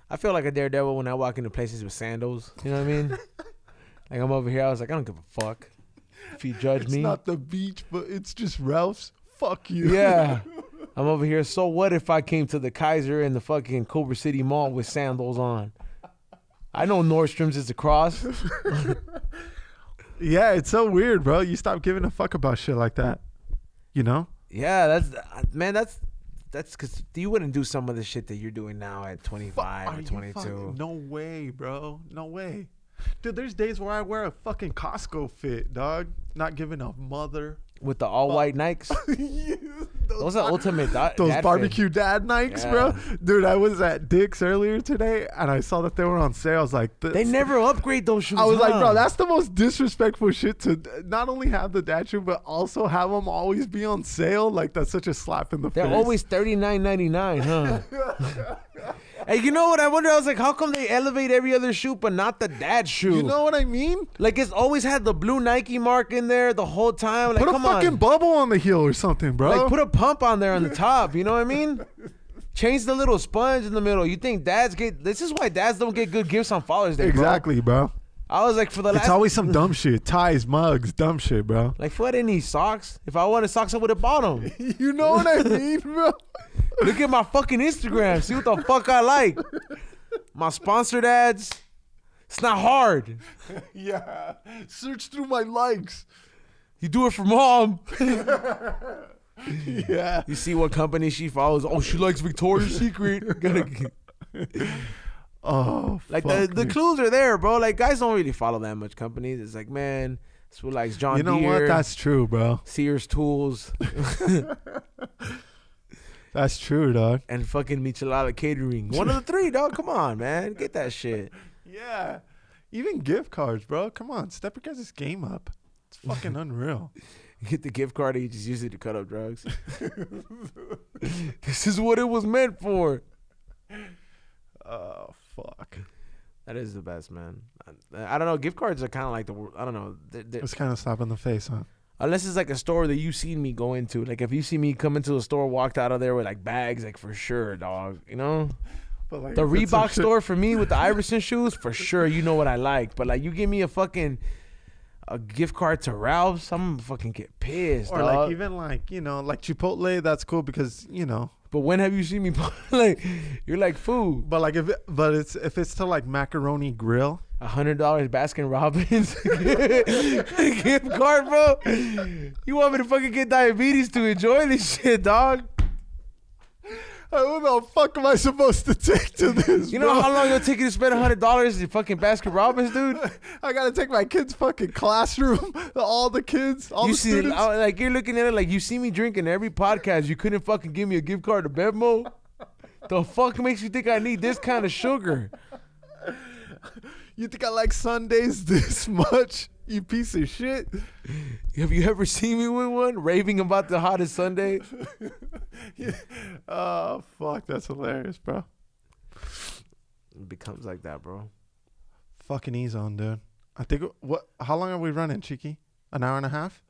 I feel like a daredevil when I walk into places with sandals. You know what I mean? Like, I'm over here, I was like, I don't give a fuck if you judge me. It's not the beach, but it's just Ralph's. Fuck you. Yeah. I'm over here. So what if I came to the Kaiser and the fucking Culver City Mall with sandals on? I know Nordstrom's is across. Yeah, it's so weird, bro. You stop giving a fuck about shit like that. You know? Yeah, that's because you wouldn't do some of the shit that you're doing now at 25 Are or you 22. fucking- no way, bro. No way. Dude, there's days where I wear a fucking Costco fit, dog. Not giving a mother. With the all white Nikes. Those are ultimate Those dad barbecue dad Nikes, Yeah. bro. Dude, I was at Dick's earlier today and I saw that they were on sale. I was like, fit. They never upgrade those shoes. I was like, huh? bro, that's the most disrespectful shit to not only have the dad shoe, but also have them always be on sale. Like, that's such a slap in the They're face. always $39.99, huh? Hey, you know what? I wonder. I was like, how come they elevate every other shoe but not the dad shoe? You know what I mean? Like, it's always had the blue Nike mark in there the whole time. Like, Put a come fucking on. bubble on the heel or something, bro. Like, put a pump on there on the top. You know what I mean? Change the little sponge in the middle. You think dads get... This is why dads don't get good gifts on Father's Day, bro. Exactly, bro. I was like, for the last... It's always some dumb shit. Ties, mugs, dumb shit, bro. Like, for I didn't need socks. If I wanted socks, I would have bought them. You know what I mean, bro? Look at my fucking Instagram. See what the fuck I like. My sponsored ads. It's not hard. Yeah. Search through my likes. You do it for mom. Yeah. You see what company she follows. Oh, she likes Victoria's Secret. Oh, Like, fuck the me. clues are there, bro. Like, guys don't really follow that much companies. It's like, man, this one likes John You know Deere. what? That's true, bro. Sears Tools. That's true, dog. And fucking Michelada Catering. One of the three, dog. Come on, man. Get that shit. Yeah. Even gift cards, bro. Come on. Step your guys' game up. It's fucking unreal. You get the gift card and you just use it to cut up drugs. This is what it was meant for. Oh, fuck. That is the best, man. I don't know. Gift cards are kind of like I don't know. It's kind of slap in the face, huh? Unless it's like a store that you've seen me go into. Like, if you see me come into a store, walked out of there with like bags, like, for sure, dog. You know? But like, The if it's some Reebok shit- store for me with the Iverson shoes, for sure, you know what I like. But like, you give me a gift card to Ralph's, I'm gonna fucking get pissed. or dog. like even like like Chipotle, that's cool because But when have you seen me like? You're like food. But like if it's to like Macaroni Grill, $100 Baskin Robbins gift card, bro. You want me to fucking get diabetes to enjoy this shit, dog? what the fuck am I supposed to take to this? You know how long it'll take you to spend $100 in fucking Baskin Robbins, dude? I gotta take my kids' fucking classroom, all the kids, all You the see, students. like you're looking at it like you see me drinking every podcast. You couldn't fucking give me a gift card to Bevmo. The fuck makes you think I need this kind of sugar? You think I like Sundays this much? You piece of shit. Have you ever seen me with one raving about the hottest Sunday? Oh fuck, that's hilarious, bro. It becomes like that, bro. Fucking Ezone, dude. I think how long are we running, Chiki? An hour and a half?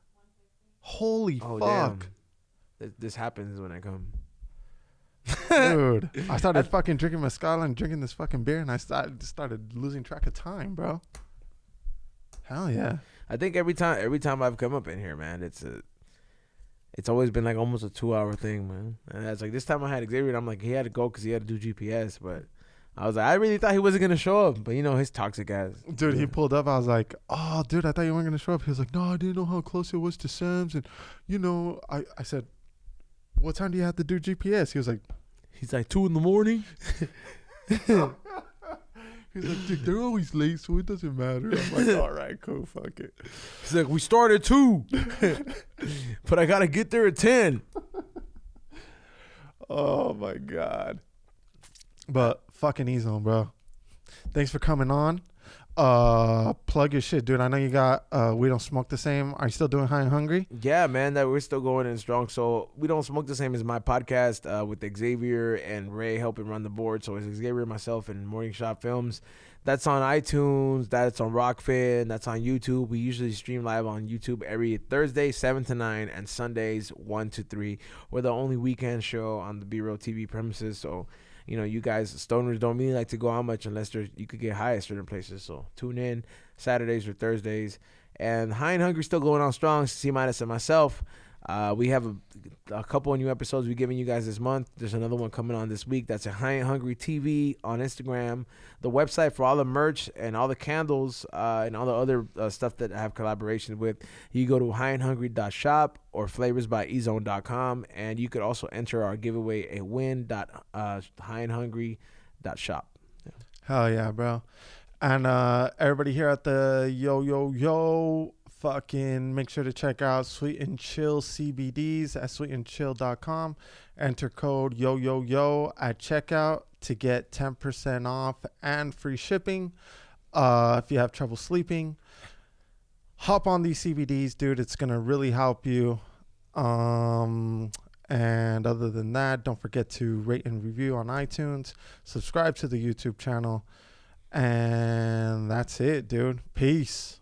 Holy fuck. Damn. This happens when I come. Dude, I started fucking drinking mezcal and drinking this fucking beer, and I started losing track of time, bro. Hell yeah. I think every time I've come up in here, man, it's always been like almost a 2-hour thing, man. And it's like this time I had Xavier, and I'm like, he had to go because he had to do GPS, but I was like, I really thought he wasn't gonna show up, but his toxic ass. Dude, he pulled up. I was like, oh, dude, I thought you weren't going to show up. He was like, no, I didn't know how close it was to Sam's. And, I said, what time do you have to do GPS? He was like, He's like 2 in. He's like, dude, they're always late, so it doesn't matter. I'm like, all right, cool, fuck it. He's like, we start at 2, but I gotta get there at 10. Oh, my God. But fucking Ezone, bro. Thanks for coming on. Plug your shit, dude. I know you got We Don't Smoke the Same. Are you still doing High and Hungry? Yeah, man, that we're still going in strong. So We Don't Smoke the Same is my podcast with Xavier and Ray helping run the board. So it's Xavier, myself, and Morning Shot Films. That's on iTunes. That's on Rockfin. That's on YouTube. We usually stream live on YouTube every Thursday, 7 to 9, and Sundays, 1 to 3. We're the only weekend show on the B-Roll TV premises. So you guys, stoners don't really like to go out much unless you could get high at certain places. So tune in Saturdays or Thursdays. And High and Hungry still going on strong. C-Minus and myself. We have a couple of new episodes we're giving you guys this month. There's another one coming on this week. That's at High and Hungry TV on Instagram. The website for all the merch and all the candles and all the other stuff that I have collaboration with. You go to highandhungry.shop or flavorsbyezone.com. And you could also enter our giveaway at win.highandhungry.shop. Yeah. Hell yeah, bro. And everybody here at the Yo, fucking make sure to check out Sweet and Chill CBDs at sweetandchill.com. Enter code YO at checkout to get 10% off and free shipping. If you have trouble sleeping, hop on these CBDs, dude. It's going to really help you. And other than that, don't forget to rate and review on iTunes. Subscribe to the YouTube channel. And that's it, dude. Peace.